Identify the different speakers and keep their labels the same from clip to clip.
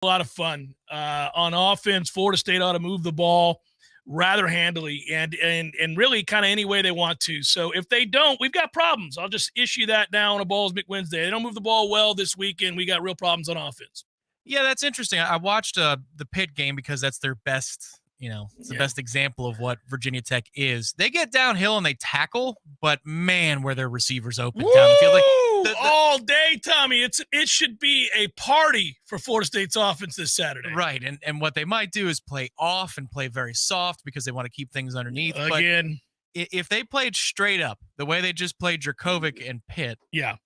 Speaker 1: A lot of fun. On offense, Florida State ought to move the ball rather handily and really kind of any way they want to. So if they don't, we've got problems. I'll just issue that now on a Balls McWednesday. They don't move the ball well this weekend. We got real problems on offense.
Speaker 2: Yeah, that's interesting. I watched the Pitt game because that's their best, it's the best example of what Virginia Tech is. They get downhill and they tackle, but man, were their receivers open down the field.
Speaker 1: All day, Tommy. It should be a party for Florida State's offense this Saturday.
Speaker 2: Right, and what they might do is play off and play very soft because they want to keep things underneath.
Speaker 1: Again.
Speaker 2: But if they played straight up, the way they just played Dracovic and Pitt,
Speaker 1: yeah.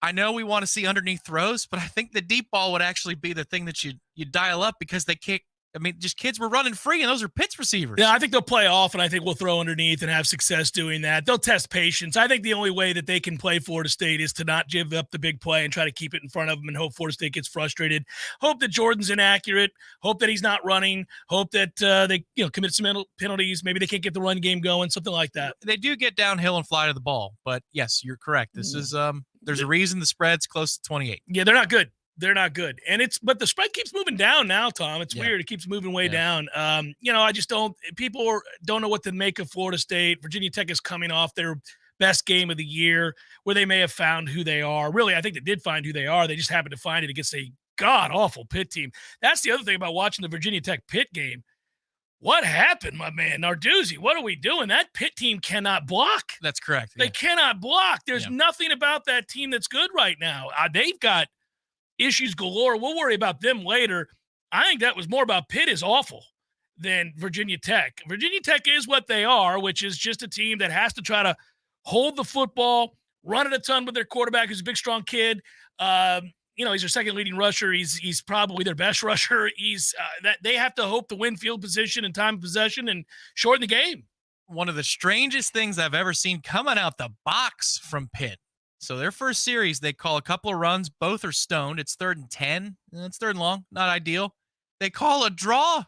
Speaker 2: I know we want to see underneath throws, but I think the deep ball would actually be the thing that you dial up because they kick. I mean, just kids were running free, and those are Pitt's receivers.
Speaker 1: Yeah, I think they'll play off, and I think we'll throw underneath and have success doing that. They'll test patience. I think the only way that they can play Florida State is to not give up the big play and try to keep it in front of them and hope Florida State gets frustrated. Hope that Jordan's inaccurate. Hope that he's not running. Hope that they commit some penalties. Maybe they can't get the run game going, something like that.
Speaker 2: They do get downhill and fly to the ball, but yes, you're correct. This is there's a reason the spread's close to 28.
Speaker 1: Yeah, they're not good. They're not good. But the spread keeps moving down now, Tom. It's weird. It keeps moving way down. I just people don't know what to make of Florida State. Virginia Tech is coming off their best game of the year where they may have found who they are. Really, I think they did find who they are. They just happened to find it against a god-awful Pitt team. That's the other thing about watching the Virginia Tech Pitt game. What happened, my man? Narduzzi, what are we doing? That Pitt team cannot block.
Speaker 2: That's correct.
Speaker 1: They cannot block. There's nothing about that team that's good right now. They've got issues galore. We'll worry about them later. I think that was more about Pitt is awful than Virginia Tech. Virginia Tech is what they are, which is just a team that has to try to hold the football, run it a ton with their quarterback, who's a big, strong kid. He's their second leading rusher. He's probably their best rusher. They have to hope to win field position and time of possession and shorten the game.
Speaker 2: One of the strangest things I've ever seen coming out the box from Pitt. So their first series, they call a couple of runs. Both are stoned. It's 3rd and 10. It's 3rd and long. Not ideal. They call a draw.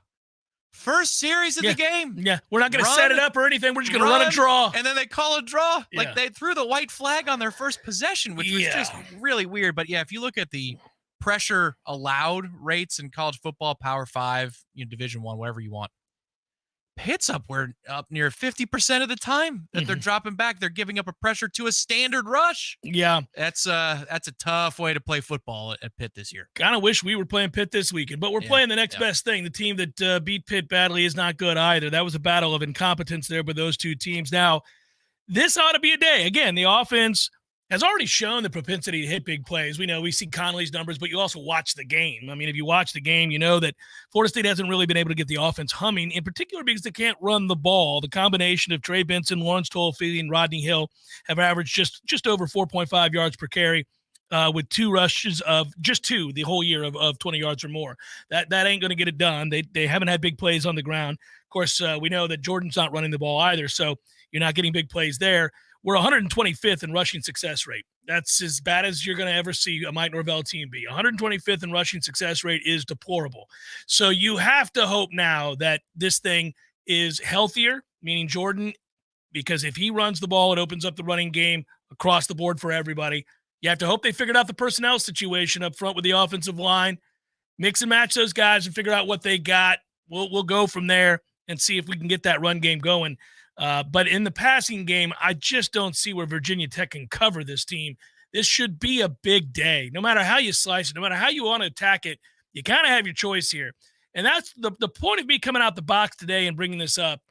Speaker 2: First series of the game.
Speaker 1: Yeah, we're not going to set it up or anything. We're just going to run a draw.
Speaker 2: And then they call a draw. Yeah. Like they threw the white flag on their first possession, which was just really weird. But yeah, if you look at the pressure allowed rates in college football, Power 5, Division I, whatever you want, Pitt's up near 50% of the time that they're dropping back. They're giving up a pressure to a standard rush.
Speaker 1: Yeah.
Speaker 2: That's a tough way to play football at Pitt this year.
Speaker 1: Kind of wish we were playing Pitt this weekend, but we're playing the next best thing. The team that beat Pitt badly is not good either. That was a battle of incompetence there with those two teams. Now, this ought to be a day. Again, the offense has already shown the propensity to hit big plays. We see Connolly's numbers, but you also watch the game. I mean, if you watch the game, you know that Florida State hasn't really been able to get the offense humming, in particular because they can't run the ball. The combination of Trey Benson, Lawrence Toafili, and Rodney Hill have averaged just over 4.5 yards per carry with 2 rushes of just 2 the whole year of 20 yards or more. That ain't going to get it done. They haven't had big plays on the ground. Of course, we know that Jordan's not running the ball either, so you're not getting big plays there. We're 125th in rushing success rate. That's as bad as you're going to ever see a Mike Norvell team be. 125th in rushing success rate is deplorable. So you have to hope now that this thing is healthier, meaning Jordan, because if he runs the ball, it opens up the running game across the board for everybody. You have to hope they figured out the personnel situation up front with the offensive line, mix and match those guys and figure out what they got. We'll go from there and see if we can get that run game going. But in the passing game, I just don't see where Virginia Tech can cover this team. This should be a big day. No matter how you slice it, no matter how you want to attack it, you kind of have your choice here. And that's the point of me coming out the box today and bringing this up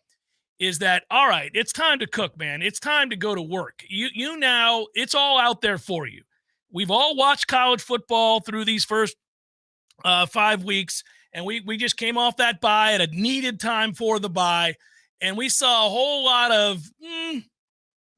Speaker 1: is that, all right, it's time to cook, man. It's time to go to work. You now, it's all out there for you. We've all watched college football through these first 5 weeks, and we just came off that bye at a needed time for the bye. And we saw a whole lot of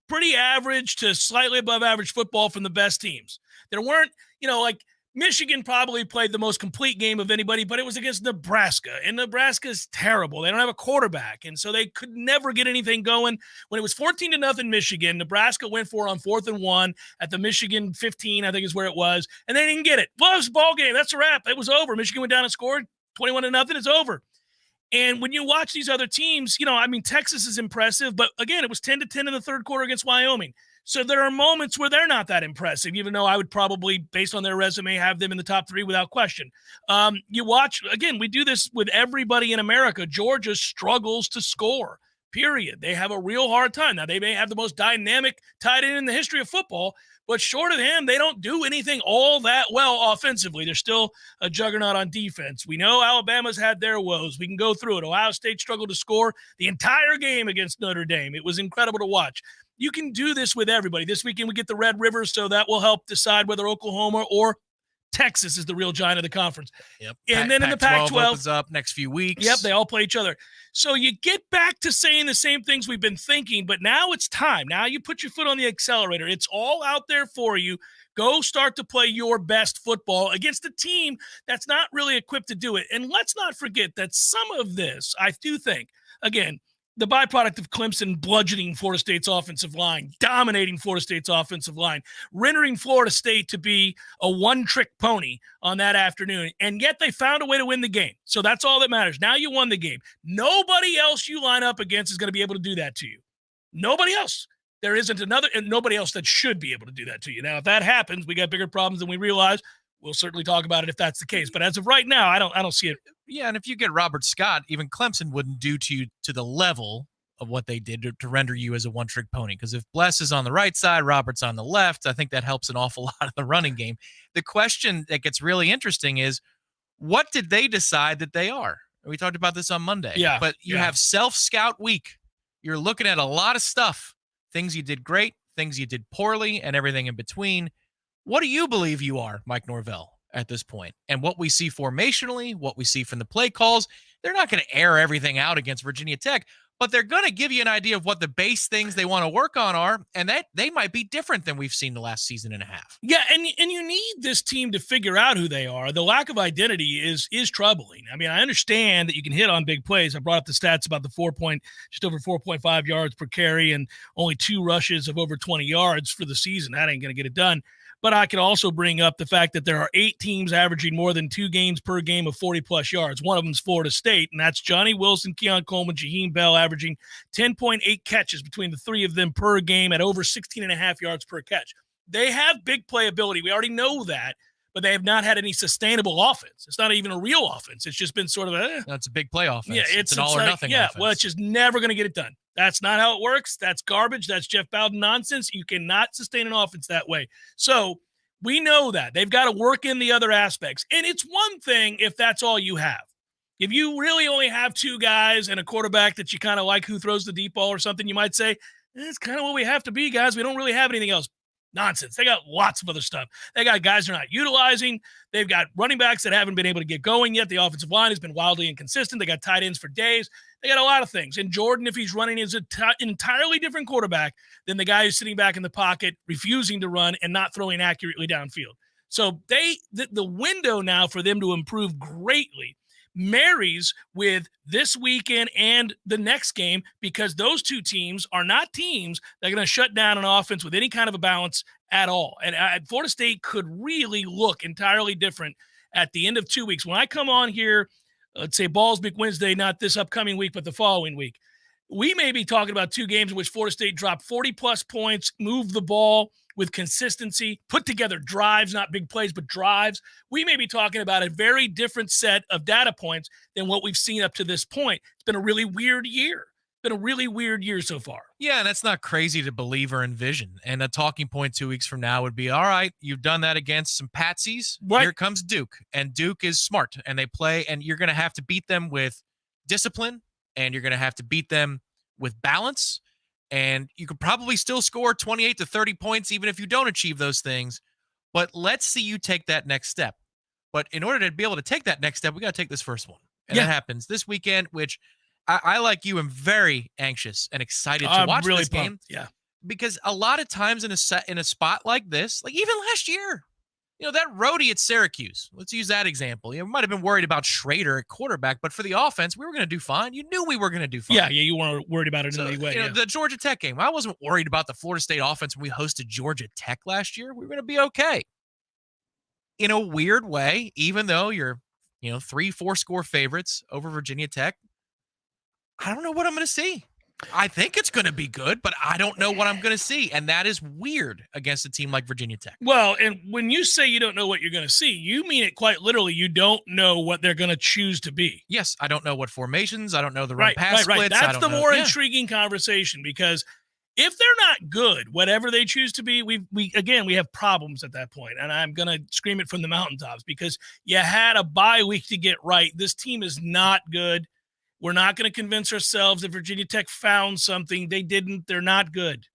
Speaker 1: pretty average to slightly above average football from the best teams. There weren't, like Michigan probably played the most complete game of anybody, but it was against Nebraska. And Nebraska's terrible. They don't have a quarterback. And so they could never get anything going. When it was 14-0 Michigan, Nebraska went for it on 4th and 1 at the Michigan 15, I think is where it was. And they didn't get it. Well, it was a ball game. That's a wrap. It was over. Michigan went down and scored 21-0. It's over. And when you watch these other teams, Texas is impressive, but again, it was 10-10 in the third quarter against Wyoming. So there are moments where they're not that impressive, even though I would probably, based on their resume, have them in the top 3 without question. You watch, again, we do this with everybody in America. Georgia struggles to score, period. They have a real hard time. Now, they may have the most dynamic tight end in the history of football, but short of him, they don't do anything all that well offensively. They're still a juggernaut on defense. We know Alabama's had their woes. We can go through it. Ohio State struggled to score the entire game against Notre Dame. It was incredible to watch. You can do this with everybody. This weekend we get the Red River, so that will help decide whether Oklahoma or Texas is the real giant of the conference.
Speaker 2: Yep.
Speaker 1: And then in the Pac-12
Speaker 2: opens up next few weeks.
Speaker 1: Yep, they all play each other. So you get back to saying the same things we've been thinking, but now it's time. Now you put your foot on the accelerator. It's all out there for you. Go start to play your best football against a team that's not really equipped to do it. And let's not forget that some of this, I do think, again, the byproduct of Clemson bludgeoning Florida State's offensive line, dominating Florida State's offensive line, rendering Florida State to be a one-trick pony on that afternoon, and yet they found a way to win the game. So that's all that matters. Now you won the game. Nobody else you line up against is going to be able to do that to you. Nobody else. There isn't another, and nobody else that should be able to do that to you. Now, if that happens, we got bigger problems than we realize. We'll certainly talk about it if that's the case. But as of right now, I don't see it.
Speaker 2: Yeah, and if you get Robert Scott, even Clemson wouldn't do to you to the level of what they did to render you as a one-trick pony. Because if Bless is on the right side, Robert's on the left, I think that helps an awful lot of the running game. The question that gets really interesting is, what did they decide that they are? We talked about this on Monday.
Speaker 1: Yeah.
Speaker 2: But you have self-scout week. You're looking at a lot of stuff. Things you did great, things you did poorly, and everything in between. What do you believe you are, Mike Norvell, at this point? And what we see formationally, what we see from the play calls, they're not going to air everything out against Virginia Tech, but they're going to give you an idea of what the base things they want to work on are, and that they might be different than we've seen the last season and a half.
Speaker 1: Yeah, and you need this team to figure out who they are. The lack of identity is troubling. I mean, I understand that you can hit on big plays. I brought up the stats about the just over 4.5 yards per carry and only 2 rushes of over 20 yards for the season. That ain't going to get it done. But I could also bring up the fact that there are 8 teams averaging more than 2 games per game of 40-plus yards. One of them is Florida State, and that's Johnny Wilson, Keon Coleman, Jaheim Bell, averaging 10.8 catches between the 3 of them per game at over 16.5 yards per catch. They have big playability. We already know that, but they have not had any sustainable offense. It's not even a real offense. It's just been sort of
Speaker 2: That's a big play offense.
Speaker 1: Yeah,
Speaker 2: it's an all-or-nothing offense.
Speaker 1: Well, it's just never going to get it done. That's not how it works. That's garbage. That's Jeff Bowden nonsense. You cannot sustain an offense that way. So we know that. They've got to work in the other aspects. And it's one thing if that's all you have. If you really only have 2 guys and a quarterback that you kind of like who throws the deep ball or something, you might say, it's kind of what we have to be, guys. We don't really have anything else. Nonsense. They got lots of other stuff. They got guys they're not utilizing. They've got running backs that haven't been able to get going yet. The offensive line has been wildly inconsistent. They got tight ends for days. They got a lot of things. And Jordan, if he's running, is an entirely different quarterback than the guy who's sitting back in the pocket, refusing to run and not throwing accurately downfield. So the window now for them to improve greatly marries with this weekend and the next game, because those 2 teams are not teams that are going to shut down an offense with any kind of a balance at all. And Florida State could really look entirely different at the end of 2 weeks. When I come on here, let's say Balls Big Wednesday, not this upcoming week, but the following week, we may be talking about 2 games in which Florida State dropped 40-plus points, moved the ball with consistency, put together drives, not big plays, but drives. We may be talking about a very different set of data points than what we've seen up to this point. It's been a really weird year. Been a really weird year so far.
Speaker 2: Yeah, and that's not crazy to believe or envision. And a talking point 2 weeks from now would be, all right, you've done that against some patsies. Right. Here comes Duke. And Duke is smart, and they play, and you're going to have to beat them with discipline, and you're going to have to beat them with balance. And you could probably still score 28 to 30 points even if you don't achieve those things. But let's see you take that next step. But in order to be able to take that next step, we got to take this first one. And that happens this weekend, which I like you, am very anxious and excited to watch this game.
Speaker 1: Yeah.
Speaker 2: Because a lot of times in a spot like this, like even last year, that roadie at Syracuse, let's use that example. We might have been worried about Schrader at quarterback, but for the offense, we were going to do fine. You knew we were going to do fine.
Speaker 1: Yeah, you weren't worried about it in any way.
Speaker 2: The Georgia Tech game, I wasn't worried about the Florida State offense when we hosted Georgia Tech last year. We were going to be okay. In a weird way, even though you're, 3-4 score favorites over Virginia Tech, I don't know what I'm going to see. I think it's going to be good, but I don't know what I'm going to see. And that is weird against a team like Virginia Tech.
Speaker 1: Well, and when you say you don't know what you're going to see, you mean it quite literally. You don't know what they're going to choose to be.
Speaker 2: Yes, I don't know what formations. I don't know the run-pass
Speaker 1: splits. That's the more intriguing conversation, because if they're not good, whatever they choose to be, we have problems at that point. And I'm going to scream it from the mountaintops, because you had a bye week to get right. This team is not good. We're not going to convince ourselves that Virginia Tech found something. They didn't. They're not good.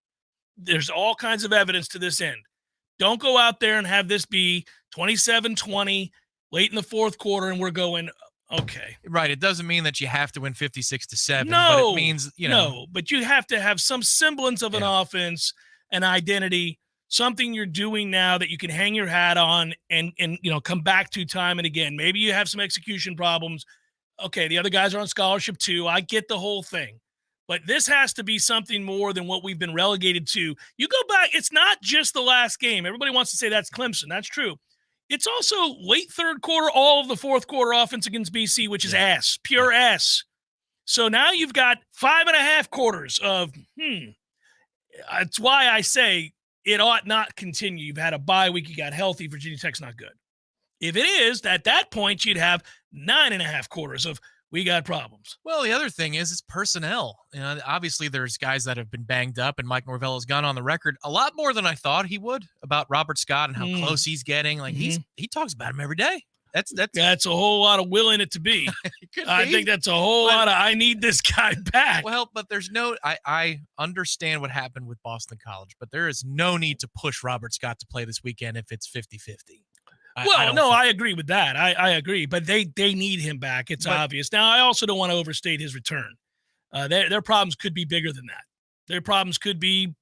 Speaker 1: There's all kinds of evidence to this end. Don't go out there and have this be 27-20 late in the fourth quarter and we're going, okay.
Speaker 2: Right. It doesn't mean that you have to win 56-7.
Speaker 1: No.
Speaker 2: But it means,
Speaker 1: No, but you have to have some semblance of an offense, an identity, something you're doing now that you can hang your hat on and come back to time and again. Maybe you have some execution problems. Okay, the other guys are on scholarship too. I get the whole thing. But this has to be something more than what we've been relegated to. You go back, it's not just the last game. Everybody wants to say that's Clemson. That's true. It's also late third quarter, all of the fourth quarter offense against BC, which is ass, pure ass. So now you've got 5.5 quarters of, That's why I say it ought not continue. You've had a bye week. You got healthy. Virginia Tech's not good. If it is, at that point, you'd have 9.5 quarters of we got problems.
Speaker 2: Well, the other thing is it's personnel. Obviously there's guys that have been banged up, and Mike Norvell has gone on the record a lot more than I thought he would about Robert Scott and how close he's getting. Like he talks about him every day. That's
Speaker 1: a whole lot of willing it to be. I think that's a whole lot of I need this guy back.
Speaker 2: Well, but there's I understand what happened with Boston College, but there is no need to push Robert Scott to play this weekend if it's 50-50.
Speaker 1: I agree with that. I agree, but they need him back. It's obvious. Now, I also don't want to overstate his return. Their problems could be bigger than that. Their problems could be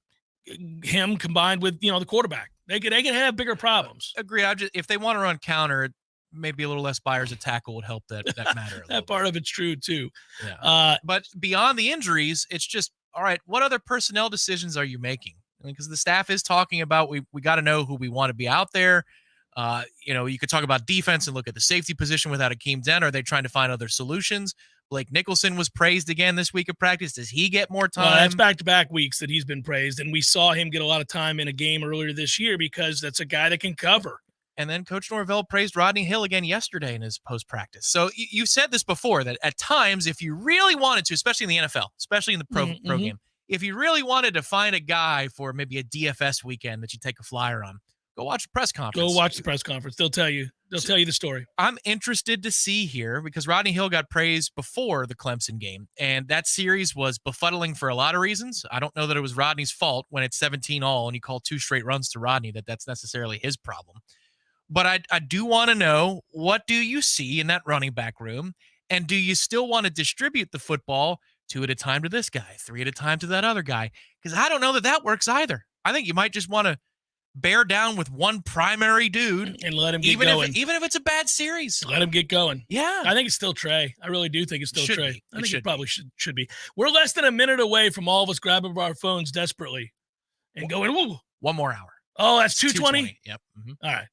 Speaker 1: him combined with the quarterback. They could have bigger problems.
Speaker 2: Agree. If they want to run counter, maybe a little less buyers of tackle would help that matter.
Speaker 1: That part of it's true too.
Speaker 2: Yeah. But beyond the injuries, it's just all right. What other personnel decisions are you making? Because the staff is talking about we got to know who we want to be out there. You could talk about defense and look at the safety position without Akeem Dent. Are they trying to find other solutions? Blake Nicholson was praised again this week of practice. Does he get more time?
Speaker 1: Well, that's back-to-back weeks that he's been praised, and we saw him get a lot of time in a game earlier this year because that's a guy that can cover.
Speaker 2: And then Coach Norvell praised Rodney Hill again yesterday in his post-practice. So you've said this before, that at times, if you really wanted to, especially in the NFL, especially in the pro game, if you really wanted to find a guy for maybe a DFS weekend that you take a flyer on, go watch the press conference.
Speaker 1: Go watch the press conference. They'll tell you the story.
Speaker 2: I'm interested to see here because Rodney Hill got praised before the Clemson game, and that series was befuddling for a lot of reasons. I don't know that it was Rodney's fault when it's 17-all and you call 2 straight runs to Rodney, that's necessarily his problem. But I do want to know, what do you see in that running back room, and do you still want to distribute the football 2 at a time to this guy, 3 at a time to that other guy? Because I don't know that works either. I think you might just want to bear down with one primary dude
Speaker 1: and let him get going.
Speaker 2: Even if it's a bad series.
Speaker 1: Let him get going.
Speaker 2: Yeah.
Speaker 1: I think it's still Trey. I really do think it's still Trey. I think it probably should be. We're less than a minute away from all of us grabbing our phones desperately and going, woo.
Speaker 2: 1 more hour.
Speaker 1: Oh, that's 2:20?
Speaker 2: Yep. Mm-hmm.
Speaker 1: All right.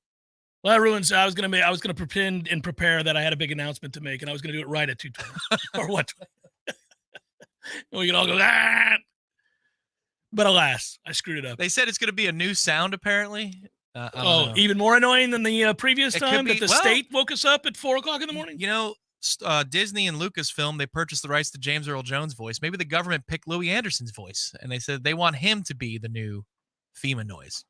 Speaker 1: Well, that ruins. I was gonna pretend and prepare that I had a big announcement to make, and I was gonna do it right at 2:20 or what? We can all go But alas, I screwed it up.
Speaker 2: They said it's going to be a new sound, apparently.
Speaker 1: Even more annoying than the previous time that the state woke us up at 4:00 in the morning?
Speaker 2: Disney and Lucasfilm, they purchased the rights to James Earl Jones' voice. Maybe the government picked Louis Anderson's voice, and they said they want him to be the new FEMA noise.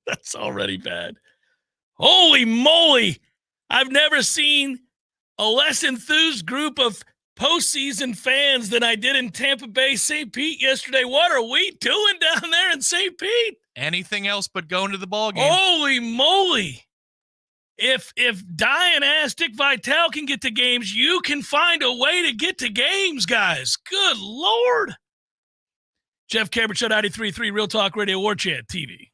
Speaker 1: That's already bad. Holy moly. I've never seen a less enthused group of postseason fans than I did in Tampa Bay, St. Pete yesterday. What are we doing down there in St. Pete?
Speaker 2: Anything else but going to the ball game.
Speaker 1: Holy moly. If Diane Dick Vitale can get to games, you can find a way to get to games, guys. Good Lord. Jeff Cameron, Show 93.3, Real Talk Radio, Warchant TV.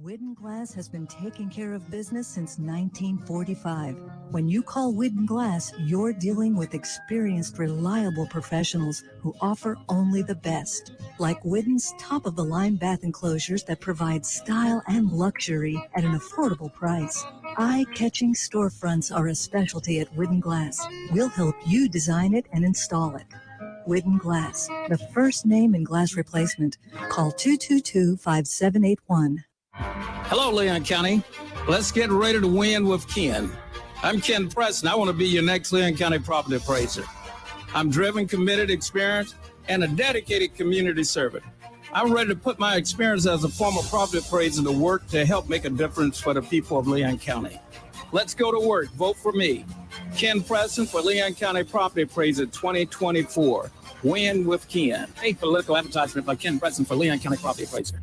Speaker 3: Whidden Glass has been taking care of business since 1945. When you call Whidden Glass, you're dealing with experienced, reliable professionals who offer only the best. Like Whidden's top-of-the-line bath enclosures that provide style and luxury at an affordable price. eye-catching storefronts are a specialty at Wooden Glass. We'll help you design it and install it. Wooden Glass, the first name in glass replacement. Call 222-5781.
Speaker 4: Hello, Leon County. Let's get ready to win with Ken. I'm Ken Preston. I want to be your next Leon County property appraiser. I'm driven, committed, experienced, and a dedicated community servant. I'm ready to put my experience as a former property appraiser to work to help make a difference for the people of Leon County. Let's go to work. Vote for me. Ken Preston for Leon County Property Appraiser 2024. Win with Ken. A political advertisement by Ken Preston for Leon County Property Appraiser.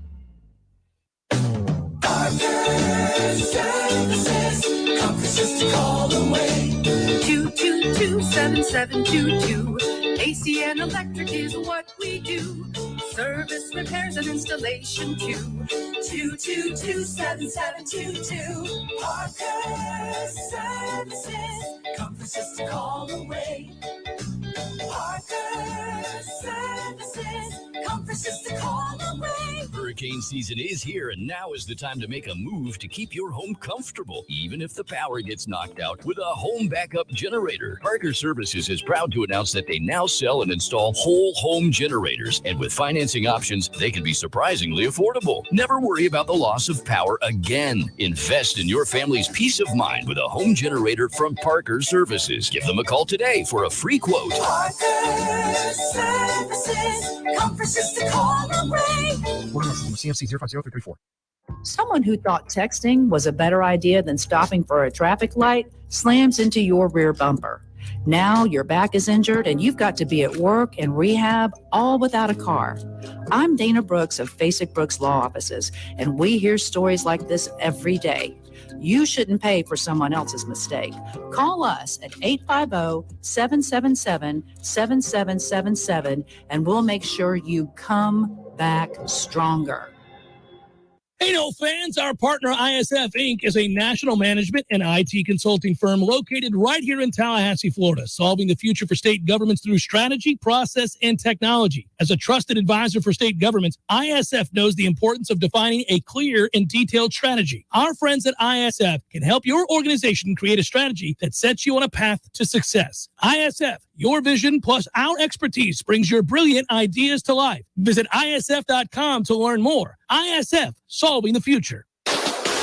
Speaker 5: Just a call away. 222-7722. AC and electric is what we do. Service, repairs, and installation too. 222-7722. Parker Services. Comfort's just a call away. Parker Services. Comfort's just a call away.
Speaker 6: Hurricane season is here, and now is the time to make a move to keep your home comfortable, even if the power gets knocked out, with a home backup generator. Parker Services is proud to announce that they now sell and install whole home generators, and with financing options, they can be surprisingly affordable. Never worry about the loss of power again. Invest in your family's peace of mind with a home generator from Parker Services. Give them a call today for a free quote.
Speaker 5: Parker Services. Comfort's just a call away.
Speaker 7: CMC 050334.
Speaker 8: Someone who thought texting was a better idea than stopping for a traffic light slams into your rear bumper. Now your back is injured and you've got to be at work and rehab, all without a car. I'm Dana Brooks of Basic Brooks Law Offices, and we hear stories like this every day. You shouldn't pay for someone else's mistake. Call us at 850-777-7777 and we'll make sure you come back stronger.
Speaker 1: Hey, no fans, our partner ISF Inc. is a national management and IT consulting firm located right here in Tallahassee, Florida, solving the future for state governments through strategy, process, and technology. As a trusted advisor for state governments, ISF knows the importance of defining a clear and detailed strategy. Our friends at ISF can help your organization create a strategy that sets you on a path to success. ISF, your vision plus our expertise brings your brilliant ideas to life. Visit ISF.com to learn more. ISF, solving the future.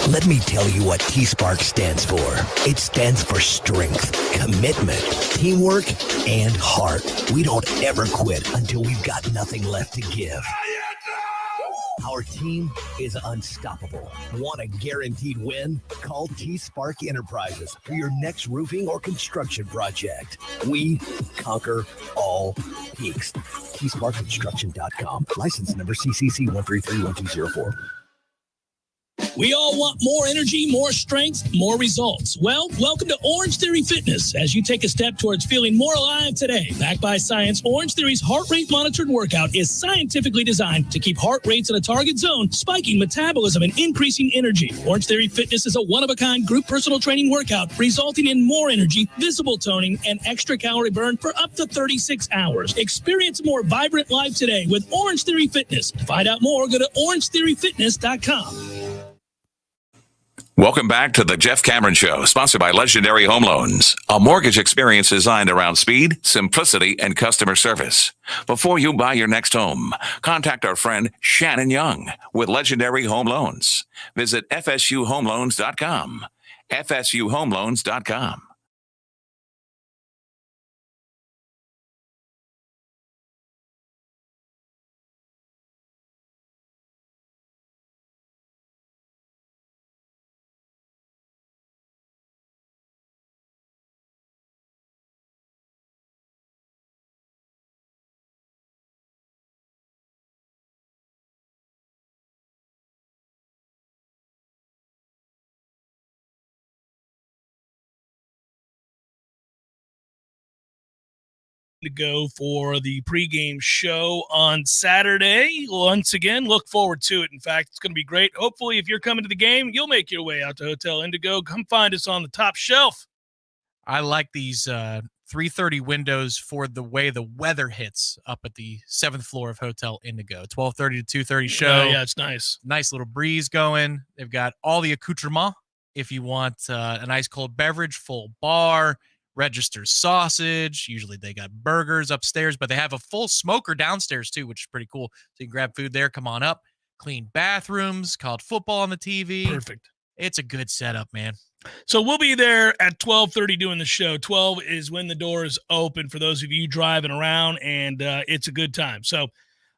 Speaker 9: Let me tell you what T-Spark stands for. It stands for strength, commitment, teamwork, and heart. We don't ever quit until we've got nothing left to give. Our team is unstoppable. Want a guaranteed win? Call T-Spark Enterprises for your next roofing or construction project. We conquer all peaks. TSparkConstruction.com. License number CCC 1331204.
Speaker 1: We all want more energy, more strength, more results. Well, welcome to Orange Theory Fitness as you take a step towards feeling more alive today. Backed by science, Orange Theory's heart rate monitored workout is scientifically designed to keep heart rates in a target zone, spiking metabolism and increasing energy. Orange Theory Fitness is a one-of-a-kind group personal training workout resulting in more energy, visible toning, and extra calorie burn for up to 36 hours. Experience a more vibrant life today with Orange Theory Fitness. To find out more, go to orangetheoryfitness.com.
Speaker 10: Welcome back to the Jeff Cameron Show, sponsored by Legendary Home Loans, a mortgage experience designed around speed, simplicity, and customer service. Before you buy your next home, contact our friend Shannon Young with Legendary Home Loans. Visit FSUHomeLoans.com. FSUHomeLoans.com.
Speaker 1: To go for the pregame show on Saturday. Once again, look forward to it. In fact, it's going to be great. Hopefully, if you're coming to the game, you'll make your way out to Hotel Indigo. Come find us on the top shelf.
Speaker 2: I like these 3:30 windows for the way the weather hits up at the 7th floor of Hotel Indigo. 12:30 to 2:30 show.
Speaker 1: Yeah, it's nice.
Speaker 2: Nice little breeze going. They've got all the accoutrement if you want an ice cold beverage, full bar, register sausage. Usually they got burgers upstairs, but they have a full smoker downstairs too, which is pretty cool. So you can grab food there. Come on up. Clean bathrooms, college football on the TV.
Speaker 1: Perfect.
Speaker 2: It's a good setup, man.
Speaker 1: So we'll be there at 12:30 doing the show. 12 is when the doors open for those of you driving around, and it's a good time. So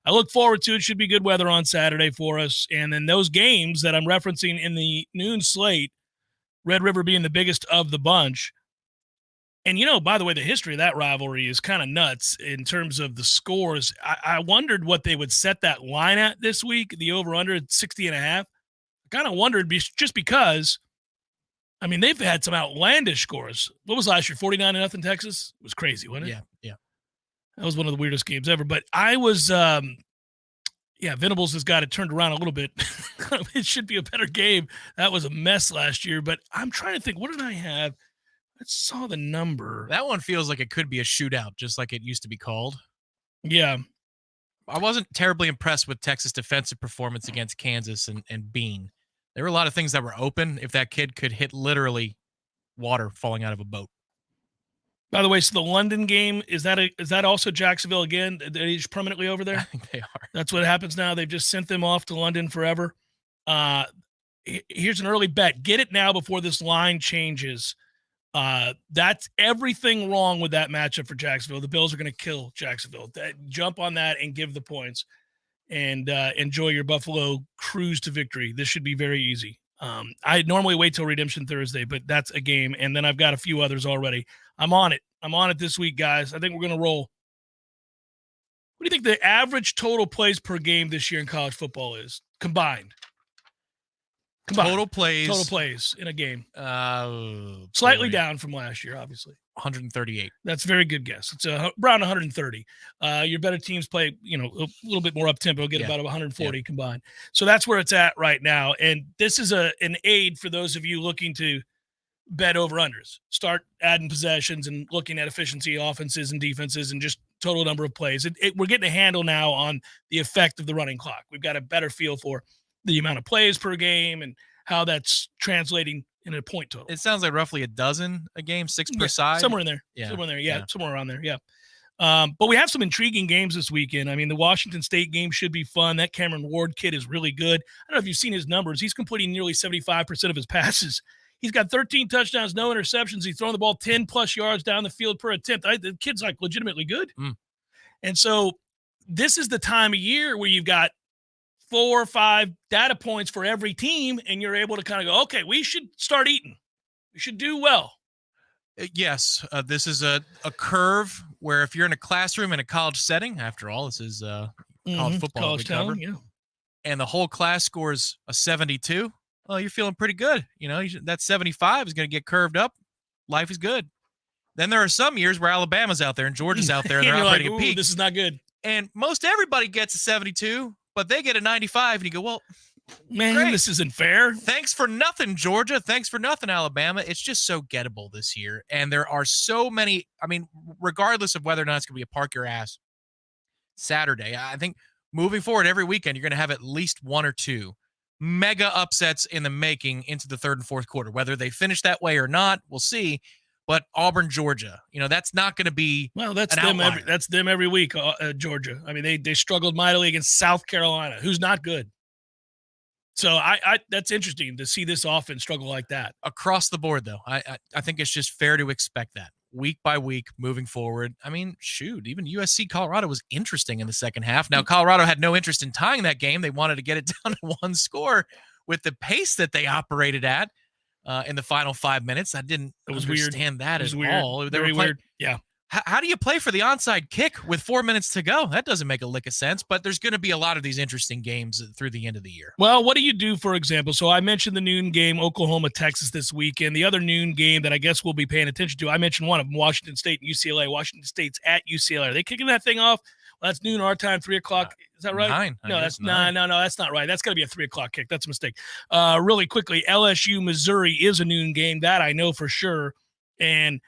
Speaker 1: I look forward to it. Should be good weather on Saturday for us. And then those games that I'm referencing in the noon slate, Red River being the biggest of the bunch. And, by the way, the history of that rivalry is kind of nuts in terms of the scores. I wondered what they would set that line at this week, the over-under at 60.5. I kind of wondered just because, they've had some outlandish scores. What was last year, 49-0 Texas? It was crazy, wasn't it?
Speaker 2: Yeah.
Speaker 1: That was one of the weirdest games ever. But I was, Venables has got it turned around a little bit. It should be a better game. That was a mess last year. But I'm trying to think, what did I have? I saw the number.
Speaker 2: That one feels like it could be a shootout, just like it used to be called.
Speaker 1: Yeah.
Speaker 2: I wasn't terribly impressed with Texas' defensive performance against Kansas and Bean. There were a lot of things that were open if that kid could hit literally water falling out of a boat.
Speaker 1: By the way, so the London game, is that also Jacksonville again? Are they just permanently over there?
Speaker 2: I think they are.
Speaker 1: That's what happens now. They've just sent them off to London forever. Here's an early bet. Get it now before this line changes. That's everything wrong with that matchup for Jacksonville. The Bills are going to kill Jacksonville. Jump on that and give the points, and enjoy your Buffalo cruise to victory. This should be very easy. I normally wait till Redemption Thursday, but that's a game, and then I've got a few others already. I'm on it. I'm on it this week, guys. I think we're going to roll. What do you think the average total plays per game this year in college football is combined?
Speaker 2: Total plays
Speaker 1: in a game.
Speaker 2: Slightly
Speaker 1: down from last year, obviously.
Speaker 2: 138.
Speaker 1: That's a very good guess. It's around 130. Your better teams play, a little bit more up tempo, get about 140 combined. So that's where it's at right now. And this is an aid for those of you looking to bet over unders. Start adding possessions and looking at efficiency, offenses and defenses, and just total number of plays. We're getting a handle now on the effect of the running clock. We've got a better feel for the amount of plays per game and how that's translating in a point total.
Speaker 2: It sounds like roughly a dozen a game, 6 per side.
Speaker 1: Somewhere in there. Somewhere around there. Yeah. But we have some intriguing games this weekend. The Washington State game should be fun. That Cameron Ward kid is really good. I don't know if you've seen his numbers. He's completing nearly 75% of his passes. He's got 13 touchdowns, no interceptions. He's throwing the ball 10-plus yards down the field per attempt. The kid's legitimately good. And so this is the time of year where you've got 4 or 5 data points for every team, and you're able to kind of go, okay, we should start eating. We should do well.
Speaker 2: Yes, this is a curve where if you're in a classroom in a college setting, after all, this is college football.
Speaker 1: College town, yeah.
Speaker 2: And the whole class scores a 72, well, you're feeling pretty good. That 75 is going to get curved up. Life is good. Then there are some years where Alabama's out there and Georgia's out there, and they're operating at peak.
Speaker 1: This is not good.
Speaker 2: And most everybody gets a 72, but they get a 95, and you go, well,
Speaker 1: man,
Speaker 2: great.
Speaker 1: This isn't fair.
Speaker 2: Thanks for nothing, Georgia. Thanks for nothing, Alabama. It's just so gettable this year. And there are so many, regardless of whether or not it's going to be a park your ass Saturday, I think moving forward every weekend, you're going to have at least 1 or 2 mega upsets in the making into the third and fourth quarter. Whether they finish that way or not, we'll see. But Auburn, Georgia, that's not going to be
Speaker 1: that's
Speaker 2: them.
Speaker 1: That's them every week, Georgia. They struggled mightily against South Carolina, who's not good. So I that's interesting to see this offense struggle like that.
Speaker 2: Across the board, though, I think it's just fair to expect that week by week moving forward. Even USC Colorado was interesting in the second half. Now, Colorado had no interest in tying that game. They wanted to get it down to 1 score with the pace that they operated at. In the final 5 minutes. I didn't understand that at all.
Speaker 1: Very weird. Yeah.
Speaker 2: How do you play for the onside kick with 4 minutes to go? That doesn't make a lick of sense, but there's going to be a lot of these interesting games through the end of the year.
Speaker 1: Well, what do you do, for example? So I mentioned the noon game, Oklahoma, Texas this weekend. The other noon game that I guess we'll be paying attention to, I mentioned one of them, Washington State and UCLA. Washington State's at UCLA. Are they kicking that thing off? Well, that's noon our time, 3 o'clock. Is that right?
Speaker 2: 9.
Speaker 1: No, that's 9. No, that's not right. That's got to be a 3 o'clock kick. That's a mistake. Really quickly, LSU, Missouri is a noon game. That I know for sure. And,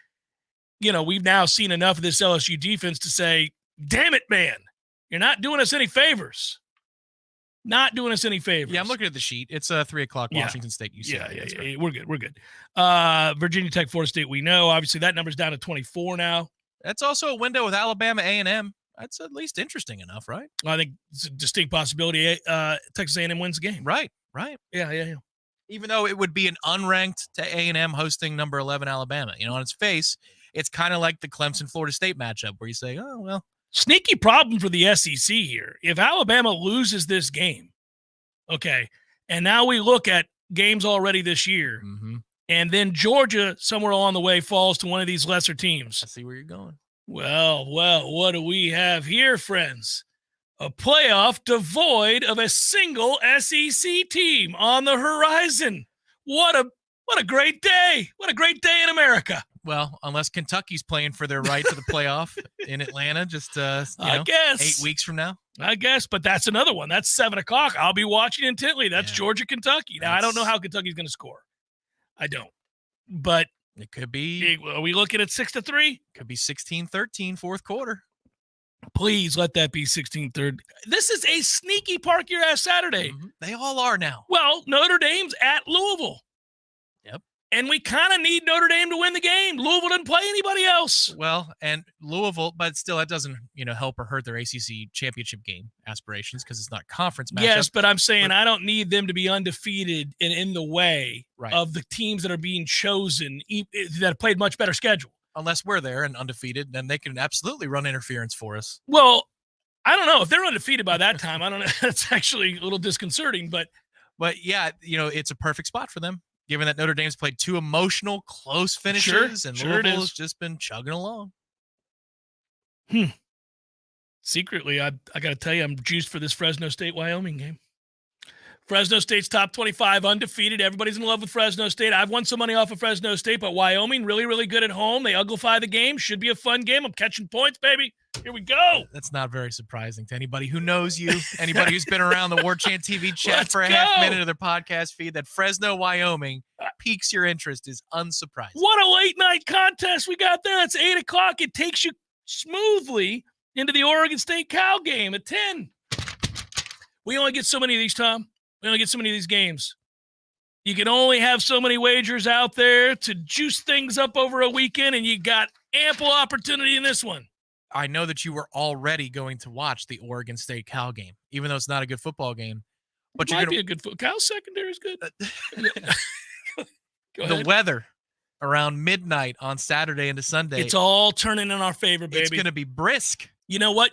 Speaker 1: we've now seen enough of this LSU defense to say, damn it, man, you're not doing us any favors. Not doing us any favors.
Speaker 2: Yeah, I'm looking at the sheet. It's 3 o'clock, Washington State, UCLA.
Speaker 1: Yeah. We're good. Virginia Tech, Florida State, we know. Obviously, that number's down to 24 now.
Speaker 2: That's also a window with Alabama A&M. That's at least interesting enough, right?
Speaker 1: I think it's a distinct possibility Texas A&M wins the game.
Speaker 2: Right.
Speaker 1: Yeah.
Speaker 2: Even though it would be an unranked to A&M hosting number 11 Alabama. On its face, it's kind of like the Clemson-Florida State matchup where you say, oh, well.
Speaker 1: Sneaky problem for the SEC here. If Alabama loses this game, okay, and now we look at games already this year, and then Georgia somewhere along the way falls to one of these lesser teams.
Speaker 2: I see where you're going.
Speaker 1: Well, what do we have here, friends? A playoff devoid of a single SEC team on the horizon. What a great day. What a great day in America.
Speaker 2: Well, unless Kentucky's playing for their right to the playoff in Atlanta, just
Speaker 1: I guess
Speaker 2: 8 weeks from now.
Speaker 1: I guess, but that's another one. That's 7 o'clock. I'll be watching intently. That's Georgia, Kentucky. Now, I don't know how Kentucky's going to score. I don't. But
Speaker 2: it could be.
Speaker 1: Are we looking at 6-3?
Speaker 2: Could be 16-13 fourth quarter.
Speaker 1: Please let that be 16-3. This is a sneaky park your ass Saturday.
Speaker 2: They all are now.
Speaker 1: Well, Notre Dame's at Louisville.
Speaker 2: Yep.
Speaker 1: And we kind of need Notre Dame to win the game. Louisville didn't play anybody else.
Speaker 2: Well, and Louisville, but still, that doesn't help or hurt their ACC championship game aspirations because it's not conference matchup.
Speaker 1: Yes, but I'm saying I don't need them to be undefeated and in the way of the teams that are being chosen that have played much better schedule.
Speaker 2: Unless we're there and undefeated, then they can absolutely run interference for us.
Speaker 1: Well, I don't know. If they're undefeated by that time, I don't know. That's actually a little disconcerting. But
Speaker 2: yeah, it's a perfect spot for them, given that Notre Dame's played 2 emotional, close finishes, and Louisville's just been chugging along.
Speaker 1: Secretly, I got to tell you, I'm juiced for this Fresno State-Wyoming game. Fresno State's top 25, undefeated. Everybody's in love with Fresno State. I've won some money off of Fresno State, but Wyoming, really, really good at home. They uglify the game. Should be a fun game. I'm catching points, baby. Here we go.
Speaker 2: That's not very surprising to anybody who knows you, anybody who's been around the Warchant TV chat for a half minute of their podcast feed. That Fresno, Wyoming piques your interest is unsurprising.
Speaker 1: What a late night contest we got there. That's 8 o'clock. It takes you smoothly into the Oregon State Cal game at 10. We only get so many of these, Tom. We only get so many of these games. You can only have so many wagers out there to juice things up over a weekend, and you got ample opportunity in this one.
Speaker 2: I know that you were already going to watch the Oregon State Cal game, even though it's not a good football game. But
Speaker 1: it might be a good Cal's secondary is good. Go ahead.
Speaker 2: The weather around midnight on Saturday into Sunday.
Speaker 1: It's all turning in our favor, baby.
Speaker 2: It's going to be brisk.
Speaker 1: You know what?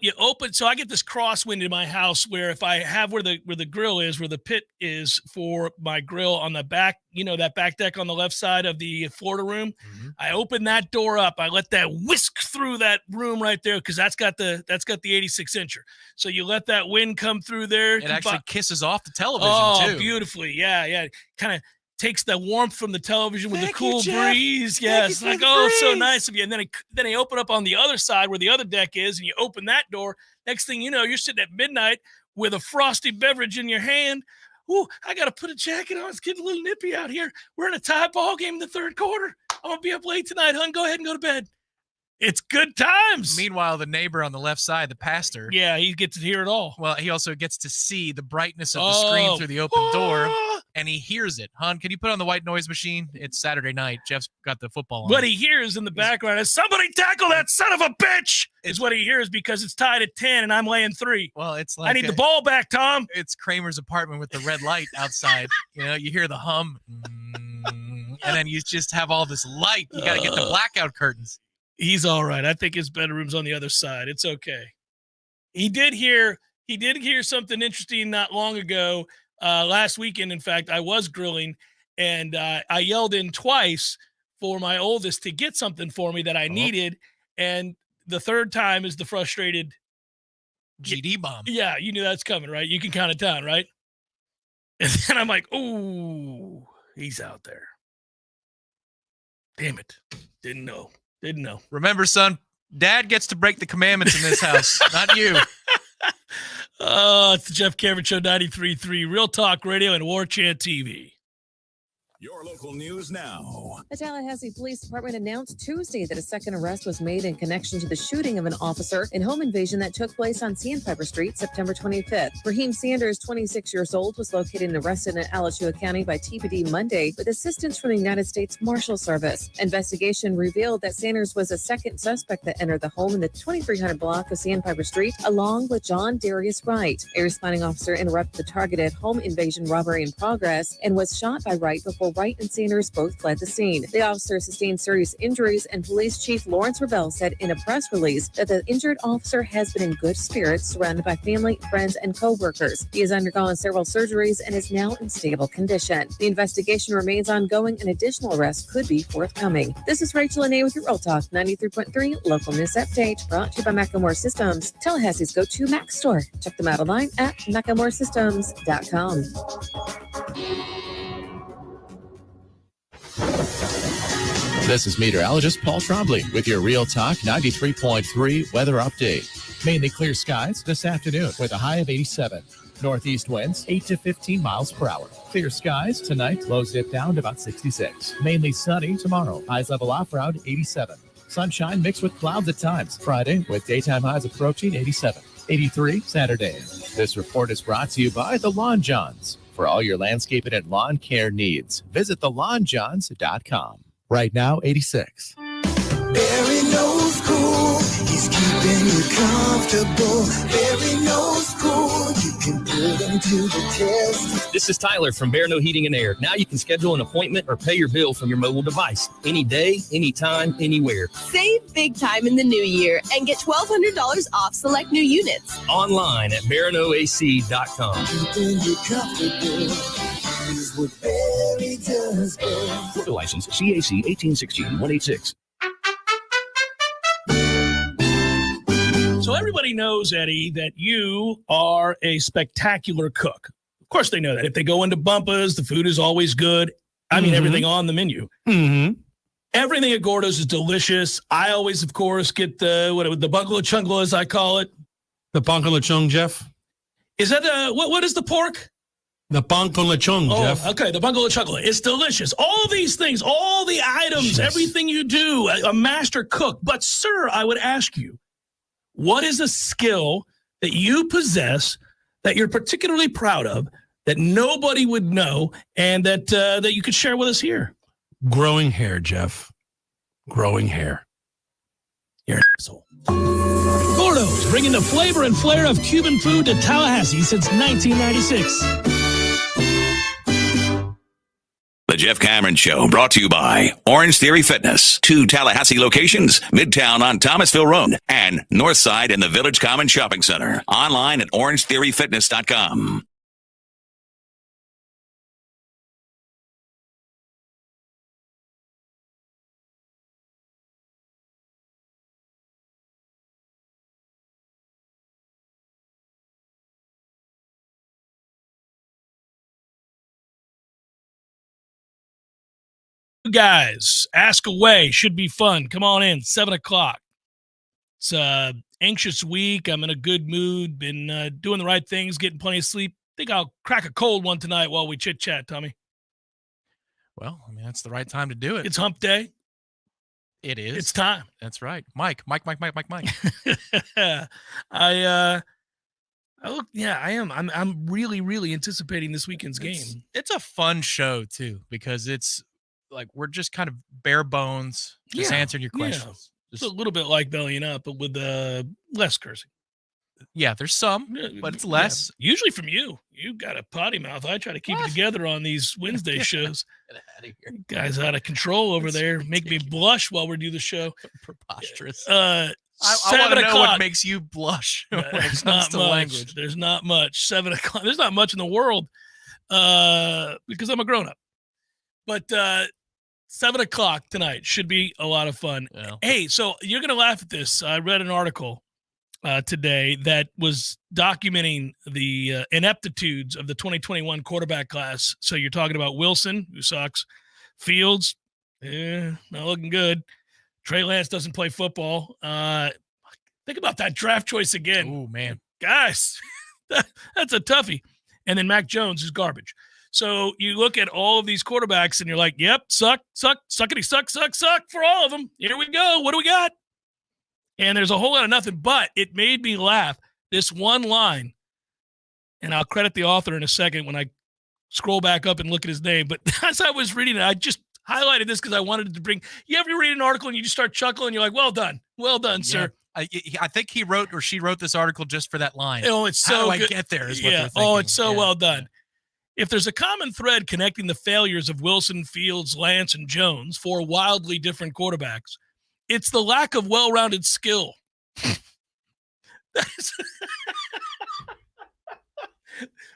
Speaker 1: So I get this crosswind in my house where if I have where the grill is, where the pit is for my grill on the back, that back deck on the left side of the Florida room, I open that door up. I let that whisk through that room right there because that's got the 86-incher. So you let that wind come through there.
Speaker 2: It actually kisses off the television too.
Speaker 1: Beautifully. Yeah. Kind of takes the warmth from the television with the cool breeze. Yes. Like, so nice of you. And then I open up on the other side where the other deck is, and you open that door. Next thing you know, you're sitting at midnight with a frosty beverage in your hand. Ooh, I got to put a jacket on. It's getting a little nippy out here. We're in a tie ball game in the third quarter. I'm going to be up late tonight, hon. Go ahead and go to bed. It's good times.
Speaker 2: Meanwhile, the neighbor on the left side, the pastor.
Speaker 1: Yeah, he gets to hear it all.
Speaker 2: Well, he also gets to see the brightness of the screen through the open door, and he hears it. Hon, can you put on the white noise machine? It's Saturday night. Jeff's got the football on.
Speaker 1: What he hears in the background is, somebody tackle that son of a bitch, is what he hears because it's tied at 10 and I'm laying 3.
Speaker 2: Well, it's like
Speaker 1: I need the ball back, Tom.
Speaker 2: It's Kramer's apartment with the red light outside. You hear the hum, and then you just have all this light. You got to get the blackout curtains.
Speaker 1: He's all right. I think his bedroom's on the other side. It's okay. He did hear something interesting not long ago. Last weekend, in fact, I was grilling, and I yelled in twice for my oldest to get something for me that I needed, and the third time is the frustrated
Speaker 2: GD bomb.
Speaker 1: Yeah, you knew that's coming, right? You can count it down, right? And then I'm like, ooh, he's out there. Damn it. Didn't know.
Speaker 2: Remember, son, Dad gets to break the commandments in this house, not you.
Speaker 1: Oh, it's the Jeff Cameron Show, 93.3 Real Talk Radio and Warchant TV.
Speaker 10: Your local news now.
Speaker 11: The Tallahassee Police Department announced Tuesday that a second arrest was made in connection to the shooting of an officer in home invasion that took place on Sandpiper Street September 25th. Raheem Sanders, 26 years old, was located and arrested in Alachua County by TPD Monday with assistance from the United States Marshal Service. Investigation revealed that Sanders was a second suspect that entered the home in the 2300 block of Sandpiper Street, along with John Darius Wright. A responding officer interrupted the targeted home invasion robbery in progress and was shot by Wright before Wright and Sanders both fled the scene. The officer sustained serious injuries, and Police Chief Lawrence Norvell said in a press release that the injured officer has been in good spirits, surrounded by family, friends, and co-workers. He has undergone several surgeries and is now in stable condition. The investigation remains ongoing, and additional arrests could be forthcoming. This is Rachel Anay with your Real Talk 93.3 Local News Update, brought to you by Macklemore Systems, Tallahassee's go-to Mac store. Check them out online at MacklemoreSystems.com.
Speaker 12: This is meteorologist Paul Trombley with your Real Talk 93.3 weather update. Mainly clear skies this afternoon with a high of 87. Northeast winds 8 to 15 miles per hour. Clear skies tonight, lows dip down to about 66. Mainly sunny tomorrow, highs level off around 87. Sunshine mixed with clouds at times. Friday with daytime highs approaching 87. 83 Saturday. This report is brought to you by the Lawn Johns. For all your landscaping and lawn care needs, visit thelawnjohns.com. Right now, 86.
Speaker 13: Barry knows cool. He's keeping you comfortable. Barry knows cool. You can put him to the test.
Speaker 14: This is Tyler from Bear No Heating and Air. Now you can schedule an appointment or pay your bill from your mobile device. Any day, anytime, anywhere.
Speaker 15: Save big time in the new year and get $1,200 off select new units.
Speaker 14: Online at BaranoAC.com.
Speaker 13: Keeping you comfortable. Is what Barry does best.
Speaker 6: Florida license CAC 1816-186.
Speaker 1: So everybody knows, Eddie, that you are a spectacular cook. Of course they know that. If they go into Bumpa's, the food is always good. I mean, everything on the menu. Everything at Gordo's is delicious. I always, of course, get the bungalow chungla, as I call it.
Speaker 16: The bungalow chung, Jeff.
Speaker 1: Is that what is the pork?
Speaker 16: The bungalow chung, Jeff.
Speaker 1: Okay, the bungalow chungla. It's delicious. All these things, all the items, everything you do, a master cook. But, sir, I would ask you, what is a skill that you possess that you're particularly proud of that nobody would know and that you could share with us here?
Speaker 16: Growing hair, Jeff. Growing hair.
Speaker 1: You're an asshole. Gordo's, bringing the flavor and flair of Cuban food to Tallahassee since 1996.
Speaker 10: The Jeff Cameron Show, brought to you by Orange Theory Fitness. 2 Tallahassee locations, Midtown on Thomasville Road and Northside in the Village Common Shopping Center. Online at orangetheoryfitness.com.
Speaker 1: Guys, ask away. Should be fun. Come on in. 7 o'clock. It's an anxious week. I'm in a good mood. Been doing the right things, getting plenty of sleep. Think I'll crack a cold one tonight while we chit-chat, Tommy.
Speaker 2: Well, I mean, that's the right time to do it.
Speaker 1: It's hump day.
Speaker 2: It is.
Speaker 1: It's time.
Speaker 2: That's right. Mike.
Speaker 1: I am. I'm really, really anticipating this weekend's game.
Speaker 2: It's a fun show, too, because it's like we're just kind of bare bones just answering your questions.
Speaker 1: It's a little bit like Bellying Up, but with less cursing.
Speaker 2: Yeah, there's some, but it's less.
Speaker 1: Yeah. Usually from you. You've got a potty mouth. I try to keep it together on these Wednesday shows.
Speaker 2: Get out of here.
Speaker 1: Guys out of control over there. Make me blush while we do the show.
Speaker 2: Preposterous. I want to know what makes you blush when it comes to language.
Speaker 1: There's not much. 7 o'clock. There's not much in the world because I'm a grown-up. But 7 o'clock tonight should be a lot of fun. Yeah. Hey, so you're going to laugh at this. I read an article today that was documenting the ineptitudes of the 2021 quarterback class. So you're talking about Wilson, who sucks. Fields, not looking good. Trey Lance doesn't play football. Think about that draft choice again.
Speaker 2: Oh, man.
Speaker 1: Guys, that's a toughie. And then Mac Jones is garbage. So you look at all of these quarterbacks and you're like, yep, suckity, suck for all of them. Here we go. What do we got? And there's a whole lot of nothing, but it made me laugh. This one line, and I'll credit the author in a second when I scroll back up and look at his name. But as I was reading it, I just highlighted this because I wanted to bring. You ever read an article and you just start chuckling? You're like, well done, sir.
Speaker 2: I think he wrote or she wrote this article just for that line.
Speaker 1: Oh, it's so
Speaker 2: How do
Speaker 1: good.
Speaker 2: I get there? Is what they're thinking.
Speaker 1: Oh, it's so well done. If there's a common thread connecting the failures of Wilson, Fields, Lance, and Jones, 4 wildly different quarterbacks, it's the lack of well-rounded skill.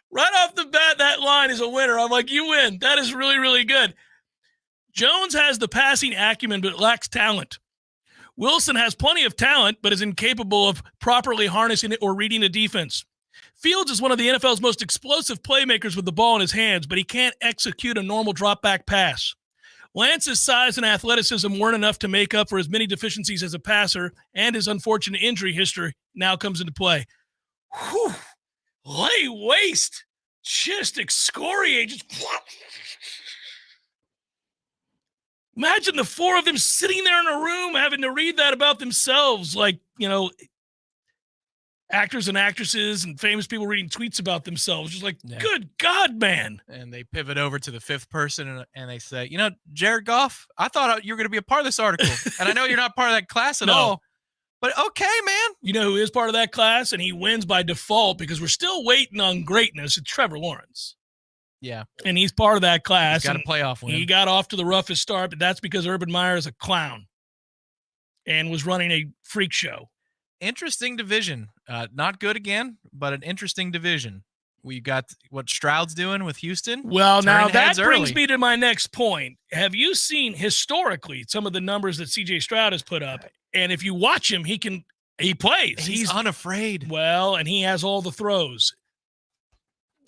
Speaker 1: Right off the bat, that line is a winner. I'm like, you win. That is really, really good. Jones has the passing acumen but lacks talent. Wilson has plenty of talent but is incapable of properly harnessing it or reading a defense. Fields is one of the NFL's most explosive playmakers with the ball in his hands, but he can't execute a normal drop-back pass. Lance's size and athleticism weren't enough to make up for his many deficiencies as a passer, and his unfortunate injury history now comes into play. Whew. Lay waste. Just excoriate. Just... Imagine the 4 of them sitting there in a room having to read that about themselves, like, actors and actresses and famous people reading tweets about themselves. Just like, good God, man.
Speaker 2: And they pivot over to the 5th person and they say, Jared Goff, I thought you were going to be a part of this article. And I know you're not part of that class at all. But okay, man.
Speaker 1: You know who is part of that class? And he wins by default because we're still waiting on greatness. It's Trevor Lawrence.
Speaker 2: Yeah.
Speaker 1: And he's part of that class.
Speaker 2: He's got a playoff win.
Speaker 1: He got off to the roughest start, but that's because Urban Meyer is a clown and was running a freak show.
Speaker 2: Interesting division. Not good again, but an interesting division. We got what Stroud's doing with Houston.
Speaker 1: Well, now that brings me to my next point. Have you seen historically some of the numbers that CJ Stroud has put up? And if you watch him, he plays.
Speaker 2: He's unafraid.
Speaker 1: Well, and he has all the throws.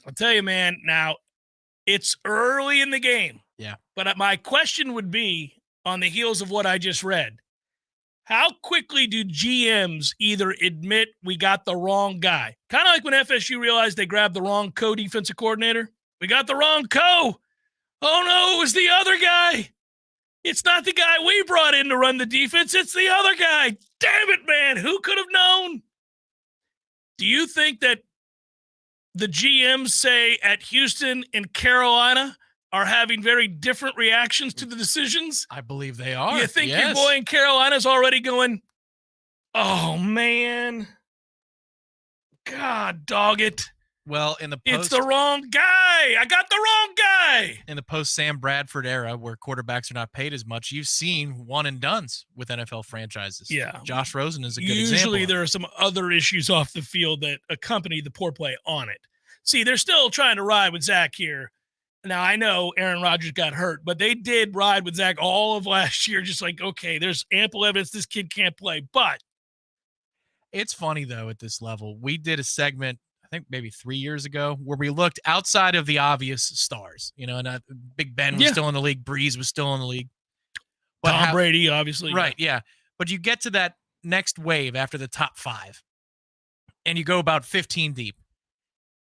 Speaker 1: I'll tell you, man, now it's early in the game.
Speaker 2: Yeah.
Speaker 1: But my question would be, on the heels of what I just read, how quickly do GMs either admit we got the wrong guy? Kind of like when FSU realized they grabbed the wrong co-defensive coordinator. We got the wrong co. Oh, no, it was the other guy. It's not the guy we brought in to run the defense. It's the other guy. Damn it, man. Who could have known? Do you think that the GMs, say, at Houston and Carolina are having very different reactions to the decisions?
Speaker 2: I believe they are.
Speaker 1: You think your boy in Carolina's already going, oh, man. God, dog it.
Speaker 2: Well, in the
Speaker 1: it's the wrong guy. I got the wrong guy.
Speaker 2: In the post-Sam Bradford era where quarterbacks are not paid as much, you've seen one-and-dones with NFL franchises.
Speaker 1: Yeah.
Speaker 2: Josh Rosen is a good example.
Speaker 1: Usually there are some other issues off the field that accompany the poor play on it. See, they're still trying to ride with Zach here. Now, I know Aaron Rodgers got hurt, but they did ride with Zach all of last year, just like, okay, there's ample evidence this kid can't play. But
Speaker 2: it's funny, though, at this level. We did a segment, I think maybe 3 years ago, where we looked outside of the obvious stars. And Big Ben was still in the league. Breeze was still in the league. But
Speaker 1: Tom Brady, obviously.
Speaker 2: Right, yeah. But you get to that next wave after the top 5, and you go about 15 deep.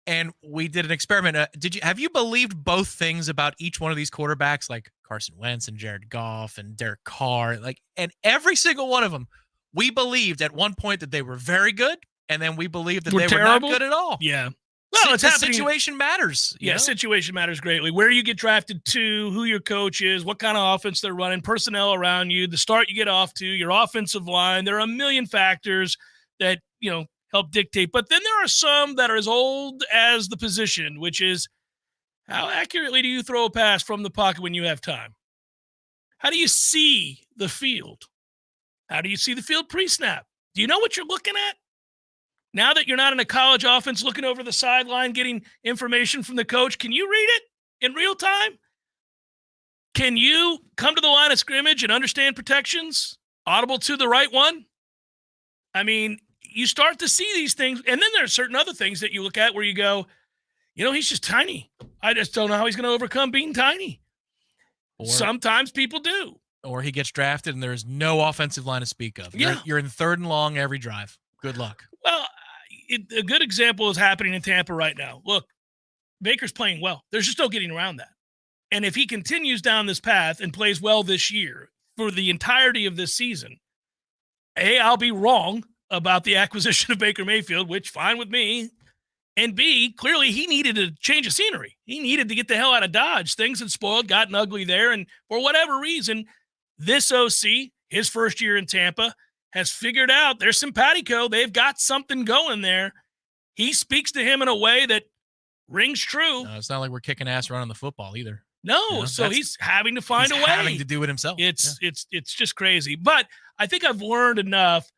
Speaker 2: And we did an experiment. Have you believed both things about each one of these quarterbacks, like Carson Wentz and Jared Goff and Derek Carr? And every single one of them, we believed at one point that they were very good, and then we believed that they were not good at all.
Speaker 1: Yeah. Well,
Speaker 2: it's happening. Situation matters.
Speaker 1: Yeah, situation matters greatly. Where you get drafted to, who your coach is, what kind of offense they're running, personnel around you, the start you get off to, your offensive line. There are a million factors that, help dictate. But then there are some that are as old as the position, which is how accurately do you throw a pass from the pocket when you have time? How do you see the field? How do you see the field pre-snap? Do you know what you're looking at? Now that you're not in a college offense looking over the sideline, getting information from the coach, can you read it in real time? Can you come to the line of scrimmage and understand protections? Audible to the right one? I mean, you start to see these things, and then there are certain other things that you look at where you go, he's just tiny. I just don't know how he's going to overcome being tiny. Sometimes people do.
Speaker 2: Or he gets drafted and there's no offensive line to speak of. You're in 3rd and long every drive. Good luck.
Speaker 1: Well, a good example is happening in Tampa right now. Look, Baker's playing well. There's just no getting around that. And if he continues down this path and plays well this year for the entirety of this season, A, I'll be wrong about the acquisition of Baker Mayfield, which fine with me. And B, clearly he needed a change of scenery. He needed to get the hell out of Dodge. Things had spoiled, gotten ugly there. And for whatever reason, this OC, his first year in Tampa, has figured out there's simpatico. They've got something going there. He speaks to him in a way that rings true.
Speaker 2: No, it's not like we're kicking ass running the football either.
Speaker 1: No, so he's having to find a way.
Speaker 2: Having to do it himself.
Speaker 1: It's just crazy. But I think I've learned enough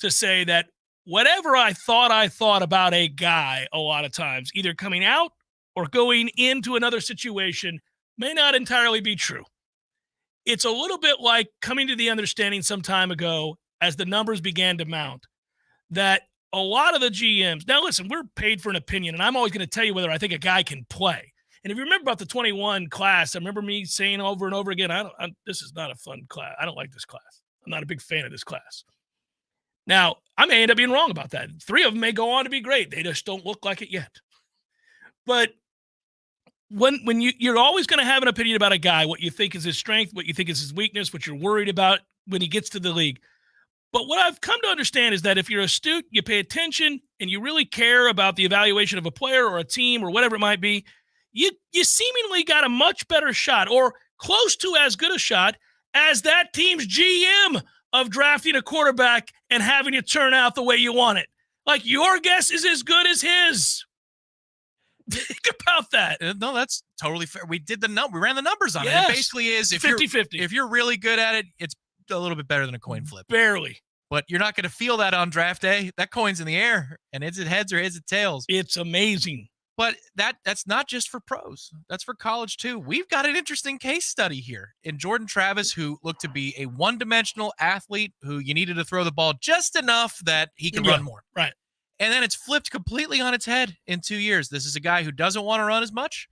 Speaker 1: to say that whatever I thought about a guy a lot of times, either coming out or going into another situation, may not entirely be true. It's a little bit like coming to the understanding some time ago as the numbers began to mount that a lot of the GMs, now listen, we're paid for an opinion, and I'm always going to tell you whether I think a guy can play. And if you remember about the 21 class, I remember me saying over and over again, this is not a fun class. I don't like this class. I'm not a big fan of this class. Now, I may end up being wrong about that. 3 of them may go on to be great. They just don't look like it yet. But when you're always going to have an opinion about a guy, what you think is his strength, what you think is his weakness, what you're worried about when he gets to the league. But what I've come to understand is that if you're astute, you pay attention, and you really care about the evaluation of a player or a team or whatever it might be, you seemingly got a much better shot, or close to as good a shot as that team's GM of drafting a quarterback and having it turn out the way you want it. Like, your guess is as good as his. Think about that.
Speaker 2: No, that's totally fair. We did we ran the numbers on it. It basically is
Speaker 1: 50-50.
Speaker 2: If you're really good at it, it's a little bit better than a coin flip.
Speaker 1: Barely.
Speaker 2: But you're not going to feel that on draft day. That coin's in the air, and is it heads or is it tails?
Speaker 1: It's amazing.
Speaker 2: But that's not just for pros. That's for college too. We've got an interesting case study here in Jordan Travis, who looked to be a one-dimensional athlete who you needed to throw the ball just enough that he could run more.
Speaker 1: Right.
Speaker 2: And then it's flipped completely on its head in 2 years. This is a guy who doesn't want to run as much,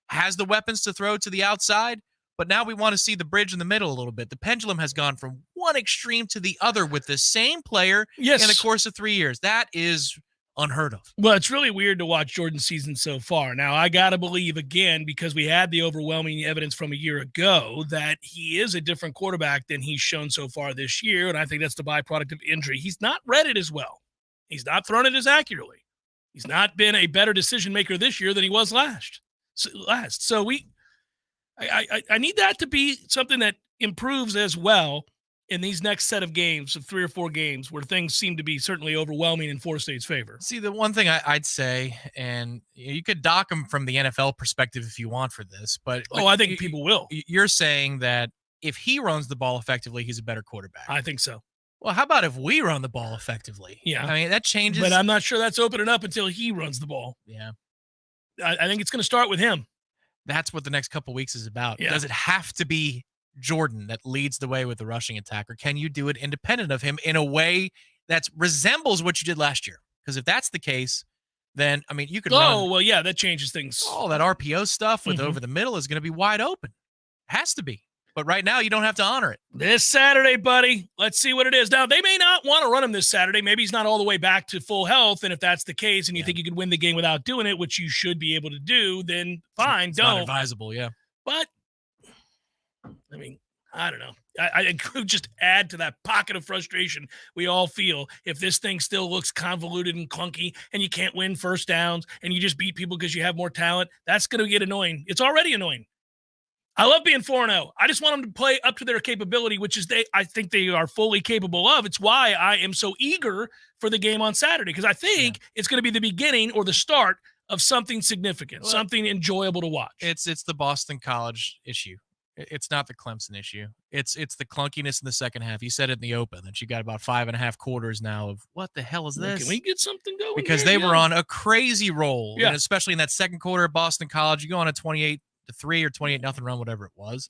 Speaker 2: has the weapons to throw to the outside, but now we want to see the bridge in the middle a little bit. The pendulum has gone from one extreme to the other with the same player in the course of 3 years. That is unheard of.
Speaker 1: Well, it's really weird to watch Jordan's season so far. Now, I got to believe, again, because we had the overwhelming evidence from a year ago, that he is a different quarterback than he's shown so far this year, and I think that's the byproduct of injury. He's not read it as well. He's not thrown it as accurately. He's not been a better decision maker this year than he was last. So I need that to be something that improves as well in these next set of games, of 3 or 4 games, where things seem to be certainly overwhelming in Florida State's favor.
Speaker 2: See, the one thing I'd say, and you could dock him from the NFL perspective if you want for this, but
Speaker 1: I think people will.
Speaker 2: You're saying that if he runs the ball effectively, he's a better quarterback.
Speaker 1: I think so.
Speaker 2: Well, how about if we run the ball effectively?
Speaker 1: Yeah.
Speaker 2: I mean, that changes.
Speaker 1: But I'm not sure that's opening up until he runs the ball.
Speaker 2: Yeah.
Speaker 1: I think it's going to start with him.
Speaker 2: That's what the next couple of weeks is about.
Speaker 1: Yeah.
Speaker 2: Does it have to be Jordan that leads the way with the rushing attack, or can you do it independent of him in a way that resembles what you did last year? Because if that's the case, then, I mean, you could run.
Speaker 1: Well, yeah, that changes things.
Speaker 2: All that RPO stuff with over the middle is going to be wide open. Has to be. But right now, you don't have to honor it.
Speaker 1: This Saturday, buddy. Let's see what it is. Now, they may not want to run him this Saturday. Maybe he's not all the way back to full health. And if that's the case and you think you can win the game without doing it, which you should be able to do, then fine,
Speaker 2: it's
Speaker 1: don't.
Speaker 2: Not advisable, yeah.
Speaker 1: But, I mean, I don't know. I could just add to that pocket of frustration we all feel if this thing still looks convoluted and clunky and you can't win first downs and you just beat people because you have more talent. That's going to get annoying. It's already annoying. I love being 4-0. I just want them to play up to their capability, which is I think they are fully capable of. It's why I am so eager for the game on Saturday, because I think it's going to be the beginning or the start of something significant, something enjoyable to watch.
Speaker 2: It's the Boston College issue. It's not the Clemson issue. It's the clunkiness in the second half. You said it in the open that you got about 5.5 quarters now of what the hell is this?
Speaker 1: Can we get something going?
Speaker 2: Because they were on a crazy roll, and especially in that second quarter of Boston College. You go on a 28-3 or 28-0 run, whatever it was.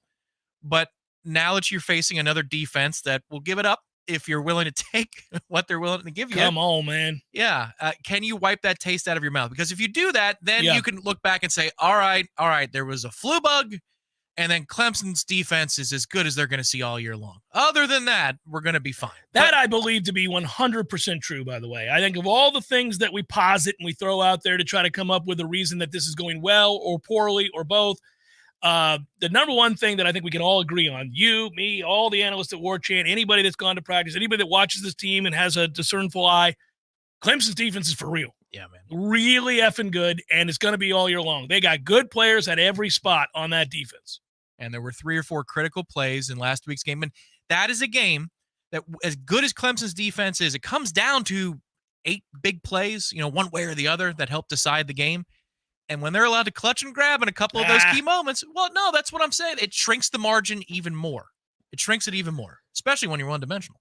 Speaker 2: But now that you're facing another defense that will give it up if you're willing to take what they're willing to give you.
Speaker 1: Come on, man.
Speaker 2: Yeah. Can you wipe that taste out of your mouth? Because if you do that, then you can look back and say, all right, there was a flu bug, And then Clemson's defense is as good as they're going to see all year long. Other than that, we're going to be fine.
Speaker 1: That I believe to be 100% true, by the way. I think of all the things that we posit and we throw out there to try to come up with a reason that this is going well or poorly or both, the number one thing that I think we can all agree on, you, me, all the analysts at Warchant, anybody that's gone to practice, anybody that watches this team and has a discernful eye, Clemson's defense is for real.
Speaker 2: Yeah, man.
Speaker 1: Really effing good, and it's going to be all year long. They got good players at every spot on that defense.
Speaker 2: And there were 3 or 4 critical plays in last week's game. And that is a game that, as good as Clemson's defense is, it comes down to 8 big plays, one way or the other, that help decide the game. And when they're allowed to clutch and grab in a couple of those key moments, well, no, that's what I'm saying. It shrinks the margin even more. It shrinks it even more, especially when you're one-dimensional.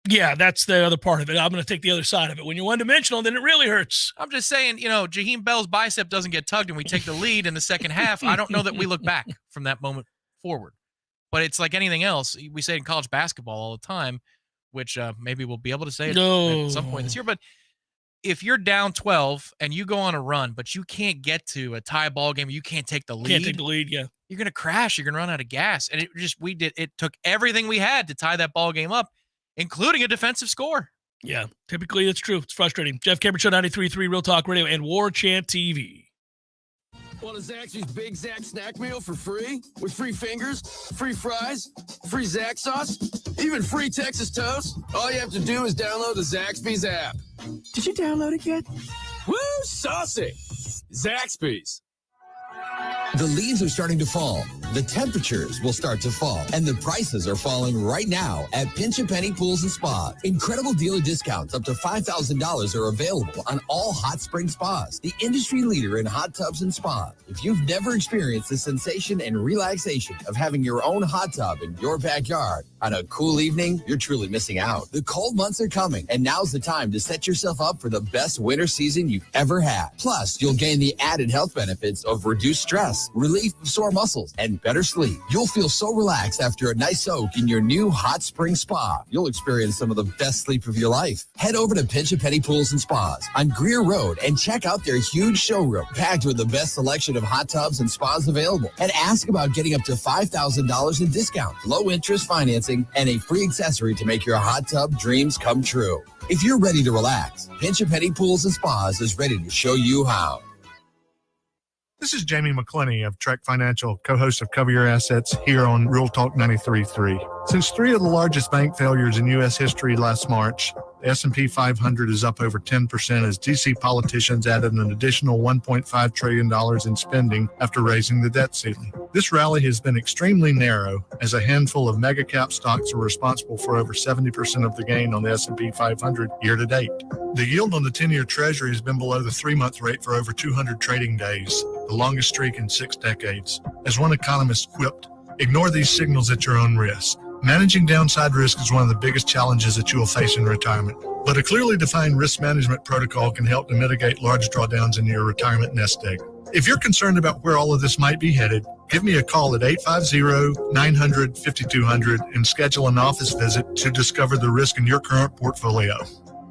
Speaker 1: Yeah, that's the other part of it. I'm going to take the other side of it. When you're one-dimensional, then it really hurts.
Speaker 2: I'm just saying, Jaheim Bell's bicep doesn't get tugged and we take the lead in the second half. I don't know that we look back from that moment forward. But it's like anything else. We say in college basketball all the time, which maybe we'll be able to say it at some point this year. But if you're down 12 and you go on a run, but you can't get to a tie ball game, you can't take the lead.
Speaker 1: Can't take the lead, yeah.
Speaker 2: You're going to crash. You're going to run out of gas. And it took everything we had to tie that ball game up, including a defensive score.
Speaker 1: Yeah, typically it's true. It's frustrating. Jeff Cameron Show, 93.3 Real Talk Radio and Warchant TV.
Speaker 17: Want a Zaxby's Big Zax snack meal for free? With free fingers, free fries, free Zax sauce, even free Texas toast? All you have to do is download the Zaxby's app. Did you download it yet? Woo, saucy! Zaxby's.
Speaker 18: The leaves are starting to fall, the temperatures will start to fall, and the prices are falling right now at Pinch A Penny Pools and Spas. Incredible dealer discounts up to $5,000 are available on all hot spring spas, the industry leader in hot tubs and spas. If you've never experienced the sensation and relaxation of having your own hot tub in your backyard on a cool evening, you're truly missing out. The cold months are coming, and now's the time to set yourself up for the best winter season you've ever had. Plus, you'll gain the added health benefits of reduced stress, relief of sore muscles, and better sleep. You'll feel so relaxed after a nice soak in your new hot spring spa. You'll experience some of the best sleep of your life. Head over to Pinch A Penny Pools and Spas on Greer Road and check out their huge showroom packed with the best selection of hot tubs and spas available. And ask about getting up to $5,000 in discounts, low interest financing, and a free accessory to make your hot tub dreams come true. If you're ready to relax, Pinch A Penny Pools and Spas is ready to show you how.
Speaker 19: This is Jamie McClenny of Trek Financial, co-host of Cover Your Assets here on Real Talk 93.3. Since 3 of the largest bank failures in U.S. history last March, the S&P 500 is up over 10% as D.C. politicians added an additional $1.5 trillion in spending after raising the debt ceiling. This rally has been extremely narrow as a handful of mega-cap stocks are responsible for over 70% of the gain on the S&P 500 year-to-date. The yield on the 10-year Treasury has been below the 3-month rate for over 200 trading days, the longest streak in 6 decades. As one economist quipped, ignore these signals at your own risk. Managing downside risk is one of the biggest challenges that you will face in retirement. But a clearly defined risk management protocol can help to mitigate large drawdowns in your retirement nest egg. If you're concerned about where all of this might be headed, give me a call at 850-900-5200 and schedule an office visit to discover the risk in your current portfolio.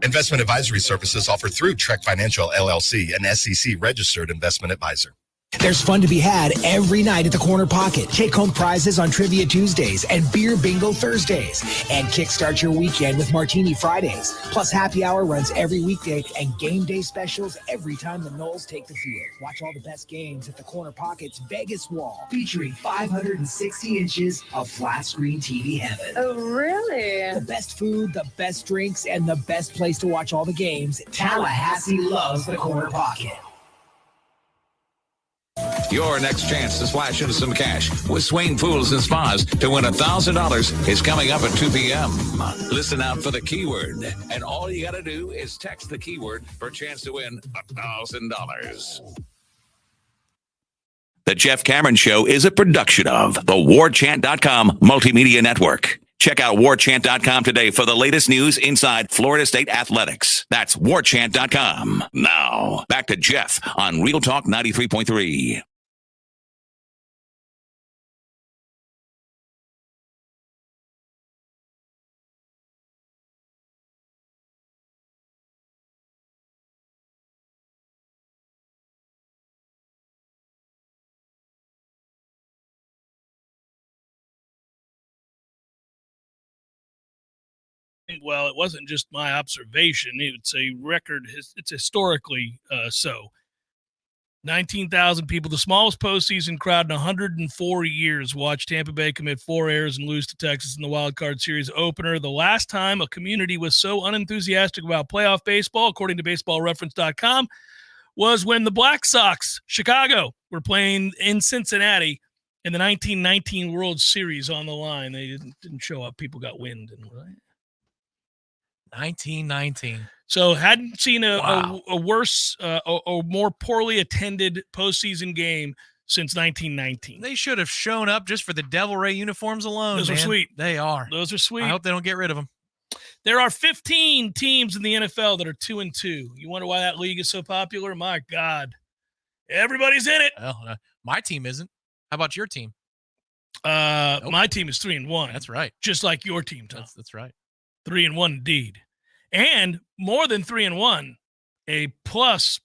Speaker 20: Investment advisory services offered through Trek Financial, LLC, an SEC-registered investment advisor.
Speaker 9: There's fun to be had every night at the Corner Pocket. Take-home prizes on Trivia Tuesdays and Beer Bingo Thursdays. And kickstart your weekend with Martini Fridays. Plus, happy hour runs every weekday and game day specials every time the Noles take the field. Watch all the best games at the Corner Pocket's Vegas wall, featuring 560 inches of flat-screen TV heaven.
Speaker 11: Oh, really?
Speaker 9: The best food, the best drinks, and the best place to watch all the games. Tallahassee loves the Corner Pocket.
Speaker 10: Your next chance to splash into some cash with Swain Pools and Spas to win $1,000 is coming up at 2 p.m. Listen out for the keyword, and all you got to do is text the keyword for a chance to win $1,000. The Jeff Cameron Show is a production of the Warchant.com Multimedia Network. Check out Warchant.com today for the latest news inside Florida State athletics. That's Warchant.com. Now, back to Jeff on Real Talk 93.3.
Speaker 1: well, it wasn't just my observation. It's a record. It's historically so. 19,000 people, the smallest postseason crowd in 104 years, watched Tampa Bay commit 4 errors and lose to Texas in the wild card series opener. The last time a community was so unenthusiastic about playoff baseball, according to baseballreference.com, was when the Black Sox, Chicago, were playing in Cincinnati in the 1919 World Series on the line. They didn't show up. People got wind.
Speaker 2: 1919.
Speaker 1: So hadn't seen a worse or more poorly attended postseason game since 1919.
Speaker 2: They should have shown up just for the Devil Ray uniforms alone.
Speaker 1: Those are sweet.
Speaker 2: They are.
Speaker 1: Those are sweet.
Speaker 2: I hope they don't get rid of them.
Speaker 1: There are 15 teams in the NFL that are 2-2. You wonder why that league is so popular? My God. Everybody's in it.
Speaker 2: Well, my team isn't. How about your team?
Speaker 1: My team is 3-1.
Speaker 2: That's right.
Speaker 1: Just like your team, Tom.
Speaker 2: That's right.
Speaker 1: 3-1 indeed. And more than 3-1, a plus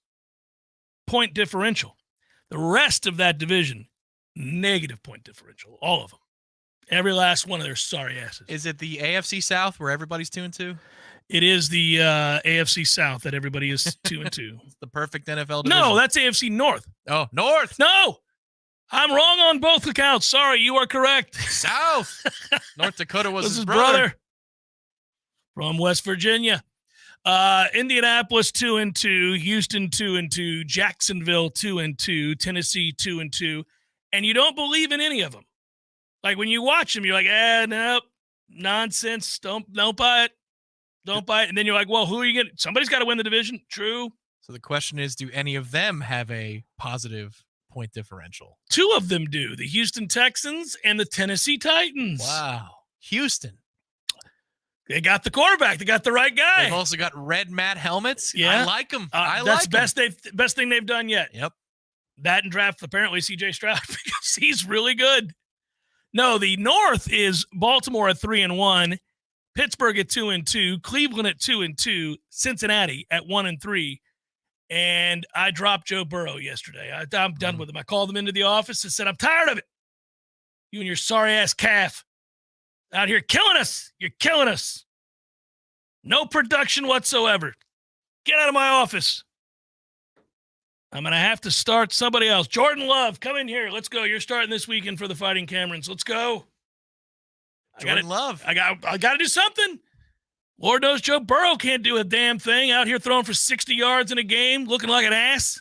Speaker 1: point differential. The rest of that division, negative point differential. All of them. Every last one of their sorry asses.
Speaker 2: Is it the AFC South where everybody's 2-2?
Speaker 1: It is the AFC South that everybody is 2-2.
Speaker 2: It's the perfect NFL division.
Speaker 1: No, that's AFC North.
Speaker 2: Oh, North.
Speaker 1: No, I'm wrong on both accounts. Sorry, you are correct.
Speaker 2: South. North Dakota was
Speaker 1: his
Speaker 2: his brother.
Speaker 1: From West Virginia. Indianapolis 2-2, Houston 2-2, Jacksonville 2-2, Tennessee 2-2, and you don't believe in any of them. Like when you watch them, you're like, nope, nonsense. Don't buy it. Don't buy it. And then you're like, well, who are you getting? Somebody's got to win the division. True.
Speaker 2: So the question is, do any of them have a positive point differential?
Speaker 1: 2 of them do. The Houston Texans and the Tennessee Titans.
Speaker 2: Wow. Houston.
Speaker 1: They got the quarterback. They got the right guy.
Speaker 2: They've also got red mat helmets.
Speaker 1: Yeah.
Speaker 2: I like them.
Speaker 1: That's best thing they've done yet.
Speaker 2: Yep.
Speaker 1: That and draft apparently C.J. Stroud because he's really good. No, the North is Baltimore at 3-1, Pittsburgh at 2-2, Cleveland at 2-2, Cincinnati at 1-3. And I dropped Joe Burrow yesterday. I'm done with him. I called him into the office and said, I'm tired of it. You and your sorry ass calf out here killing us. You're killing us. No production whatsoever. Get out of my office. I'm going to have to start somebody else. Jordan Love, come in here. Let's go. You're starting this weekend for the Fighting Camerons. Let's go.
Speaker 2: Jordan Love.
Speaker 1: I got to do something. Lord knows Joe Burrow can't do a damn thing out here throwing for 60 yards in a game, looking like an ass.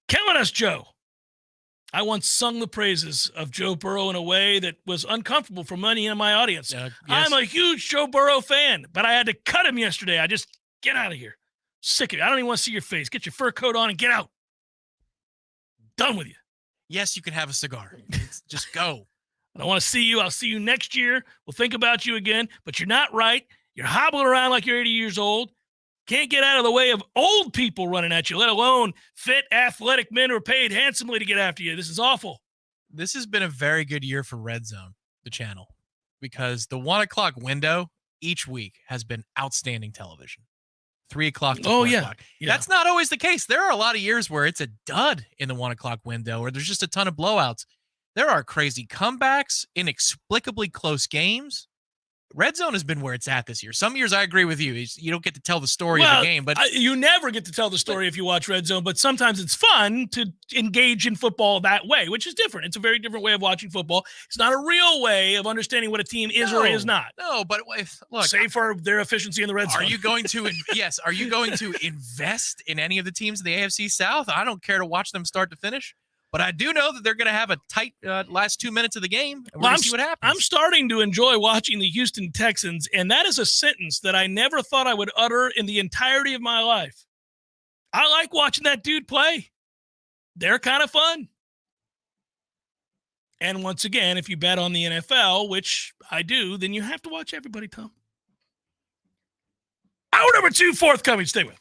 Speaker 1: Killing us, Joe. I once sung the praises of Joe Burrow in a way that was uncomfortable for many in my audience.
Speaker 2: Yes.
Speaker 1: I'm a huge Joe Burrow fan, but I had to cut him yesterday. I just, get out of here. Sick of it. I don't even want to see your face. Get your fur coat on and get out. Done with you.
Speaker 2: Yes, you can have a cigar. Just go.
Speaker 1: I don't want to see you. I'll see you next year. We'll think about you again, but you're not right. You're hobbling around like you're 80 years old. Can't get out of the way of old people running at you, let alone fit, athletic men who are paid handsomely to get after you. This is awful.
Speaker 2: This has been a very good year for Red Zone, the channel, because the 1 o'clock window each week has been outstanding television. 3 o'clock to 4 o'clock.
Speaker 1: Yeah.
Speaker 2: That's not always the case. There are a lot of years where it's a dud in the 1 o'clock window, or there's just a ton of blowouts. There are crazy comebacks, inexplicably close games. Red Zone has been where it's at this year. Some years I agree with you. You don't get to tell the story of the game, but
Speaker 1: you never get to tell the story if you watch Red Zone, but sometimes it's fun to engage in football that way, which is different. It's a very different way of watching football. It's not a real way of understanding what a team is or is not.
Speaker 2: No, but look,
Speaker 1: save for their efficiency in the Red Zone.
Speaker 2: Are you going to are you going to invest in any of the teams in the AFC South? I don't care to watch them start to finish. But I do know that they're going to have a tight last 2 minutes of the game. And we're going to see what happens.
Speaker 1: I'm starting to enjoy watching the Houston Texans, and that is a sentence that I never thought I would utter in the entirety of my life. I like watching that dude play. They're kind of fun. And once again, if you bet on the NFL, which I do, then you have to watch everybody, Tom. Hour number 2 forthcoming. Stay with.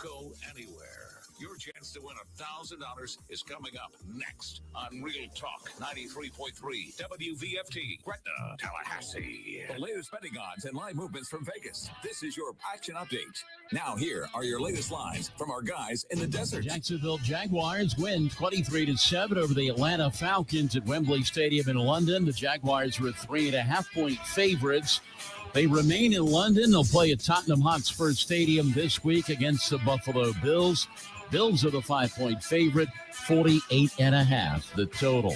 Speaker 10: Go anywhere. Your chance chance to win $1,000 is coming up next on Real Talk 93.3 WVFT, Gretna, Tallahassee.
Speaker 18: The latest betting odds and live movements from Vegas. This is your action update. Now here are your latest lines from our guys in the desert.
Speaker 21: Jacksonville Jaguars win 23-7 over the Atlanta Falcons at Wembley Stadium in London. The Jaguars were 3.5-point favorites. They remain in London. They'll play at Tottenham Hotspur Stadium this week against the Buffalo Bills. Bills are the 5-point favorite, 48.5 the total.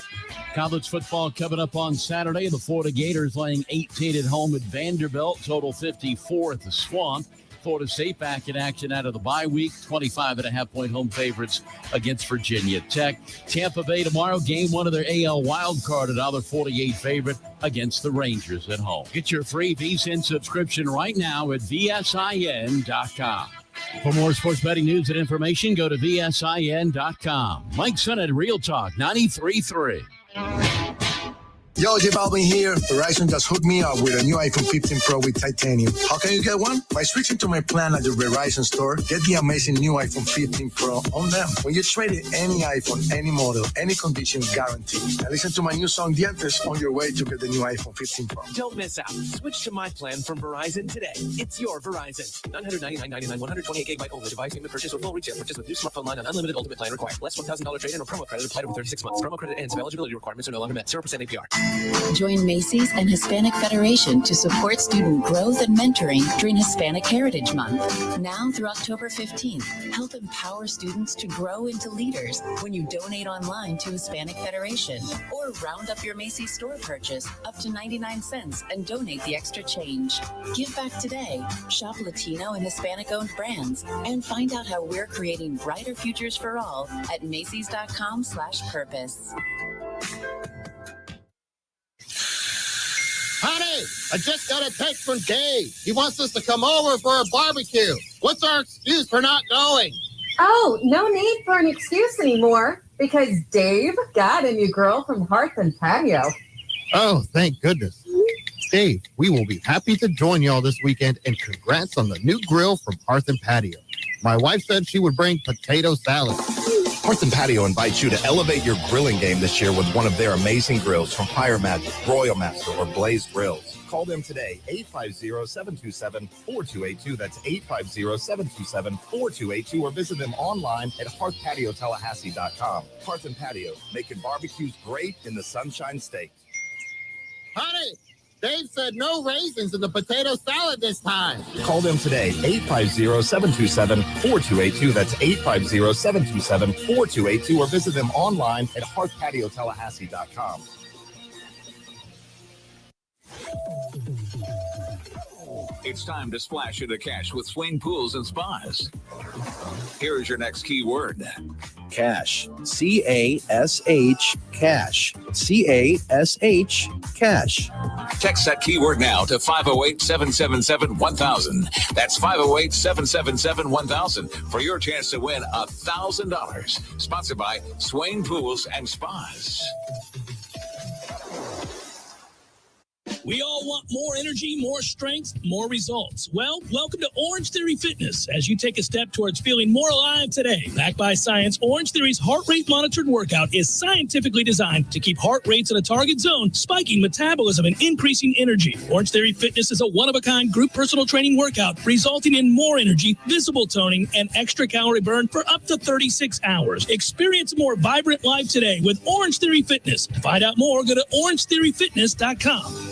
Speaker 21: College football coming up on Saturday. The Florida Gators laying 18 at home at Vanderbilt, total 54 at the Swamp. Florida State back in action out of the bye week, 25.5-point home favorites against Virginia Tech. Tampa Bay tomorrow, game one of their AL wildcard, $1.48 favorite against the Rangers at home. Get your free VSiN subscription right now at VSIN.com. For more sports betting news and information, go to VSIN.com. Mike Son at Real Talk 93.3.
Speaker 7: Yo, J Balvin here. Verizon just hooked me up with a new iPhone 15 Pro with titanium. How can you get one? By switching to my plan at the Verizon store, get the amazing new iPhone 15 Pro on them. When you trade in any iPhone, any model, any condition, guaranteed. And listen to my new song, Dientes, on your way to get the new iPhone 15 Pro.
Speaker 22: Don't miss out. Switch to my plan from Verizon today. It's your Verizon. $999.99, 128 GB only. Device payment purchase with full retail purchase with new smartphone line and unlimited ultimate plan required. Less $1,000 trade-in or promo credit applied over 36 months. Promo credit ends if eligibility requirements are no longer met. 0% APR.
Speaker 8: Join Macy's and Hispanic Federation to support student growth and mentoring during Hispanic Heritage Month. Now through October 15th, help empower students to grow into leaders when you donate online to Hispanic Federation or round up your Macy's store purchase up to 99 cents and donate the extra change. Give back today, shop Latino and Hispanic-owned brands, and find out how we're creating brighter futures for all at Macy's.com/purpose.
Speaker 23: Honey, I just got a text from Dave. He wants us to come over for a barbecue. What's our excuse for not going?
Speaker 24: Oh, no need for an excuse anymore because Dave got a new grill from Hearth and Patio.
Speaker 23: Oh, thank goodness. Dave, we will be happy to join y'all this weekend, and congrats on the new grill from Hearth and Patio. My wife said she would bring potato salad.
Speaker 20: Hearth and Patio invites you to elevate your grilling game this year with one of their amazing grills from Fire Magic, Royal Master, or Blaze Grills. Call them today, 850-727-4282. That's 850-727-4282, or visit them online at hearthpatiotallahassee.com. Hearth and Patio, making barbecues great in the Sunshine State.
Speaker 23: Honey, Dave said no raisins in the potato salad this time.
Speaker 20: Call them today, 850-727-4282. That's 850-727-4282, or visit them online at hearthpatiotallahassee.com.
Speaker 10: It's time to splash into cash with Swain Pools and Spas. Here's your next keyword.
Speaker 25: Cash. C-A-S-H. Cash. C-A-S-H. Cash.
Speaker 10: Text that keyword now to 508-777-1000. That's 508-777-1000 for your chance to win $1,000. Sponsored by Swain Pools and Spas.
Speaker 1: We all want more energy, more strength, more results. Well, welcome to Orange Theory Fitness as you take a step towards feeling more alive today. Backed by science, Orange Theory's heart rate monitored workout is scientifically designed to keep heart rates in a target zone, spiking metabolism and increasing energy. Orange Theory Fitness is a one-of-a-kind group personal training workout resulting in more energy, visible toning, and extra calorie burn for up to 36 hours. Experience a more vibrant life today with Orange Theory Fitness. To find out more, go to orangetheoryfitness.com.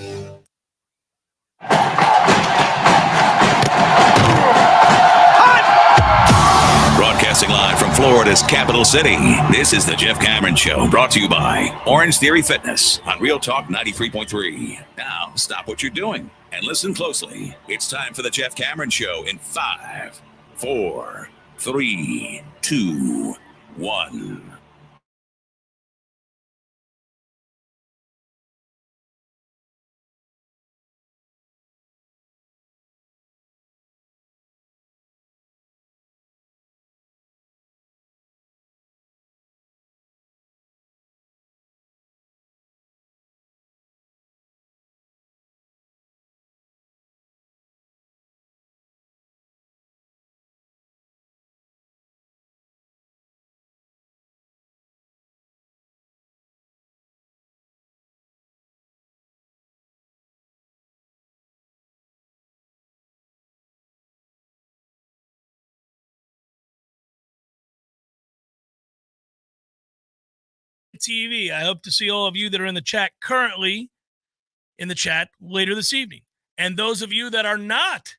Speaker 10: Broadcasting live from Florida's capital city, this is the Jeff Cameron Show, brought to you by Orange Theory Fitness on Real Talk 93.3. Now, stop what you're doing and listen closely. It's time for the Jeff Cameron Show in 5, 4, 3, 2, 1.
Speaker 1: TV. I hope to see all of you that are in the chat currently in the chat later this evening. And those of you that are not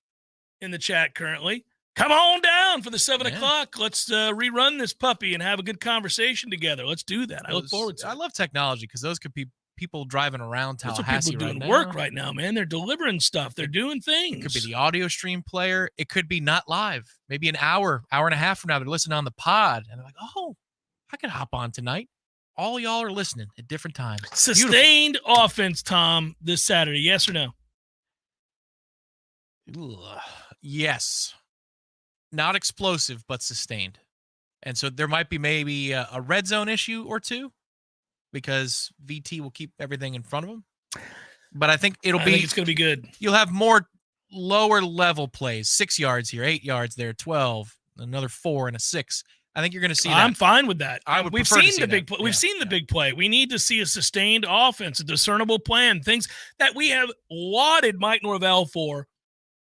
Speaker 1: in the chat currently, come on down for the 7 o'clock. Let's rerun this puppy and have a good conversation together. Let's do that. I look forward to it.
Speaker 2: I love technology because those could be people driving around Tallahassee
Speaker 1: That's what people doing work right now, man. They're delivering stuff. They're doing things.
Speaker 2: It could be the audio stream player. It could be not live. Maybe an hour and a half from now, they're listening on the pod. And they're like, oh, I could hop on tonight. All y'all are listening at different times.
Speaker 1: Sustained offense, Tom, this Saturday. Yes or no?
Speaker 2: Yes. Not explosive, but sustained. And so there might be maybe a red zone issue or two because VT will keep everything in front of them. But I think it's going
Speaker 1: to be good.
Speaker 2: You'll have more lower level plays, 6 yards here, 8 yards there, 12, another 4 and a 6. I think you're going to see that.
Speaker 1: I'm fine with that.
Speaker 2: We've seen
Speaker 1: the big play. We've seen the big play. We need to see a sustained offense, a discernible plan, things that we have lauded Mike Norvell for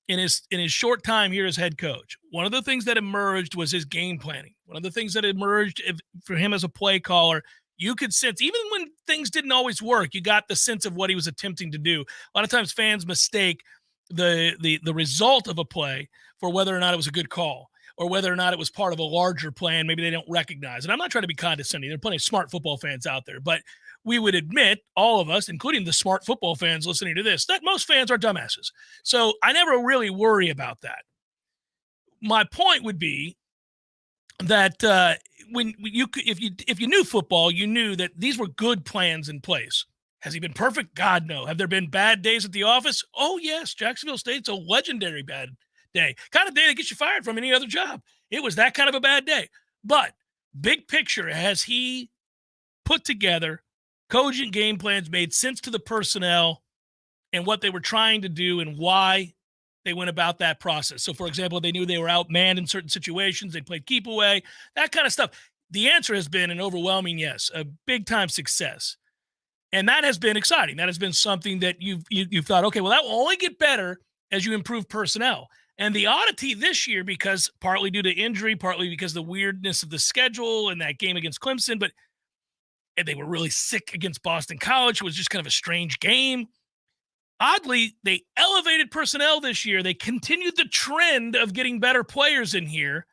Speaker 1: in his short time here as head coach. One of the things that emerged was his game planning. One of the things that emerged for him as a play caller, you could sense, even when things didn't always work, you got the sense of what he was attempting to do. A lot of times fans mistake the result of a play for whether or not it was a good call or whether or not it was part of a larger plan maybe they don't recognize. And I'm not trying to be condescending. There are plenty of smart football fans out there, but we would admit, all of us, including the smart football fans listening to this, that most fans are dumbasses. So I never really worry about that. My point would be that if you knew football, you knew that these were good plans in place. Has he been perfect? God, no. Have there been bad days at the office? Oh, yes. Jacksonville State's a legendary bad day. Kind of day that gets you fired from any other job. It was that kind of a bad day. But big picture, has he put together cogent game plans, made sense to the personnel and what they were trying to do and why they went about that process? So, for example, they knew they were outmanned in certain situations. They played keep away, that kind of stuff. The answer has been an overwhelming yes, a big-time success. And that has been exciting. That has been something that you've thought, okay, well, that will only get better as you improve personnel. And the oddity this year, because partly due to injury, partly because of the weirdness of the schedule and that game against Clemson, but they were really sick against Boston College. It was just kind of a strange game. Oddly, they elevated personnel this year. They continued the trend of getting better players in here,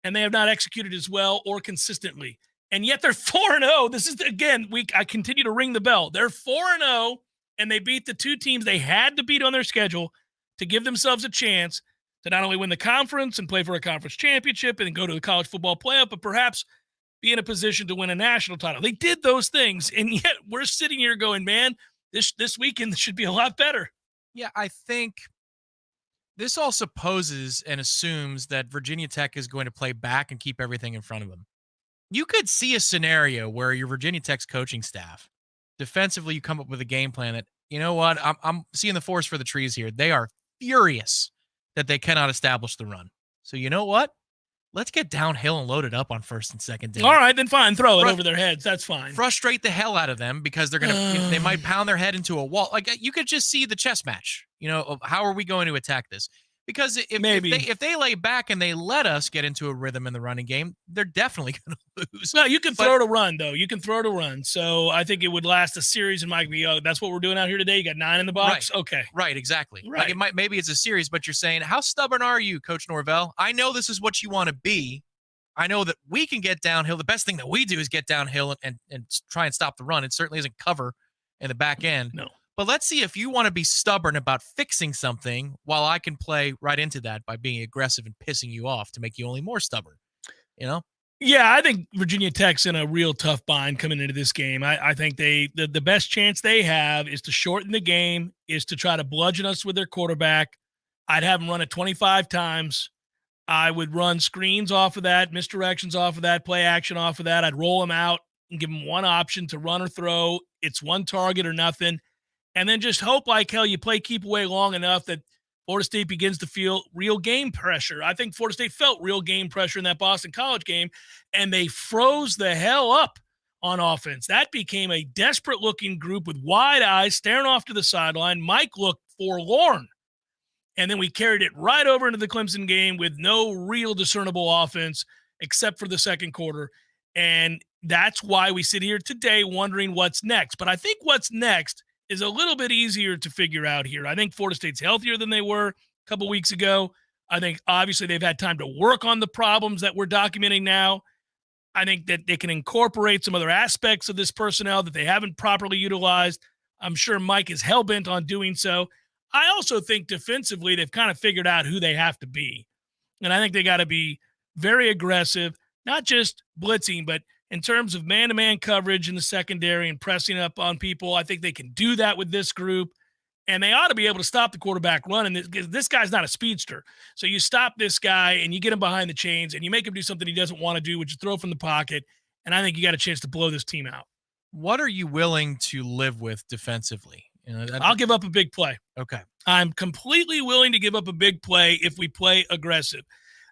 Speaker 1: and they have not executed as well or consistently. And yet they're 4-0. This is, again, I continue to ring the bell. They're 4-0, and they beat the two teams they had to beat on their schedule to give themselves a chance to not only win the conference and play for a conference championship and then go to the college football playoff, but perhaps be in a position to win a national title. They did those things, and yet we're sitting here going, man, this weekend should be a lot better.
Speaker 2: Yeah, I think this all supposes and assumes that Virginia Tech is going to play back and keep everything in front of them. You could see a scenario where your Virginia Tech's coaching staff, defensively, you come up with a game plan that, you know what, I'm seeing the forest for the trees here. They are furious that they cannot establish the run. So you know what? Let's get downhill and load it up on first and second down.
Speaker 1: All right, then fine. Throw it over their heads. That's fine.
Speaker 2: Frustrate the hell out of them because they're gonna they might pound their head into a wall. Like you could just see the chess match. You know, of how are we going to attack this? Because if they lay back and they let us get into a rhythm in the running game, they're definitely going to lose.
Speaker 1: No, you can throw to run, though. You can throw to run. So I think it would last a series and might be, that's what we're doing out here today. You got 9 in the box?
Speaker 2: Right.
Speaker 1: Okay.
Speaker 2: Right, exactly.
Speaker 1: Right.
Speaker 2: Like maybe it's a series, but you're saying, how stubborn are you, Coach Norvell? I know this is what you want to be. I know that we can get downhill. The best thing that we do is get downhill and try and stop the run. It certainly isn't cover in the back end.
Speaker 1: No.
Speaker 2: But let's see if you want to be stubborn about fixing something while I can play right into that by being aggressive and pissing you off to make you only more stubborn, you know?
Speaker 1: Yeah, I think Virginia Tech's in a real tough bind coming into this game. I think the best chance they have is to shorten the game, is to try to bludgeon us with their quarterback. I'd have them run it 25 times. I would run screens off of that, misdirections off of that, play action off of that. I'd roll them out and give them one option to run or throw. It's one target or nothing. And then just hope like hell you play keep away long enough that Florida State begins to feel real game pressure. I think Florida State felt real game pressure in that Boston College game, and they froze the hell up on offense. That became a desperate-looking group with wide eyes staring off to the sideline. Mike looked forlorn. And then we carried it right over into the Clemson game with no real discernible offense except for the second quarter. And that's why we sit here today wondering what's next. But I think what's next is a little bit easier to figure out here. I think Florida State's healthier than they were a couple weeks ago. I think obviously they've had time to work on the problems that we're documenting now. I think that they can incorporate some other aspects of this personnel that they haven't properly utilized. I'm sure Mike is hell-bent on doing so. I also think defensively they've kind of figured out who they have to be. And I think they got to be very aggressive, not just blitzing, but in terms of man-to-man coverage in the secondary and pressing up on people. I think they can do that with this group. And they ought to be able to stop the quarterback run. And this guy's not a speedster. So you stop this guy and you get him behind the chains and you make him do something he doesn't want to do, which is throw from the pocket. And I think you got a chance to blow this team out.
Speaker 2: What are you willing to live with defensively?
Speaker 1: I'll give up a big play.
Speaker 2: Okay.
Speaker 1: I'm completely willing to give up a big play if we play aggressive.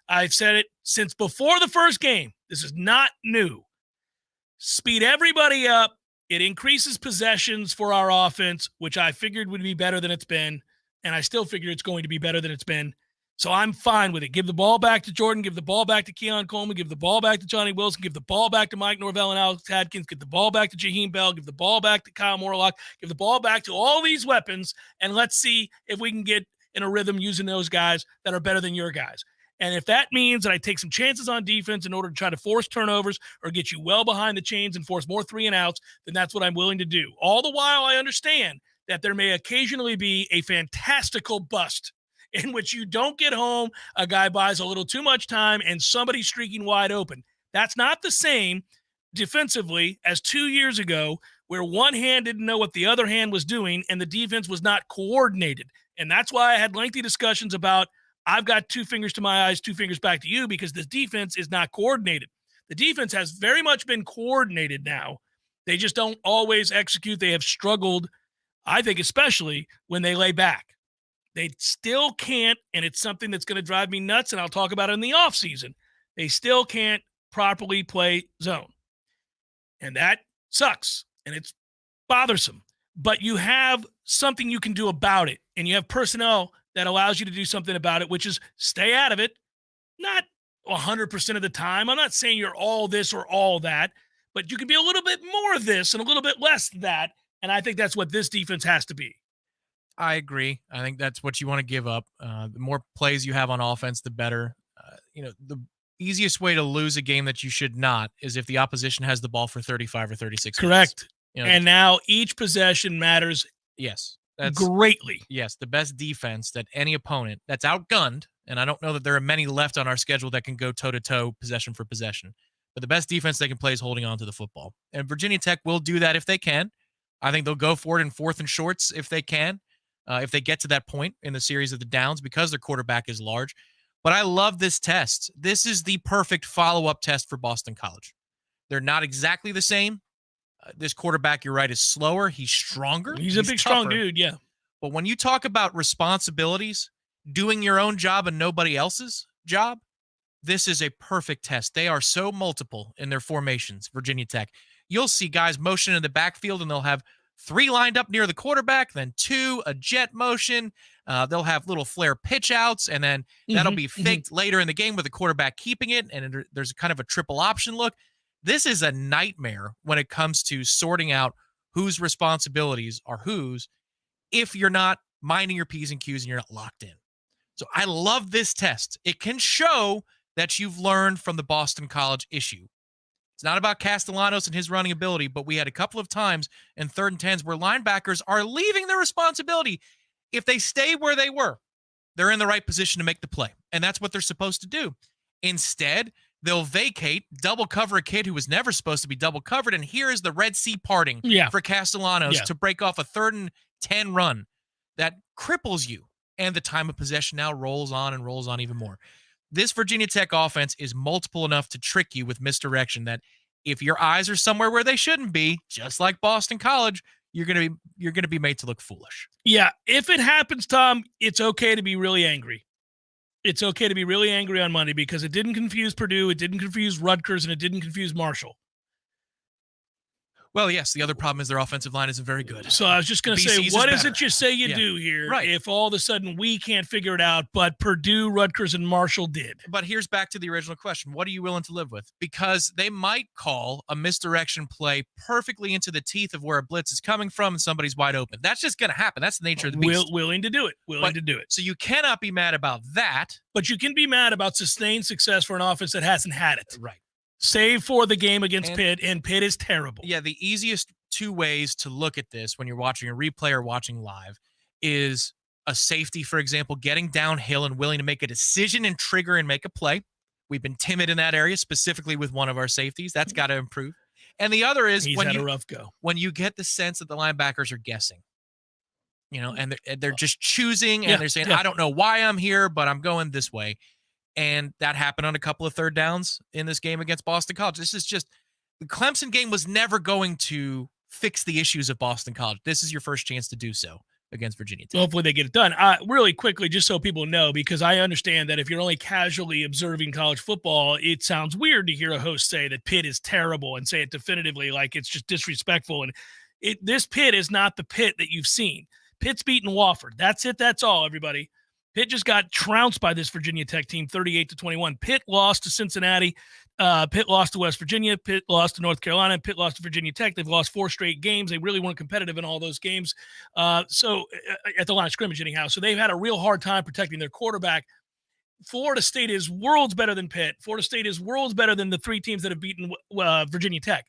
Speaker 1: I've said it since before the first game. This is not new. Speed everybody up. It increases possessions for our offense, which I figured would be better than it's been, and I still figure it's going to be better than it's been. So I'm fine with it. Give the ball back to Jordan. Give the ball back to Keon Coleman. Give the ball back to Johnny Wilson. Give the ball back to Mike Norvell and Alex Hadkins. Give the ball back to Jaheim Bell. Give the ball back to Kyle Morlock. Give the ball back to all these weapons, and let's see if we can get in a rhythm using those guys that are better than your guys. And if that means that I take some chances on defense in order to try to force turnovers or get you well behind the chains and force more 3-and-outs, then that's what I'm willing to do. All the while I understand that there may occasionally be a fantastical bust in which you don't get home, a guy buys a little too much time, and somebody's streaking wide open. That's not the same defensively as 2 years ago where one hand didn't know what the other hand was doing and the defense was not coordinated. And that's why I had lengthy discussions about I've got 2 fingers to my eyes, 2 fingers back to you, because the defense is not coordinated. The defense has very much been coordinated now. They just don't always execute. They have struggled, I think, especially when they lay back. They still can't, and it's something that's going to drive me nuts, and I'll talk about it in the offseason. They still can't properly play zone. And that sucks, and it's bothersome. But you have something you can do about it, and you have personnel that allows you to do something about it, which is stay out of it, not 100% of the time. I'm not saying you're all this or all that, but you can be a little bit more of this and a little bit less that, and I think that's what this defense has to be.
Speaker 2: I agree. I think that's what you want to give up. The more plays you have on offense, the better. The easiest way to lose a game that you should not is if the opposition has the ball for 35 or 36
Speaker 1: Correct.
Speaker 2: minutes.
Speaker 1: And now each possession matters.
Speaker 2: Yes.
Speaker 1: Greatly.
Speaker 2: Yes, the best defense that any opponent that's outgunned, and I don't know that there are many left on our schedule that can go toe-to-toe possession for possession, but the best defense they can play is holding on to the football. And Virginia Tech will do that if they can. I think they'll go for it in 4th and shorts if they can, if they get to that point in the series of the downs because their quarterback is large. But I love this test. This is the perfect follow-up test for Boston College. They're not exactly the same. This quarterback, you're right, is slower. He's stronger.
Speaker 1: He's a big, strong dude, yeah.
Speaker 2: But when you talk about responsibilities, doing your own job and nobody else's job, this is a perfect test. They are so multiple in their formations, Virginia Tech. You'll see guys motion in the backfield, and they'll have 3 lined up near the quarterback, then 2, a jet motion. They'll have little flare pitch outs, and then that'll be faked later in the game with the quarterback keeping it, and there's kind of a triple option look. This is a nightmare when it comes to sorting out whose responsibilities are whose if you're not minding your P's and Q's and you're not locked in. So I love this test. It can show that you've learned from the Boston College issue. It's not about Castellanos and his running ability, but we had a couple of times in 3rd and 10s where linebackers are leaving their responsibility. If they stay where they were, they're in the right position to make the play, and that's what they're supposed to do. Instead, they'll vacate, double cover a kid who was never supposed to be double covered, and here is the Red Sea parting for Castellanos to break off a 3rd and 10 run that cripples you, and the time of possession now rolls on even more. This Virginia Tech offense is multiple enough to trick you with misdirection that if your eyes are somewhere where they shouldn't be, just like Boston College, you're going to be made to look foolish.
Speaker 1: Yeah, if it happens, Tom, it's okay to be really angry. It's okay to be really angry on Monday because it didn't confuse Purdue, it didn't confuse Rutgers, and it didn't confuse Marshall.
Speaker 2: Well, yes. The other problem is their offensive line isn't very good.
Speaker 1: So I was just going to say, what is it you say you do here?
Speaker 2: Right.
Speaker 1: If all of a sudden we can't figure it out, but Purdue, Rutgers, and Marshall did.
Speaker 2: But here's back to the original question. What are you willing to live with? Because they might call a misdirection play perfectly into the teeth of where a blitz is coming from and somebody's wide open. That's just going to happen. That's the nature of the beast.
Speaker 1: Willing to do it.
Speaker 2: So you cannot be mad about that.
Speaker 1: But you can be mad about sustained success for an offense that hasn't had it.
Speaker 2: Right.
Speaker 1: Save for the game against Pitt, and Pitt is terrible.
Speaker 2: Yeah, the easiest two ways to look at this when you're watching a replay or watching live is a safety, for example, getting downhill and willing to make a decision and trigger and make a play. We've been timid in that area, specifically with one of our safeties. That's got to improve. And the other is
Speaker 1: He's had a rough go.
Speaker 2: When you get the sense that the linebackers are guessing, and they're just choosing, and they're saying, I don't know why I'm here, but I'm going this way. And that happened on a couple of third downs in this game against Boston College. This is just, the Clemson game was never going to fix the issues of Boston College. This is your first chance to do so against Virginia Tech.
Speaker 1: Hopefully they get it done. Really quickly, just so people know, because I understand that if you're only casually observing college football, it sounds weird to hear a host say that Pitt is terrible and say it definitively like it's just disrespectful. And this Pitt is not the Pitt that you've seen. Pitt's beaten Wofford. That's it. That's all, everybody. Pitt just got trounced by this Virginia Tech team, 38-21. Pitt lost to Cincinnati. Pitt lost to West Virginia. Pitt lost to North Carolina. Pitt lost to Virginia Tech. They've lost 4 straight games. They really weren't competitive in all those games. So at the line of scrimmage, anyhow. So they've had a real hard time protecting their quarterback. Florida State is worlds better than Pitt. Florida State is worlds better than the 3 teams that have beaten Virginia Tech.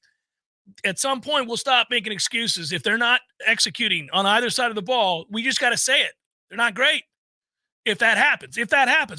Speaker 1: At some point, we'll stop making excuses. If they're not executing on either side of the ball, we just got to say it. They're not great. If that happens.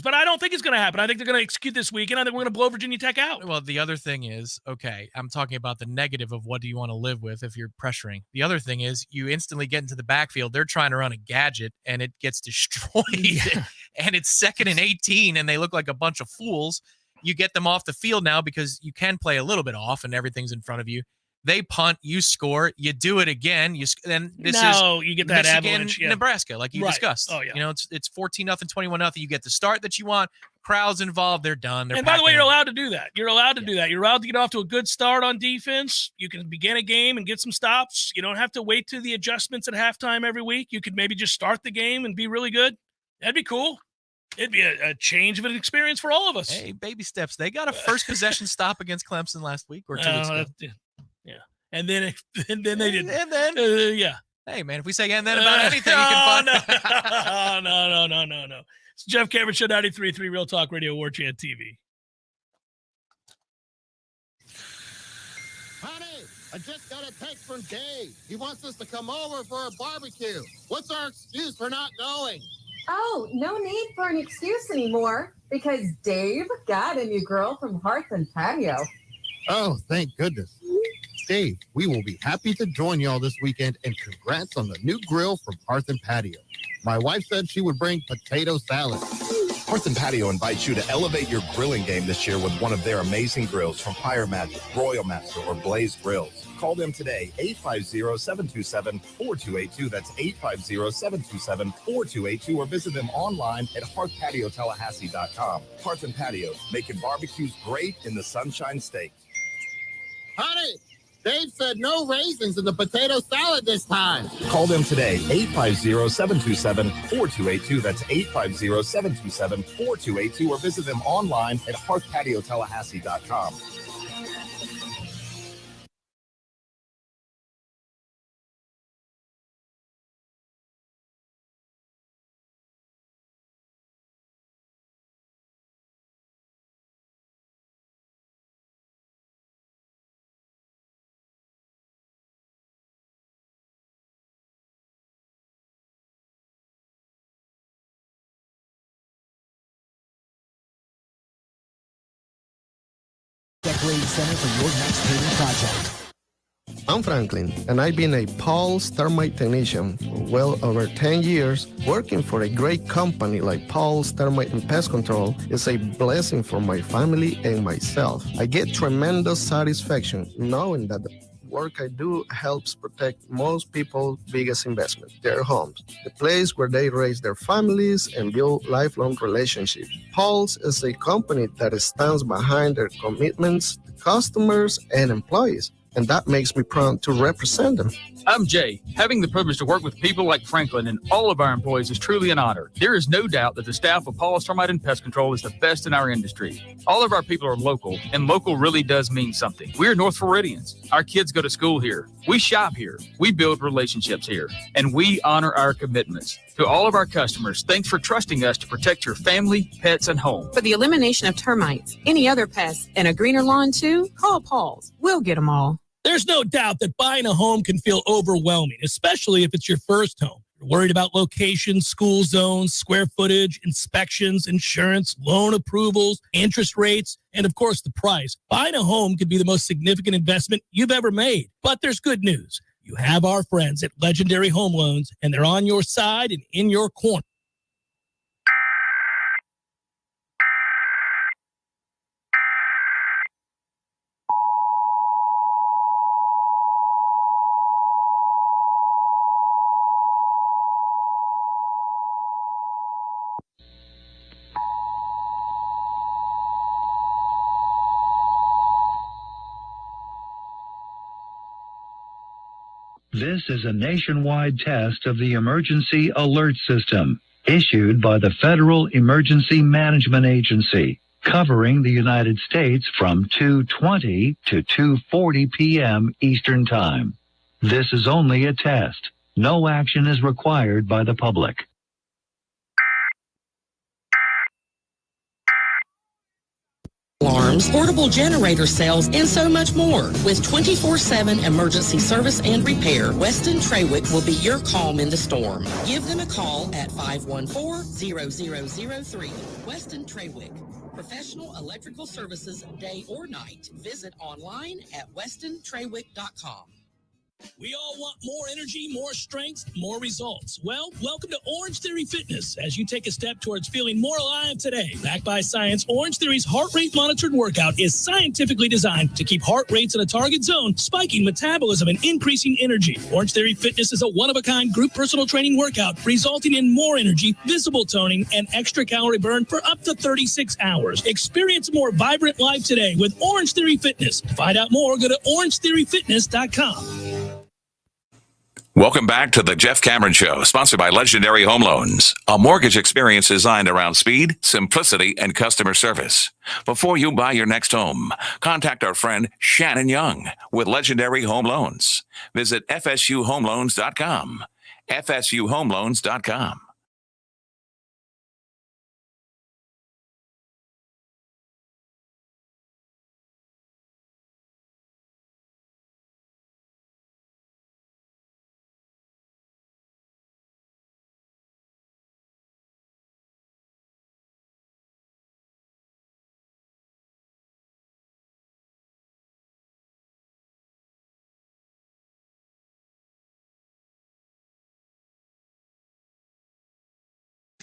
Speaker 1: But I don't think it's going to happen. I think they're going to execute this week, and I think we're going to blow Virginia Tech out.
Speaker 2: Well, the other thing is, okay, I'm talking about the negative of what do you want to live with if you're pressuring. The other thing is you instantly get into the backfield. They're trying to run a gadget, and it gets destroyed. Yeah. And it's 2nd and 18, and they look like a bunch of fools. You get them off the field now because you can play a little bit off, and everything's in front of you. They punt, you score, you do it again. You get that
Speaker 1: Michigan, avalanche,
Speaker 2: Nebraska, like you discussed.
Speaker 1: Oh yeah,
Speaker 2: it's 14-0, 21-0. You get the start that you want. Crowds involved, they're done.
Speaker 1: And by the way, you're allowed to do that. You're allowed to do that. You're allowed to get off to a good start on defense. You can begin a game and get some stops. You don't have to wait to the adjustments at halftime every week. You could maybe just start the game and be really good. That'd be cool. It'd be a change of an experience for all of us.
Speaker 2: Hey, baby steps. They got a first possession stop against Clemson last week or 2 weeks ago.
Speaker 1: Yeah. And then they did.
Speaker 2: And then,
Speaker 1: yeah.
Speaker 2: Hey, man, if we say and then about anything, you can find.
Speaker 1: No. It's Jeff Cameron Show, 93.3 Real Talk Radio, Warchant TV.
Speaker 23: Honey, I just got a text from Dave. He wants us to come over for a barbecue. What's our excuse for not going?
Speaker 24: Oh, no need for an excuse anymore because Dave got a new girl from Hearth and Patio.
Speaker 23: Oh, thank goodness. Dave, we will be happy to join y'all this weekend, and congrats on the new grill from Hearth and Patio. My wife said she would bring potato salad.
Speaker 20: Hearth and Patio invites you to elevate your grilling game this year with one of their amazing grills from Fire Magic, Royal Master, or Blaze Grills. Call them today, 850-727-4282. That's 850-727-4282, or visit them online at hearthpatiotallahassee.com. Hearth and Patio, making barbecues great in the Sunshine State.
Speaker 23: Honey, Dave said no raisins in the potato salad this time.
Speaker 20: Call them today, 850-727-4282. That's 850-727-4282, or visit them online at hearthpatiotallahassee.com.
Speaker 3: Decorating center for your next paving project.
Speaker 4: I'm Franklin, and I've been a Paul's Termite Technician for well over 10 years. Working for a great company like Paul's Termite and Pest Control is a blessing for my family and myself. I get tremendous satisfaction knowing that the work I do helps protect most people's biggest investment, their homes, the place where they raise their families and build lifelong relationships. Paul's is a company that stands behind their commitments to customers and employees. and that makes me proud to represent them.
Speaker 5: I'm Jay. Having the privilege to work with people like Franklin and all of our employees is truly an honor. There is no doubt that the staff of Paul's Termite and Pest Control is the best in our industry. All of our people are local, and local really does mean something. We're North Floridians. Our kids go to school here. We shop here. We build relationships here, and we honor our commitments. To all of our customers, thanks for trusting us to protect your family, pets, and home.
Speaker 12: For the elimination of termites, any other pests, and a greener lawn too, call Paul's. We'll get them all.
Speaker 1: There's no doubt that buying a home can feel overwhelming, especially if it's your first home. You're worried about location, school zones, square footage, inspections, insurance, loan approvals, interest rates, and of course the price. Buying a home could be the most significant investment you've ever made. But there's good news. You have our friends at Legendary Home Loans, and they're on your side and in your corner.
Speaker 13: This is a nationwide test of the Emergency Alert System, issued by the Federal Emergency Management Agency, covering the United States from 2:20 to 2:40 p.m. Eastern Time. This is only a test. No action is required by the public.
Speaker 14: Alarms, portable generator cells, and so much more. With 24/7 emergency service and repair, Weston Trawick will be your calm in the storm. Give them a call at 514-0003. Weston Trawick. Professional electrical services day or night. Visit online at westontrawick.com.
Speaker 1: We all want more energy, more strength, more results. Well, welcome to Orange Theory Fitness as you take a step towards feeling more alive today. Backed by science, Orange Theory's heart rate monitored workout is scientifically designed to keep heart rates in a target zone, spiking metabolism and increasing energy. Orange Theory Fitness is a one-of-a-kind group personal training workout resulting in more energy, visible toning, and extra calorie burn for up to 36 hours. Experience a more vibrant life today with Orange Theory Fitness. To find out more, go to orangetheoryfitness.com.
Speaker 10: Welcome back to the Jeff Cameron Show, sponsored by Legendary Home Loans, a mortgage experience designed around speed, simplicity, and customer service. Before you buy your next home, contact our friend Shannon Young with Legendary Home Loans. Visit FSUHomeLoans.com. FSUHomeLoans.com.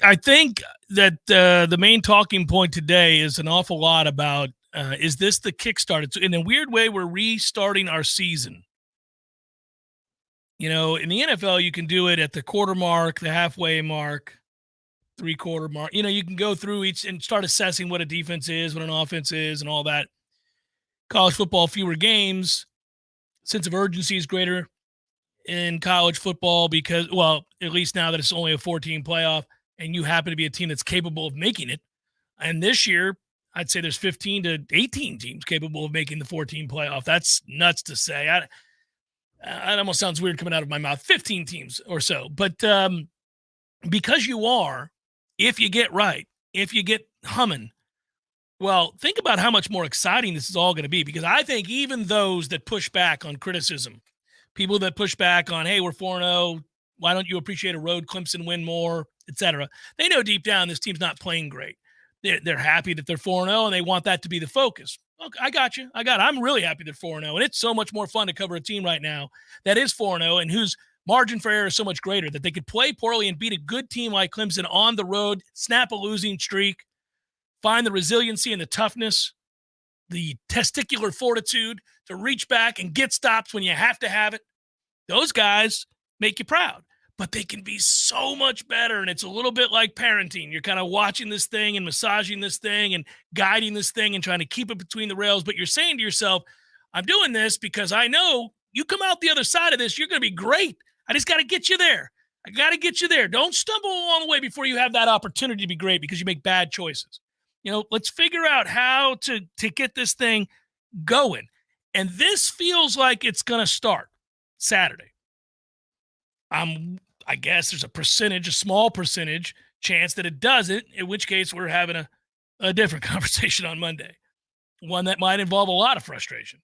Speaker 1: I think that the main talking point today is an awful lot about, is this the kickstart? In a weird way, we're restarting our season. You know, in the NFL, you can do it at the quarter mark, the halfway mark, three-quarter mark. You know, you can go through each and start assessing what a defense is, what an offense is, and all that. College football, fewer games. Sense of urgency is greater in college football because, well, at least now that it's only a 14 playoff, and you happen to be a team that's capable of making it. And this year, I'd say there's 15 to 18 teams capable of making the 14 playoff. That's nuts to say. It almost sounds weird coming out of my mouth. 15 teams or so. But because you are, if you get right, if you get humming, well, think about how much more exciting this is all going to be. Because I think even those that push back on criticism, people that push back on, hey, we're 4-0, why don't you appreciate a road Clemson win more, etc. They know deep down this team's not playing great. They're happy that they're 4-0, and they want that to be the focus. Okay, I got you. I'm really happy they're 4-0, and it's so much more fun to cover a team right now that is 4-0 and whose margin for error is so much greater that they could play poorly and beat a good team like Clemson on the road, snap a losing streak, find the resiliency and the toughness, the testicular fortitude to reach back and get stops when you have to have it. Those guys make you proud. But they can be so much better, and it's a little bit like parenting. You're kind of watching this thing and massaging this thing and guiding this thing and trying to keep it between the rails, but you're saying to yourself, I'm doing this because I know you come out the other side of this, you're going to be great. I just got to get you there. I got to get you there. Don't stumble along the way before you have that opportunity to be great because you make bad choices. Let's figure out how to get this thing going. And this feels like it's going to start Saturday. I guess there's a small percentage chance that it doesn't, in which case we're having a different conversation on Monday, one that might involve a lot of frustration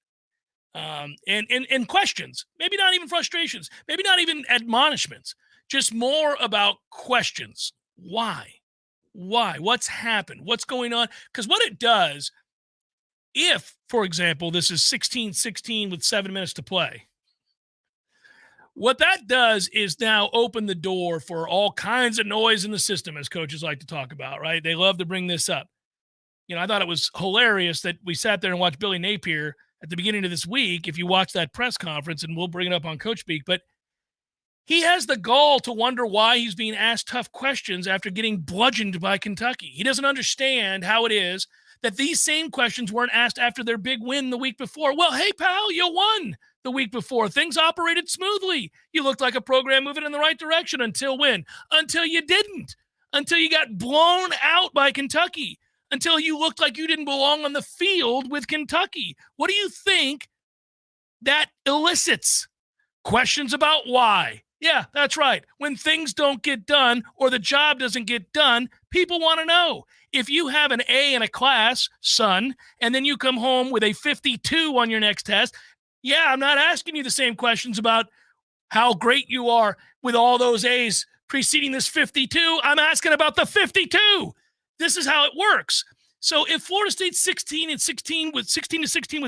Speaker 1: and questions, maybe not even frustrations, maybe not even admonishments, just more about questions. Why? What's happened? What's going on? Because what it does, if, for example, this is 16-16 with 7 minutes to play, what that does is now open the door for all kinds of noise in the system, as coaches like to talk about, right? They love to bring this up. I thought it was hilarious that we sat there and watched Billy Napier at the beginning of this week, if you watch that press conference, and we'll bring it up on Coach Speak, but he has the gall to wonder why he's being asked tough questions after getting bludgeoned by Kentucky. He doesn't understand how it is that these same questions weren't asked after their big win the week before. Well, hey, pal, you won the week before. Things operated smoothly. You looked like a program moving in the right direction until when? Until you didn't. Until you got blown out by Kentucky. Until you looked like you didn't belong on the field with Kentucky. What do you think that elicits? Questions about why. Yeah, that's right. When things don't get done or the job doesn't get done, people want to know. If you have an A in a class, son, and then you come home with a 52 on your next test, yeah, I'm not asking you the same questions about how great you are with all those A's preceding this 52. I'm asking about the 52. This is how it works. So if Florida State's 16-16 with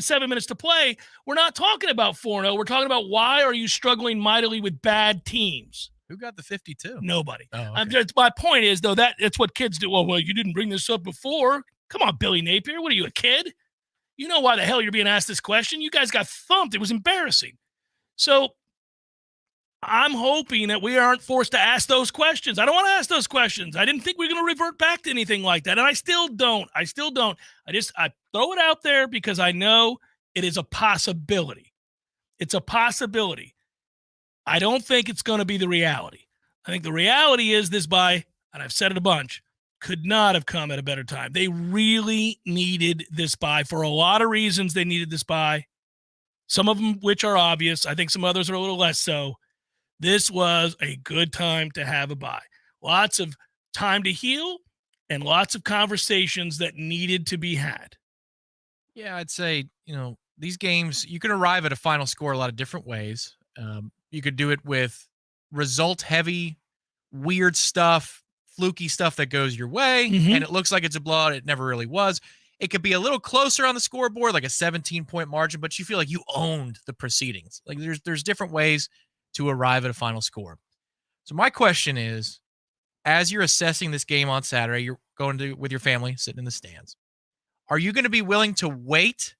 Speaker 1: 7 minutes to play, we're not talking about 4-0. We're talking about why are you struggling mightily with bad teams?
Speaker 2: Who got the 52?
Speaker 1: Nobody.
Speaker 2: Oh, okay.
Speaker 1: My point is, though, that's what kids do. Well, you didn't bring this up before. Come on, Billy Napier. What are you, a kid? You know why the hell you're being asked this question. You guys got thumped. It was embarrassing. So I'm hoping that we aren't forced to ask those questions. I don't want to ask those questions. I didn't think we were going to revert back to anything like that, and I still don't. I throw it out there because I know it is a possibility. It's a possibility. I don't think it's going to be the reality. I think the reality is this bye, and I've said it a bunch, could not have come at a better time. They really needed this bye for a lot of reasons. They needed this bye, some of them which are obvious. I think some others are a little less so. This was a good time to have a bye. Lots of time to heal and lots of conversations that needed to be had.
Speaker 2: Yeah, I'd say, these games, you can arrive at a final score a lot of different ways. You could do it with result-heavy, weird stuff, fluky stuff that goes your way, and it looks like it's a blowout. It never really was. It could be a little closer on the scoreboard, like a 17-point margin, but you feel like you owned the proceedings. Like there's different ways to arrive at a final score. So my question is, as you're assessing this game on Saturday, you're going with your family, sitting in the stands. Are you going to be willing to wait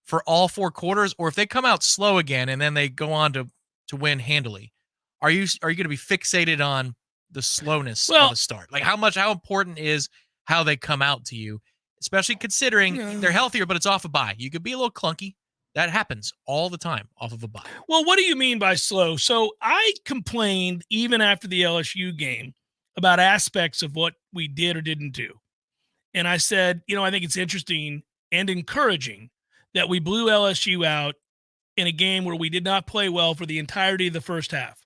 Speaker 2: for all 4 quarters, or if they come out slow again and then they go on to win handily, are you going to be fixated on the slowness of the start? Like how important is how they come out to you, especially considering they're healthier, but it's off a bye. You could be a little clunky. That happens all the time off of a bye.
Speaker 1: Well, what do you mean by slow? So I complained even after the LSU game about aspects of what we did or didn't do. And I said, I think it's interesting and encouraging that we blew LSU out in a game where we did not play well for the entirety of the first half.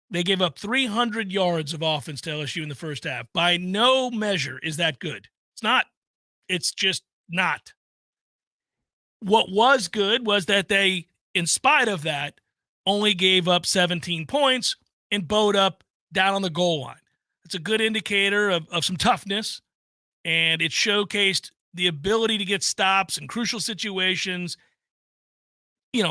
Speaker 1: They gave up 300 yards of offense to LSU in the first half. By no measure is that good. It's not. It's just not. What was good was that they, in spite of that, only gave up 17 points and bowed up down on the goal line. It's a good indicator of some toughness, and it showcased the ability to get stops in crucial situations,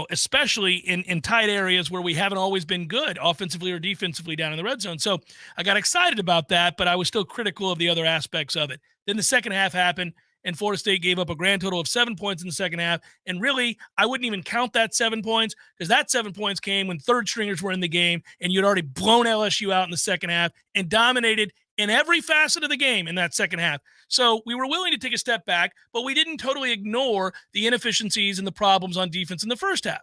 Speaker 1: especially in tight areas where we haven't always been good offensively or defensively down in the red zone. So I got excited about that, but I was still critical of the other aspects of it. Then the second half happened, and Florida State gave up a grand total of 7 points in the second half. And really, I wouldn't even count that 7 points because that 7 points came when third stringers were in the game and you'd already blown LSU out in the second half and dominated in every facet of the game in that second half. So we were willing to take a step back, but we didn't totally ignore the inefficiencies and the problems on defense in the first half.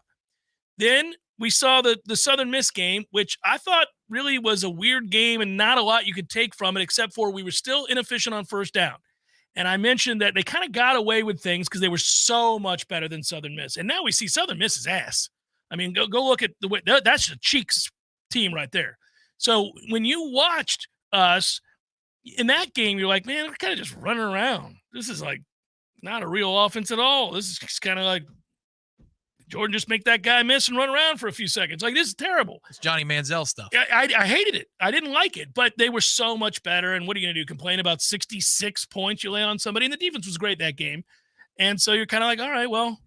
Speaker 1: Then we saw the Southern Miss game, which I thought really was a weird game and not a lot you could take from it, except for we were still inefficient on first down. And I mentioned that they kind of got away with things because they were so much better than Southern Miss. And now we see Southern Miss's ass. I mean, go look at the way that's the Cheeks team right there. So when you watched us in that game, you're like, man, we're kind of just running around. This is like not a real offense at all. This is just kind of like Jordan just make that guy miss and run around for a few seconds. Like, this is terrible.
Speaker 2: It's Johnny Manziel stuff.
Speaker 1: I hated it. I didn't like it, but they were so much better. And what are you going to do? Complain about 66 points you lay on somebody? And the defense was great that game. And so you're kind of like, all right, well,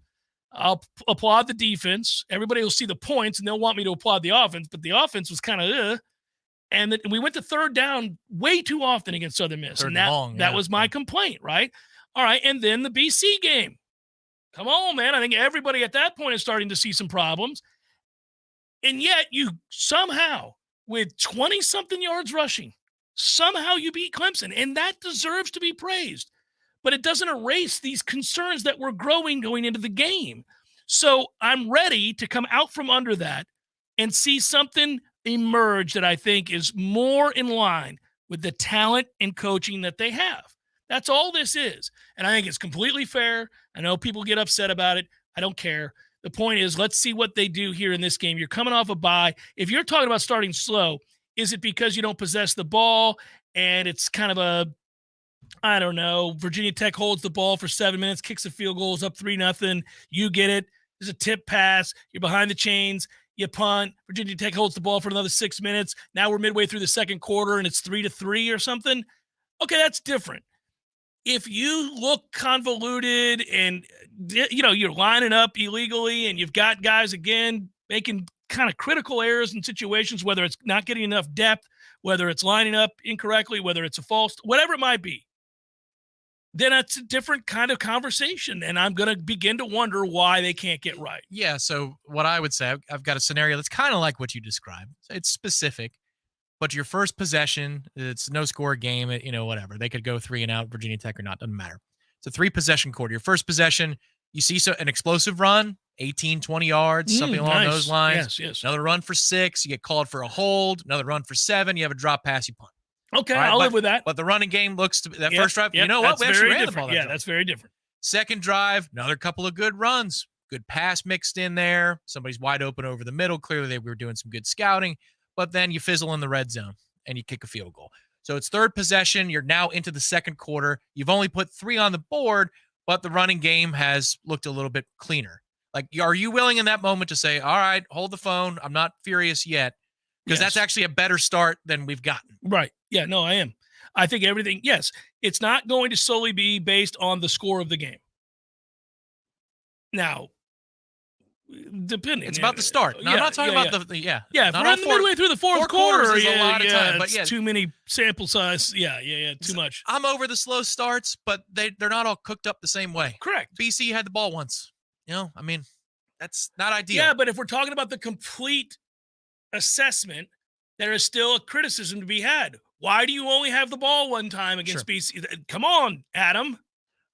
Speaker 1: I'll applaud the defense. Everybody will see the points and they'll want me to applaud the offense, but the offense was kind of And we went to third down way too often against Southern Miss.
Speaker 2: Third
Speaker 1: and
Speaker 2: long,
Speaker 1: that
Speaker 2: yeah.
Speaker 1: was my complaint, right? All right, and then the BC game. Come on, man. I think everybody at that point is starting to see some problems. And yet you somehow, with 20-something yards rushing, somehow you beat Clemson. And that deserves to be praised. But it doesn't erase these concerns that were growing going into the game. So I'm ready to come out from under that and see something emerge that I think is more in line with the talent and coaching that they have. That's all this is. And I think it's completely fair. I know people get upset about it. I don't care. The point is, let's see what they do here in this game. You're coming off a bye. If you're talking about starting slow, is it because you don't possess the ball and it's kind of a, I don't know, Virginia Tech holds the ball for 7 minutes, kicks a field goal, is up 3-0. You get it. There's a tip pass. You're behind the chains. You punt. Virginia Tech holds the ball for another 6 minutes. Now we're midway through the second quarter and it's 3-3 or something. Okay, that's different. If you look convoluted and, you know, you're lining up illegally and you've got guys, again, making kind of critical errors in situations, whether it's not getting enough depth, whether it's lining up incorrectly, whether it's a false, whatever it might be, then it's a different kind of conversation. And I'm going to begin to wonder why they can't get right.
Speaker 2: Yeah, so what I would say, I've got a scenario that's kind of like what you described. It's specific. But your first possession, it's no score game, you know, whatever. They could go 3 and out, Virginia Tech or not, doesn't matter. It's a 3-possession quarter. Your first possession, you see an explosive run, 18, 20 yards, something along those lines.
Speaker 1: Yes.
Speaker 2: Another run for 6, you get called for a hold. Another run for 7, you have a drop pass, you punt.
Speaker 1: Okay, right, I'll live with that.
Speaker 2: But the running game looks to that first drive, you know what? We actually ran the ball.
Speaker 1: That's very different.
Speaker 2: Second drive, another couple of good runs. Good pass mixed in there. Somebody's wide open over the middle. Clearly, they were doing some good scouting. But then you fizzle in the red zone and you kick a field goal. So it's third possession. You're now into the second quarter. You've only put 3 on the board, but the running game has looked a little bit cleaner. Like, are you willing in that moment to say, all right, hold the phone, I'm not furious yet? Because that's actually a better start than we've gotten.
Speaker 1: Right. Yeah, no, I am. I think everything, yes, it's not going to solely be based on the score of the game. Now, depending.
Speaker 2: It's about the start. No, I'm not talking about the. Yeah,
Speaker 1: if we're midway through the fourth quarter,
Speaker 2: is a lot of time, but
Speaker 1: too many sample size. Yeah, too much.
Speaker 2: I'm over the slow starts, but they're not all cooked up the same way.
Speaker 1: Correct.
Speaker 2: BC had the ball once. You know, I mean, that's not ideal.
Speaker 1: Yeah, but if we're talking about the complete assessment, there is still a criticism to be had. Why do you only have the ball one time against BC? Come on, Adam.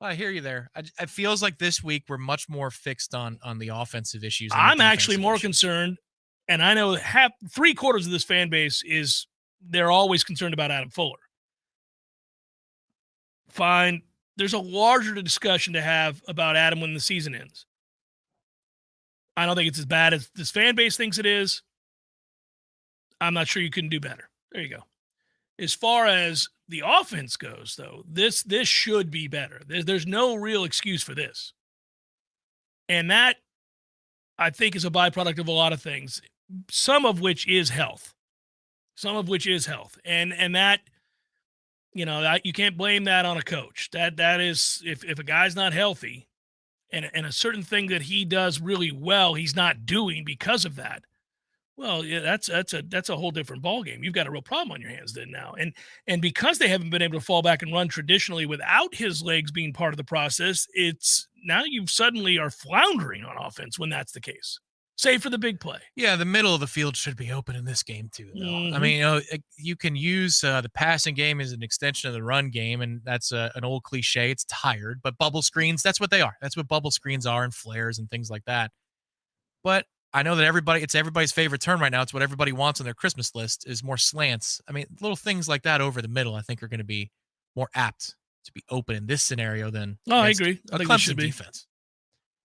Speaker 2: I hear you there. It feels like this week we're much more fixed on the offensive issues.
Speaker 1: I'm actually more concerned, and I know 3/4 of this fan base they're always concerned about Adam Fuller. Fine. There's a larger discussion to have about Adam when the season ends. I don't think it's as bad as this fan base thinks it is. I'm not sure you couldn't do better. There you go. As far as the offense goes, though, this should be better. There's no real excuse for this. And that, I think, is a byproduct of a lot of things, some of which is health. And that, you know, you can't blame that on a coach. That is, if a guy's not healthy and a certain thing that he does really well, he's not doing because of that. Well, yeah, that's a whole different ballgame. You've got a real problem on your hands then now. And because they haven't been able to fall back and run traditionally without his legs being part of the process, it's now you suddenly are floundering on offense when that's the case. save for the big play.
Speaker 2: Yeah, the middle of the field should be open in this game too, though. I mean, you can use the passing game as an extension of the run game, and that's an old cliche. It's tired, but bubble screens, that's what they are. That's what bubble screens are, and flares and things like that. But I know that it's everybody's favorite term right now. It's what everybody wants on their Christmas list is more slants. I mean, little things like that over the middle, I think, are going to be more apt to be open in this scenario than
Speaker 1: I agree. I
Speaker 2: a
Speaker 1: think they
Speaker 2: Clemson
Speaker 1: should be.
Speaker 2: defense.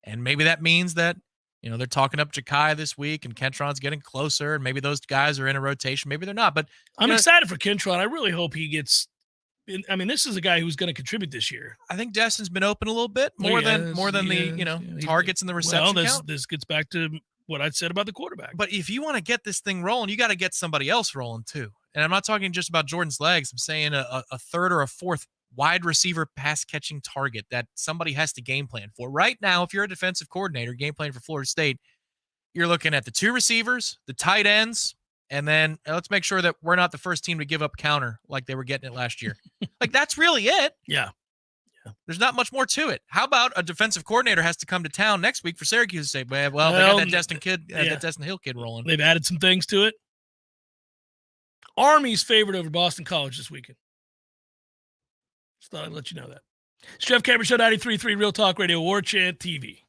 Speaker 2: And maybe that means that, they're talking up Ja'Kai this week and Kentron's getting closer, and maybe those guys are in a rotation. Maybe they're not. But
Speaker 1: I'm excited for Kentron. I really hope he gets – I mean, this is a guy who's going to contribute this year.
Speaker 2: I think Destin's been open a little bit more than the targets and the reception count.
Speaker 1: This gets back to what I said about the quarterback.
Speaker 2: But if you want to get this thing rolling, you got to get somebody else rolling too. And I'm not talking just about Jordan's legs. I'm saying a third or a fourth wide receiver pass catching target that somebody has to game plan for. Right now, if you're a defensive coordinator game plan for Florida State, you're looking at the 2 receivers, the tight ends, and then let's make sure that we're not the first team to give up counter like they were getting it last year. Like, that's really it.
Speaker 1: Yeah.
Speaker 2: There's not much more to it. How about a defensive coordinator has to come to town next week for Syracuse to say, well, they got that that Destin Hill kid rolling.
Speaker 1: They've added some things to it. Army's favored over Boston College this weekend. Just thought I'd let you know that. It's Jeff Cameron Show, 93.3 Real Talk Radio, Warchant TV.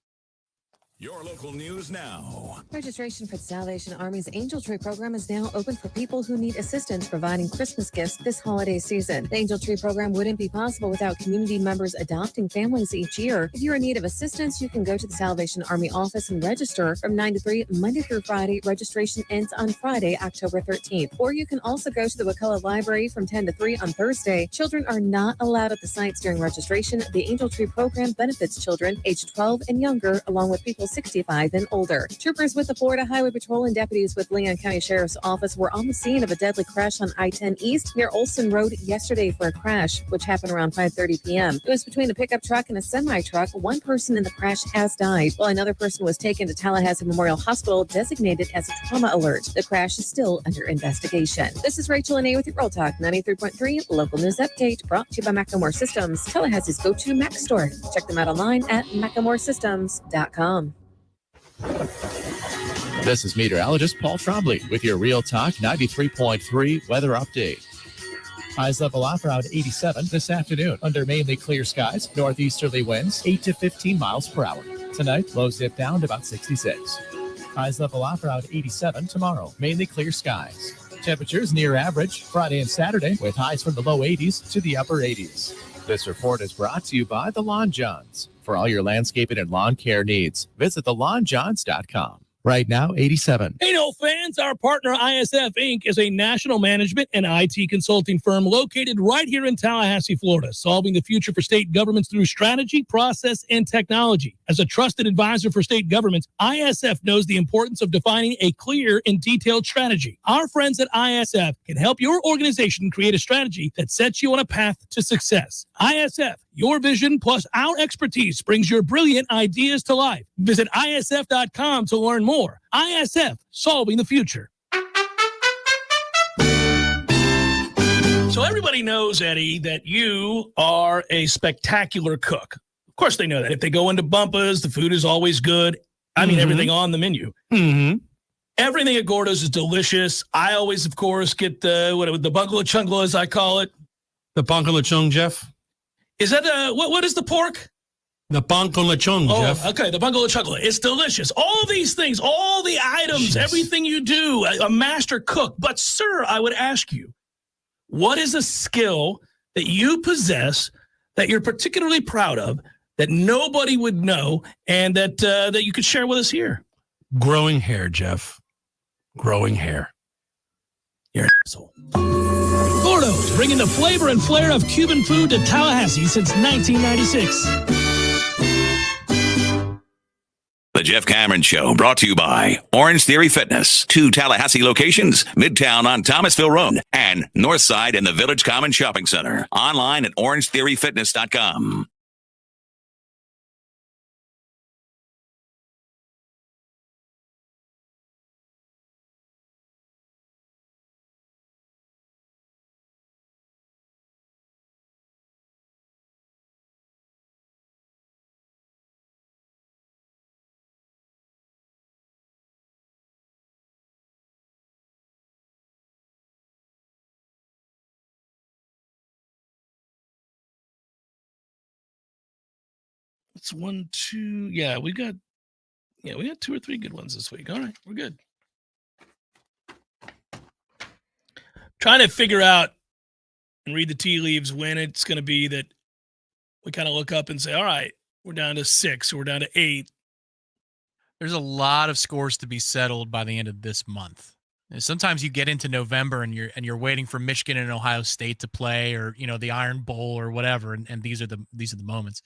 Speaker 10: Your local news now.
Speaker 11: Registration for the Salvation Army's Angel Tree program is now open for people who need assistance providing Christmas gifts this holiday season. The Angel Tree program wouldn't be possible without community members adopting families each year. If you're in need of assistance, you can go to the Salvation Army office and register from 9 to 3, Monday through Friday. Registration ends on Friday, October 13th. Or you can also go to the Wakulla Library from 10 to 3 on Thursday. Children are not allowed at the sites during registration. The Angel Tree program benefits children aged 12 and younger, along with people 65 and older. Troopers with the Florida Highway Patrol and deputies with Leon County Sheriff's Office were on the scene of a deadly crash on I-10 East near Olson Road yesterday for a crash, which happened around 5:30 p.m. It was between a pickup truck and a semi-truck. One person in the crash has died, while another person was taken to Tallahassee Memorial Hospital, designated as a trauma alert. The crash is still under investigation. This is Rachel Anay with your Real Talk 93.3 Local News Update, brought to you by Macklemore Systems, Tallahassee's go-to Mac store. Check them out online at MacklemoreSystems.com.
Speaker 6: This is meteorologist Paul Trombley with your Real Talk 93.3 weather update. Highs level off around 87 this afternoon under mainly clear skies. Northeasterly winds 8 to 15 miles per hour. Tonight, lows dip down to about 66. Highs level off around 87 tomorrow. Mainly clear skies. Temperatures near average Friday and Saturday with highs from the low 80s to the upper 80s. This report is brought to you by the Lawn Johns. For all your landscaping and lawn care needs, visit thelawnjohns.com. Right now, 87.
Speaker 1: Hey, no fans, our partner ISF Inc. is a national management and IT consulting firm located right here in Tallahassee, Florida, solving the future for state governments through strategy, process, and technology. As a trusted advisor for state governments, ISF knows the importance of defining a clear and detailed strategy. Our friends at ISF can help your organization create a strategy that sets you on a path to success. ISF, your vision plus our expertise brings your brilliant ideas to life. Visit ISF.com to learn more. ISF, solving the future. So everybody knows, Eddie, that you are a spectacular cook. Of course they know that. If they go into Bumpa's, the food is always good. I mean, everything on the menu. Everything at Gordo's is delicious. I always, of course, get the bungalow chungla, as I call it.
Speaker 15: The bungalow chung, Jeff?
Speaker 1: Is that what is the pork?
Speaker 15: The bungalow chung, Jeff.
Speaker 1: Okay, the bungalow chungla. It's delicious. All these things, all the items, everything you do, a master cook. But, sir, I would ask you, what is a skill that you possess that you're particularly proud of that nobody would know and that you could share with us here?
Speaker 15: Growing hair, Jeff. Growing hair.
Speaker 1: You're an asshole. Gordo's, bringing the flavor and flair of Cuban food to Tallahassee since 1996.
Speaker 10: The Jeff Cameron Show, brought to you by Orange Theory Fitness. 2 Tallahassee locations, Midtown on Thomasville Road and Northside in the Village Common Shopping Center. Online at orangetheoryfitness.com.
Speaker 1: It's 1, 2. Yeah, we got 2 or 3 good ones this week. All right, we're good. Trying to figure out and read the tea leaves when it's going to be that we kind of look up and say, all right, we're down to 6 or we're down to 8.
Speaker 2: There's a lot of scores to be settled by the end of this month. And sometimes you get into November and you're waiting for Michigan and Ohio State to play, or the Iron Bowl or whatever, and these are the moments.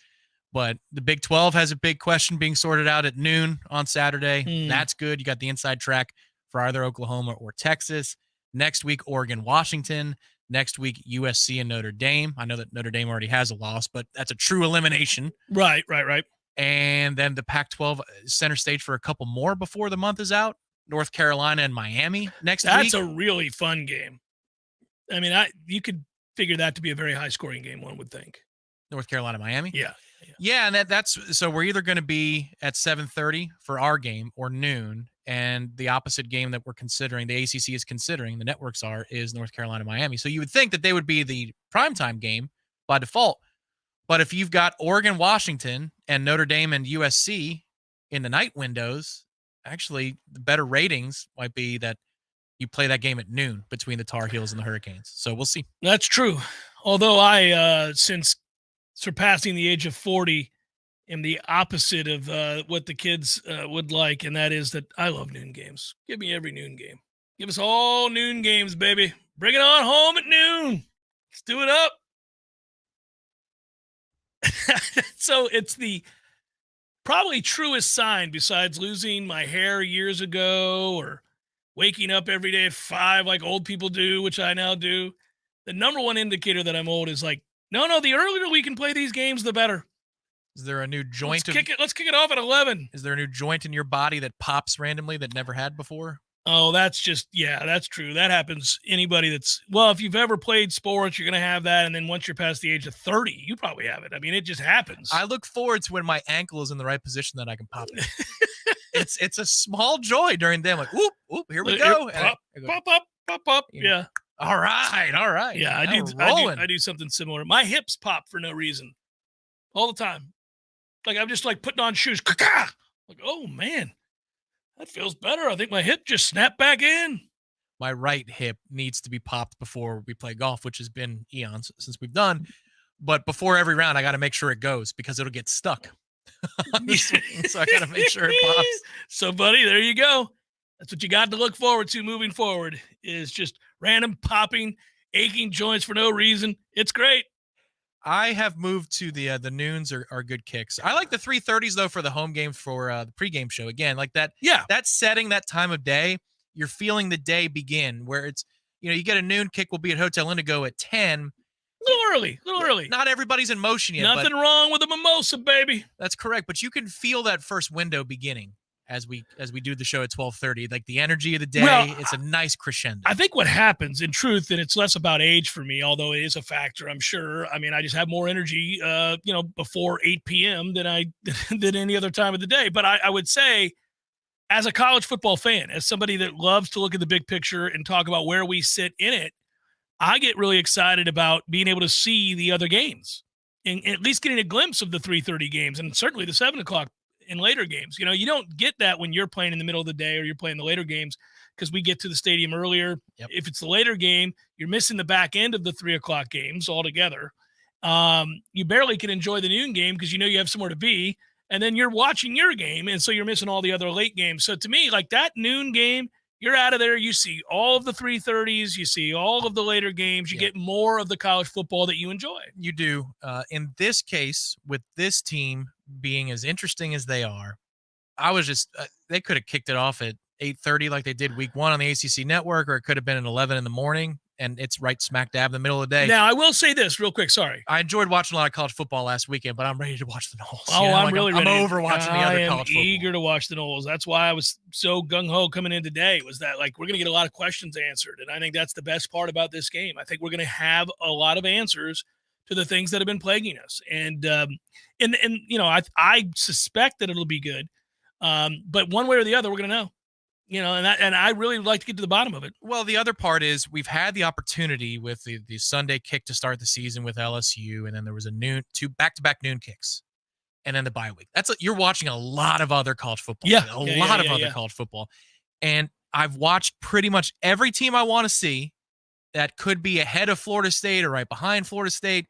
Speaker 2: But the Big 12 has a big question being sorted out at noon on Saturday. That's good. You got the inside track for either Oklahoma or Texas. Next week, Oregon, Washington. Next week, USC and Notre Dame. I know that Notre Dame already has a loss, but that's a true elimination.
Speaker 1: Right.
Speaker 2: And then the Pac-12 center stage for a couple more before the month is out. North Carolina and Miami next week.
Speaker 1: That's a really fun game. I mean, you could figure that to be a very high-scoring game, one would think.
Speaker 2: North Carolina, Miami?
Speaker 1: Yeah,
Speaker 2: and that's so we're either going to be at 7:30 for our game or noon, and the opposite game that we're considering, the ACC is considering, the networks is North Carolina, Miami. So you would think that they would be the primetime game by default. But if you've got Oregon, Washington, and Notre Dame and USC in the night windows, actually the better ratings might be that you play that game at noon between the Tar Heels and the Hurricanes. So we'll see.
Speaker 1: That's true. Although I, since surpassing the age of 40, am the opposite of what the kids would like, and that is that I love noon games. Give me every noon game. Give us all noon games, baby. Bring it on home at noon. Let's do it up. So it's the probably truest sign, besides losing my hair years ago or waking up every day at 5 like old people do, which I now do. The number one indicator that I'm old is like, no, the earlier we can play these games, the better.
Speaker 2: Is there a new joint?
Speaker 1: Let's kick it off at 11.
Speaker 2: Is there a new joint in your body that pops randomly that never had before?
Speaker 1: Oh, that's true. That happens. Anybody if you've ever played sports, you're going to have that. And then once you're past the age of 30, you probably have it. I mean, it just happens.
Speaker 2: I look forward to when my ankle is in the right position that I can pop it. It's a small joy during them. Like, whoop, here we go.
Speaker 1: Pop up. Yeah.
Speaker 2: All right.
Speaker 1: Yeah, I do something similar. My hips pop for no reason all the time. Like I'm just like putting on shoes. Like, oh man, that feels better. I think my hip just snapped back in.
Speaker 2: My right hip needs to be popped before we play golf, which has been eons since we've done. But before every round, I got to make sure it goes because it'll get stuck. So I got to make sure it pops.
Speaker 1: So, buddy, there you go. That's what you got to look forward to moving forward, is just random popping, aching joints for no reason. It's great.
Speaker 2: I have moved to the noons are good kicks. I like the 3:30s though for the home game for the pregame show. Again, like that.
Speaker 1: Yeah.
Speaker 2: That setting, that time of day, you're feeling the day begin. Where it's you get a noon kick. We'll be at Hotel Indigo at 10.
Speaker 1: A little early.
Speaker 2: Not everybody's in motion yet.
Speaker 1: Nothing wrong with a mimosa, baby.
Speaker 2: That's correct. But you can feel that first window beginning as we do the show at 12:30. Like the energy of the day, it's a nice crescendo.
Speaker 1: I think what happens in truth, and it's less about age for me, although it is a factor, I'm sure. I mean, I just have more energy, before 8 p.m. than any other time of the day. But I would say, as a college football fan, as somebody that loves to look at the big picture and talk about where we sit in it, I get really excited about being able to see the other games and at least getting a glimpse of the 3:30 games and certainly the 7 o'clock and later games. You don't get that when you're playing in the middle of the day or you're playing the later games because we get to the stadium earlier.
Speaker 2: Yep.
Speaker 1: If it's the later game, you're missing the back end of the 3 o'clock games altogether. You barely can enjoy the noon game because you have somewhere to be, and then you're watching your game, and so you're missing all the other late games. So to me, like that noon game, you're out of there. You see all of the 3:30s. You see all of the later games. You get more of the college football that you enjoy.
Speaker 2: You do. In this case, with this team being as interesting as they are, I was just they could have kicked it off at 8:30 like they did week 1 on the ACC network, or it could have been at 11 in the morning, and it's right smack dab in the middle of the day.
Speaker 1: Now, I will say this real quick. Sorry.
Speaker 2: I enjoyed watching a lot of college football last weekend, but I'm ready to watch the Noles.
Speaker 1: I'm really ready.
Speaker 2: I'm over watching the other college football.
Speaker 1: I'm eager to watch the Noles. That's why I was so gung-ho coming in today, was that like we're going to get a lot of questions answered, and I think that's the best part about this game. I think we're going to have a lot of answers to the things that have been plaguing us. And I suspect that it'll be good. But one way or the other, we're going to know. And I really would like to get to the bottom of it.
Speaker 2: Well, the other part is we've had the opportunity with the Sunday kick to start the season with LSU, and then there was two back-to-back noon kicks. and then the bye week. You're watching a lot of other college football.
Speaker 1: Yeah.
Speaker 2: A lot of other college football. And I've watched pretty much every team I want to see that could be ahead of Florida State or right behind Florida State.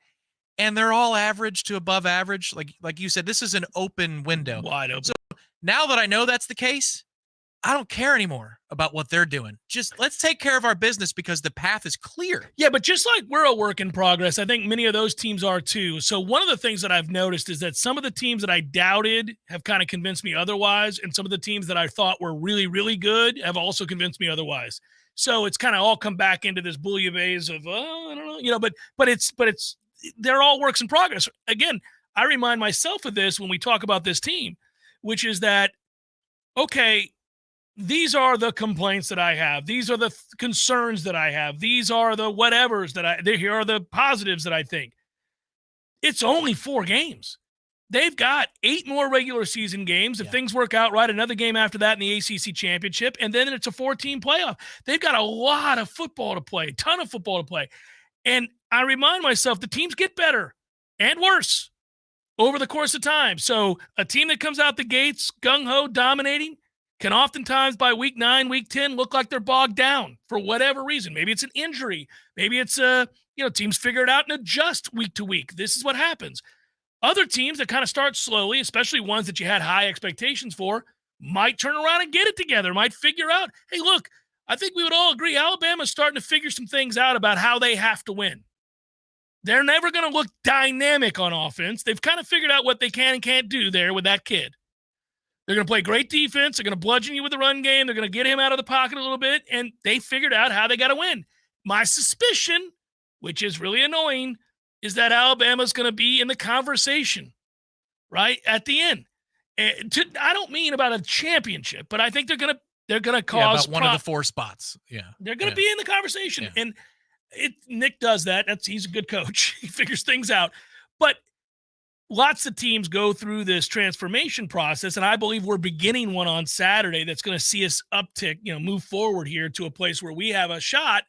Speaker 2: And they're all average to above average. Like you said, this is an open window.
Speaker 1: Wide open.
Speaker 2: So now that I know that's the case, I don't care anymore about what they're doing. Just let's take care of our business because the path is clear.
Speaker 1: Yeah, but just like we're a work in progress, I think many of those teams are too. So one of the things that I've noticed is that some of the teams that I doubted have kind of convinced me otherwise, and some of the teams that I thought were really, really good have also convinced me otherwise. So it's kind of all come back into this bouillabaisse of, I don't know, but it's they're all works in progress. Again, I remind myself of this when we talk about this team, which is that, okay, these are the complaints that I have. These are the concerns that I have. These are the whatevers here are the positives that I think. It's only 4 games. They've got 8 more regular season games. If things work out right, another game after that in the ACC championship, and then it's a 4-team playoff. They've got a lot of football to play, a ton of football to play. And I remind myself the teams get better and worse over the course of time. So a team that comes out the gates gung-ho, dominating, can oftentimes by week 9, week 10 look like they're bogged down for whatever reason. Maybe it's an injury. Maybe it's teams figure it out and adjust week to week. This is what happens. Other teams that kind of start slowly, especially ones that you had high expectations for, might turn around and get it together, might figure out, hey, look, I think we would all agree Alabama's starting to figure some things out about how they have to win. They're never going to look dynamic on offense. They've kind of figured out what they can and can't do there with that kid. They're going to play great defense. They're going to bludgeon you with the run game. They're going to get him out of the pocket a little bit, and they figured out how they got to win. My suspicion, which is really annoying, is that Alabama's going to be in the conversation, right, at the end. I don't mean about a championship, but I think they're going to cause
Speaker 2: about one of the 4 spots. Yeah,
Speaker 1: they're going to be in the conversation, and Nick does that. He's a good coach. He figures things out, but lots of teams go through this transformation process, and I believe we're beginning one on Saturday that's going to see us uptick, move forward here to a place where we have a shot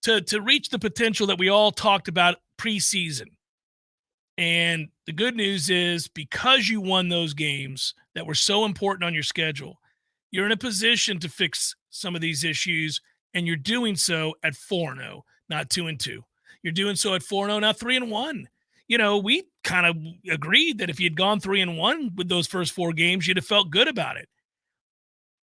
Speaker 1: to reach the potential that we all talked about preseason. And the good news is because you won those games that were so important on your schedule, you're in a position to fix some of these issues, and you're doing so at 4-0, not 2-2. You're doing so at 4-0, not 3-1. We kind of agreed that if you'd gone 3-1 with those first 4 games, you'd have felt good about it.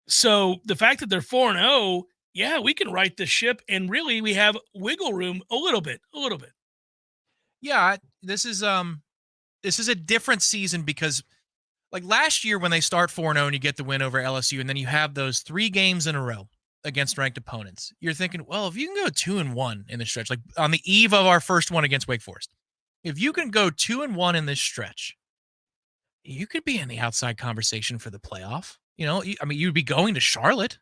Speaker 1: So the fact that they're 4-0, yeah, we can right the ship, and really we have wiggle room a little bit.
Speaker 2: Yeah, this is a different season because like last year when they start 4-0 and you get the win over LSU, and then you have those 3 games in a row against ranked opponents, you're thinking, well, if you can go 2-1 in the stretch, like on the eve of our first one against Wake Forest, if you can go 2-1 in this stretch, you could be in the outside conversation for the playoff. You'd be going to Charlotte.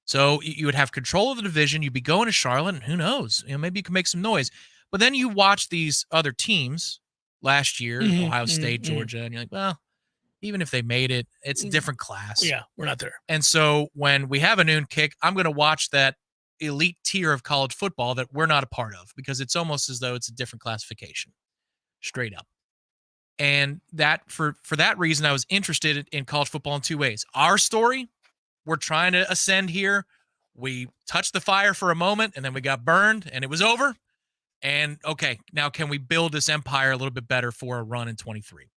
Speaker 2: So you would have control of the division. You'd be going to Charlotte, and who knows? Maybe you can make some noise. But then you watch these other teams last year, Ohio State, Georgia, and you're like, well, even if they made it, it's a different class.
Speaker 1: Yeah, we're not there.
Speaker 2: And so when we have a noon kick, I'm going to watch that elite tier of college football that we're not a part of because it's almost as though it's a different classification, straight up. And that for that reason, I was interested in college football in 2 ways. Our story, we're trying to ascend here. We touched the fire for a moment, and then we got burned, and it was over. And, okay, now can we build this empire a little bit better for a run in 23?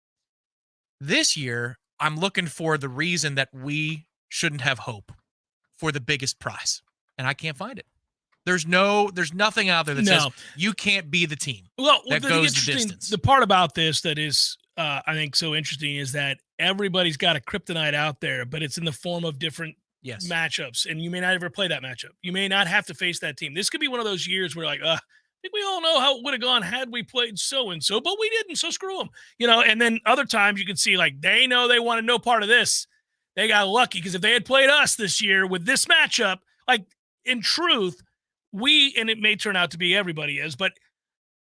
Speaker 2: This year, I'm looking for the reason that we shouldn't have hope for the biggest prize, and I can't find it. There's nothing out there that says you can't be the team that goes the distance.
Speaker 1: The part about this that is, I think, so interesting is that everybody's got a kryptonite out there, but it's in the form of different matchups, and you may not ever play that matchup. You may not have to face that team. This could be one of those years where, like, I think we all know how it would have gone had we played so-and-so, but we didn't, so screw them. And then other times you can see, like, they know they wanted no part of this. They got lucky because if they had played us this year with this matchup, like, in truth, and it may turn out to be everybody is, but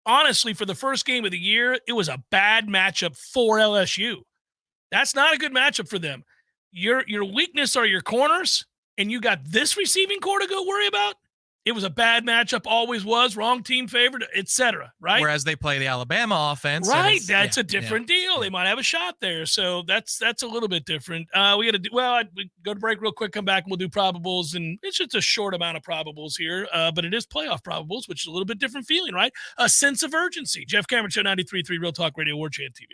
Speaker 1: honestly, for the first game of the year, it was a bad matchup for LSU. That's not a good matchup for them. Your weakness are your corners, and you got this receiving core to go worry about? It was a bad matchup, always was, wrong team favored, etc. Right?
Speaker 2: Whereas they play the Alabama offense.
Speaker 1: Right, that's a different deal. They might have a shot there, so that's a little bit different. We got to do we go to break real quick, come back, and we'll do probables, and it's just a short amount of probables here, but it is playoff probables, which is a little bit different feeling, right? A sense of urgency. Jeff Cameron Show, 93.3 Real Talk Radio, Warchant TV.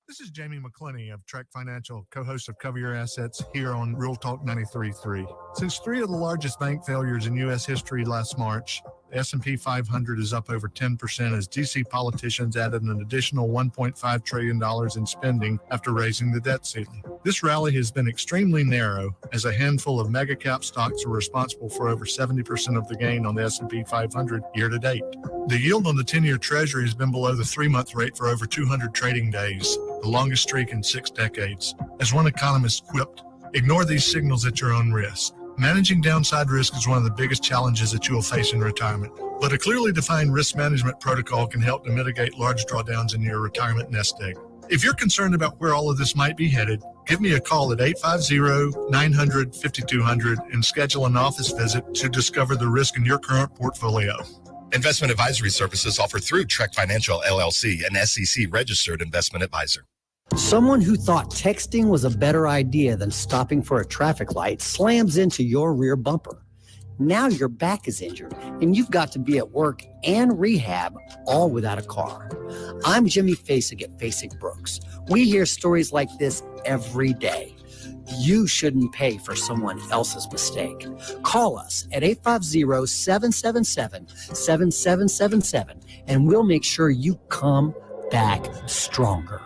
Speaker 9: This is Jamie McClenny of Trek Financial, co-host of Cover Your Assets here on Real Talk 93.3. Since 3 of the largest bank failures in U.S. history last March, the S&P 500 is up over 10% as D.C. politicians added an additional $1.5 trillion in spending after raising the debt ceiling. This rally has been extremely narrow as a handful of mega cap stocks are responsible for over 70% of the gain on the S&P 500 year to date. The yield on the 10-year Treasury has been below the 3-month rate for over 200 trading days, the longest streak in 6 decades. As one economist quipped, ignore these signals at your own risk. Managing downside risk is one of the biggest challenges that you will face in retirement, but a clearly defined risk management protocol can help to mitigate large drawdowns in your retirement nest egg. If you're concerned about where all of this might be headed, give me a call at 850-900-5200 and schedule an office visit to discover the risk in your current portfolio.
Speaker 20: Investment advisory services offered through Trek Financial, LLC, an SEC-registered investment advisor.
Speaker 16: Someone who thought texting was a better idea than stopping for a traffic light slams into your rear bumper. Now your back is injured and you've got to be at work and rehab all without a car. I'm Jimmy Fasig at Fasig Brooks. We hear stories like this every day. You shouldn't pay for someone else's mistake. Call us at 850-777-7777 and we'll make sure you come back stronger.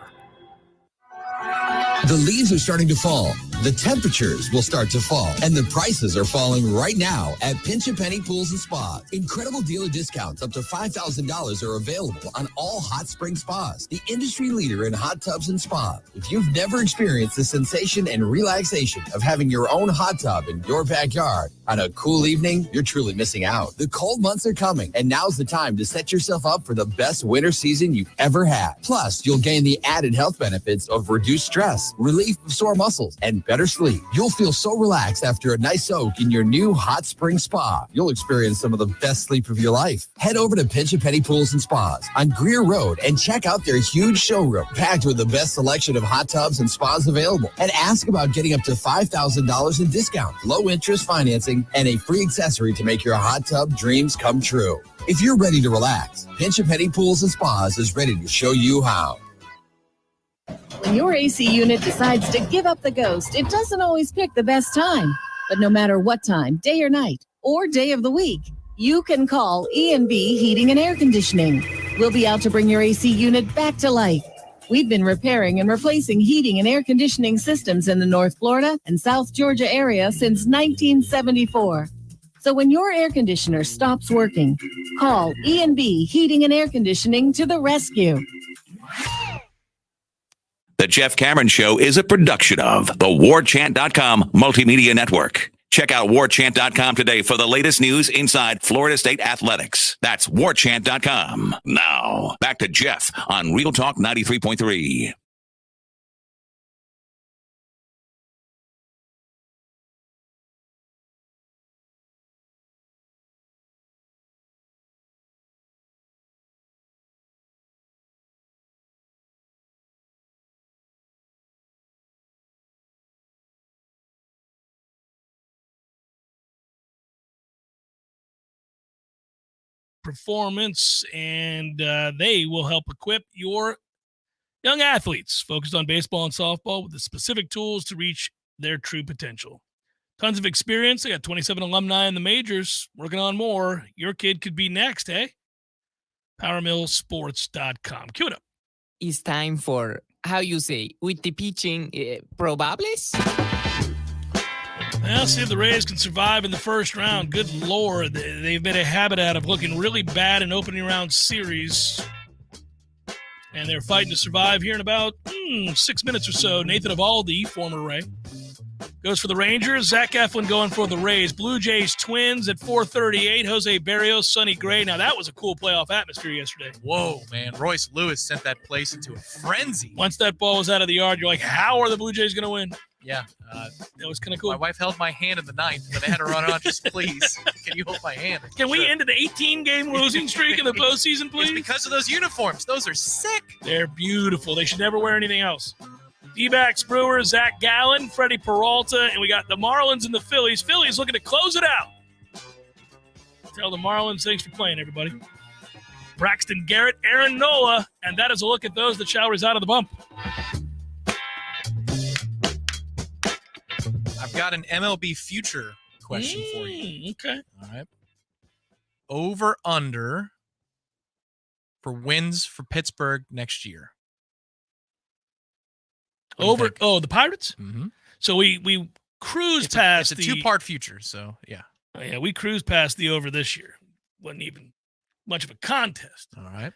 Speaker 17: The leaves are starting to fall, the temperatures will start to fall, and the prices are falling right now at Pinch A Penny Pools and Spas. Incredible dealer discounts up to $5,000 are available on all hot spring spas, the industry leader in hot tubs and spas. If you've never experienced the sensation and relaxation of having your own hot tub in your backyard on a cool evening, you're truly missing out. The cold months are coming, and now's the time to set yourself up for the best winter season you've ever had. Plus, you'll gain the added health benefits of reduced stress, relief of sore muscles, and better sleep. You'll feel so relaxed after a nice soak in your new hot spring spa. You'll experience some of the best sleep of your life. Head over to Pinch A Penny Pools and Spas on Greer Road and check out their huge showroom packed with the best selection of hot tubs and spas available. And ask about getting up to $5,000 in discounts, low interest financing, and a free accessory to make your hot tub dreams come true. If you're ready to relax, Pinch A Penny Pools and Spas is ready to show you how.
Speaker 18: When your AC unit decides to give up the ghost, it doesn't always pick the best time. But no matter what time, day or night, or day of the week, you can call E&B Heating and Air Conditioning. We'll be out to bring your AC unit back to life. We've been repairing and replacing heating and air conditioning systems in the North Florida and South Georgia area since 1974. So when your air conditioner stops working, call E&B Heating and Air Conditioning to the rescue.
Speaker 10: The Jeff Cameron Show is a production of the Warchant.com Multimedia Network. Check out Warchant.com today for the latest news inside Florida State athletics. That's Warchant.com. Now, back to Jeff on Real Talk 93.3.
Speaker 1: Performance, and they will help equip your young athletes focused on baseball and softball with the specific tools to reach their true potential. Tons of experience. They got 27 alumni in the majors, working on more. Your kid could be next, eh? PowerMillSports.com. Cue it up.
Speaker 19: It's time for, how you say, with the pitching, probables?
Speaker 1: Well, see if the Rays can survive in the first round. Good Lord, they've made a habit out of looking really bad in opening round series. And they're fighting to survive here in about 6 minutes or so. Nathan Eovaldi, former Ray, goes for the Rangers. Zach Eflin going for the Rays. Blue Jays Twins at 4:38. Jose Barrios, Sonny Gray. Now, that was a cool playoff atmosphere yesterday.
Speaker 2: Whoa, man. Royce Lewis sent that place into a frenzy.
Speaker 1: Once that ball was out of the yard, you're like, how are the Blue Jays going to win?
Speaker 2: Yeah.
Speaker 1: That was kind of cool.
Speaker 2: My wife held my hand in the ninth, but they had to run on. Just please, can you hold my hand?
Speaker 1: Can we end an 18-game losing streak in the postseason, please?
Speaker 2: It's because of those uniforms. Those are sick.
Speaker 1: They're beautiful. They should never wear anything else. D-backs, Brewers, Zach Gallen, Freddie Peralta, and we got the Marlins and the Phillies. Phillies looking to close it out. Tell the Marlins thanks for playing, everybody. Braxton Garrett, Aaron Nola, and that is a look at those that shall reside on the bump.
Speaker 2: I've got an MLB future question for you.
Speaker 1: Okay.
Speaker 2: All right. Over under for wins for Pittsburgh next year.
Speaker 1: Over the Pirates?
Speaker 2: Mm-hmm.
Speaker 1: So we cruised past
Speaker 2: it's a two-part future, so yeah.
Speaker 1: Yeah, we cruised past the over this year. Wasn't even much of a contest.
Speaker 2: All right.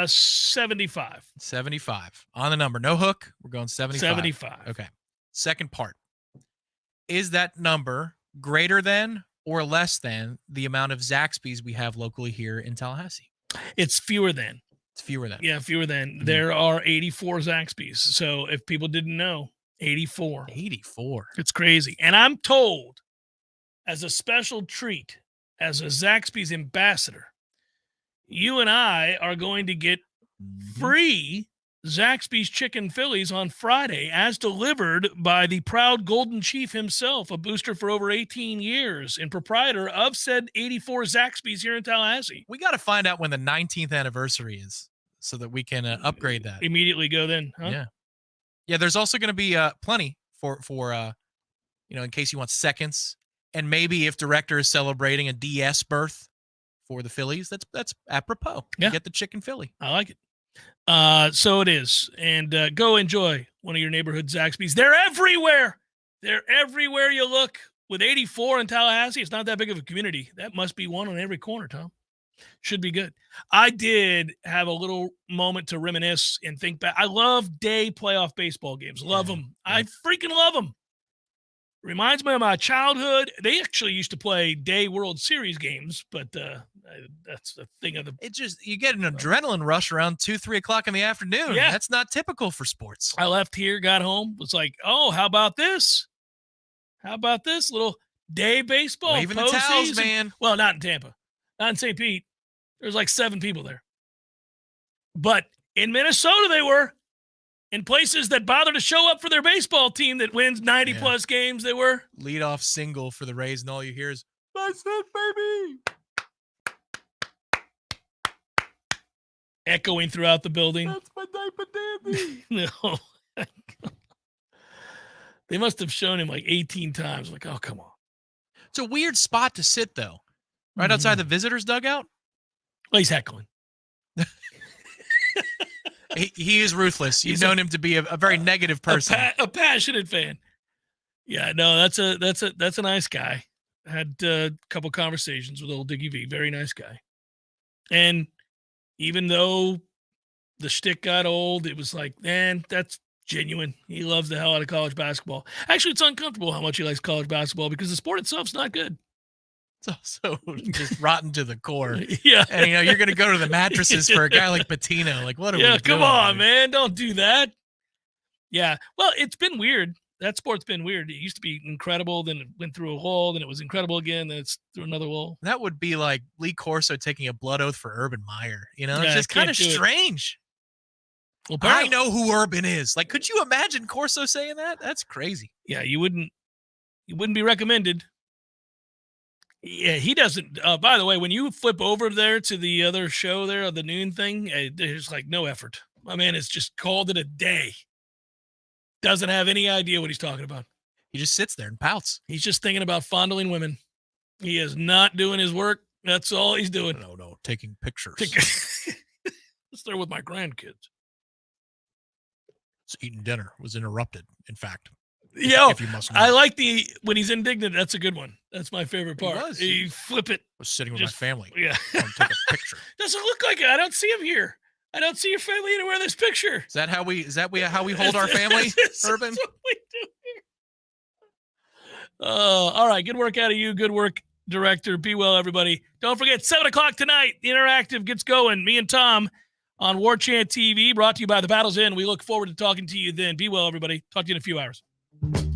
Speaker 1: 75.
Speaker 2: 75. On the number. No hook. We're going 75.
Speaker 1: 75.
Speaker 2: Okay. Second part. Is that number greater than or less than the amount of Zaxby's we have locally here in Tallahassee?
Speaker 1: It's fewer than.
Speaker 2: It's fewer than.
Speaker 1: Yeah, fewer than. Mm-hmm. There are 84 Zaxby's. So if people didn't know, 84.
Speaker 2: 84.
Speaker 1: It's crazy. And I'm told, as a special treat, as a Zaxby's ambassador, you and I are going to get free Zaxby's Chicken Phillies on Friday, as delivered by the proud Golden Chief himself, a booster for over 18 years and proprietor of said 84 Zaxby's here in Tallahassee.
Speaker 2: We got to find out when the 19th anniversary is so that we can upgrade that.
Speaker 1: Immediately go then, huh?
Speaker 2: Yeah. Yeah, there's also going to be plenty for in case you want seconds. And maybe if director is celebrating a DS birth for the Phillies, that's apropos.
Speaker 1: Yeah.
Speaker 2: You get the chicken Philly.
Speaker 1: I like it. So it is. And go enjoy one of your neighborhood Zaxby's. They're everywhere. They're everywhere you look. With 84 in Tallahassee, it's not that big of a community. That must be one on every corner, Tom. Should be good. I did have a little moment to reminisce and think back. I love day playoff baseball games. Love them. Yeah. I freaking love them. Reminds me of my childhood. They actually used to play day World Series games, but that's the thing of the.
Speaker 2: It just, you get an adrenaline rush around 2-3 o'clock in the afternoon.
Speaker 1: Yeah.
Speaker 2: That's not typical for sports.
Speaker 1: I left here, got home, was like, oh, how about this? How about this little day baseball?
Speaker 2: Waving the towels, man.
Speaker 1: Well, not in Tampa, not in St. Pete. There's like 7 people there, but in Minnesota they were. In places that bother to show up for their baseball team that wins 90-plus games, they were.
Speaker 2: Leadoff single for the Rays, and all you hear is, "That's it, baby!"
Speaker 1: Echoing throughout the building.
Speaker 2: That's my diaper dandy.
Speaker 1: No. They must have shown him like 18 times. Like, oh, come on.
Speaker 2: It's a weird spot to sit, though. Right outside the visitors' dugout?
Speaker 1: Well, he's heckling.
Speaker 2: He is ruthless. You've known him to be a very negative person.
Speaker 1: A passionate fan. Yeah, no, that's a nice guy. Had a couple conversations with old Diggy V. Very nice guy. And even though the shtick got old, it was like, man, that's genuine. He loves the hell out of college basketball. Actually, it's uncomfortable how much he likes college basketball because the sport itself's not good.
Speaker 2: It's also just rotten to the core.
Speaker 1: Yeah.
Speaker 2: And, you're going to go to the mattresses for a guy like Patino. Like, what are we doing?
Speaker 1: Yeah, come on, man. Don't do that. Yeah. Well, it's been weird. That sport's been weird. It used to be incredible. Then it went through a wall. Then it was incredible again. Then it's through another wall.
Speaker 2: That would be like Lee Corso taking a blood oath for Urban Meyer. It's
Speaker 1: Yeah,
Speaker 2: just kind of
Speaker 1: can't do it.
Speaker 2: strange.
Speaker 1: Well,
Speaker 2: I know who Urban is. Like, could you imagine Corso saying that? That's crazy.
Speaker 1: Yeah, you wouldn't be recommended. Yeah, he doesn't. By the way, when you flip over there to the other show there, the noon thing, there's like no effort. My man has just called it a day. Doesn't have any idea what he's talking about.
Speaker 2: He just sits there and pouts.
Speaker 1: He's just thinking about fondling women. He is not doing his work. That's all he's doing.
Speaker 2: No, taking pictures.
Speaker 1: Just there with my grandkids.
Speaker 2: So eating dinner was interrupted, in fact.
Speaker 1: Yeah,
Speaker 2: if you must know.
Speaker 1: I like when he's indignant. That's a good one. That's my favorite part.
Speaker 2: He
Speaker 1: You flip it.
Speaker 2: was sitting with my family.
Speaker 1: Yeah.
Speaker 2: Take a picture.
Speaker 1: Doesn't look like it. I don't see him here. I don't see your family anywhere in this picture.
Speaker 2: Is that how we hold our family, Urban?
Speaker 1: That's what we do here. All right. Good work out of you. Good work, director. Be well, everybody. Don't forget, 7 o'clock tonight, the Interactive gets going. Me and Tom on Warchant TV, brought to you by The Battle's Inn. We look forward to talking to you then. Be well, everybody. Talk to you in a few hours.
Speaker 3: Show.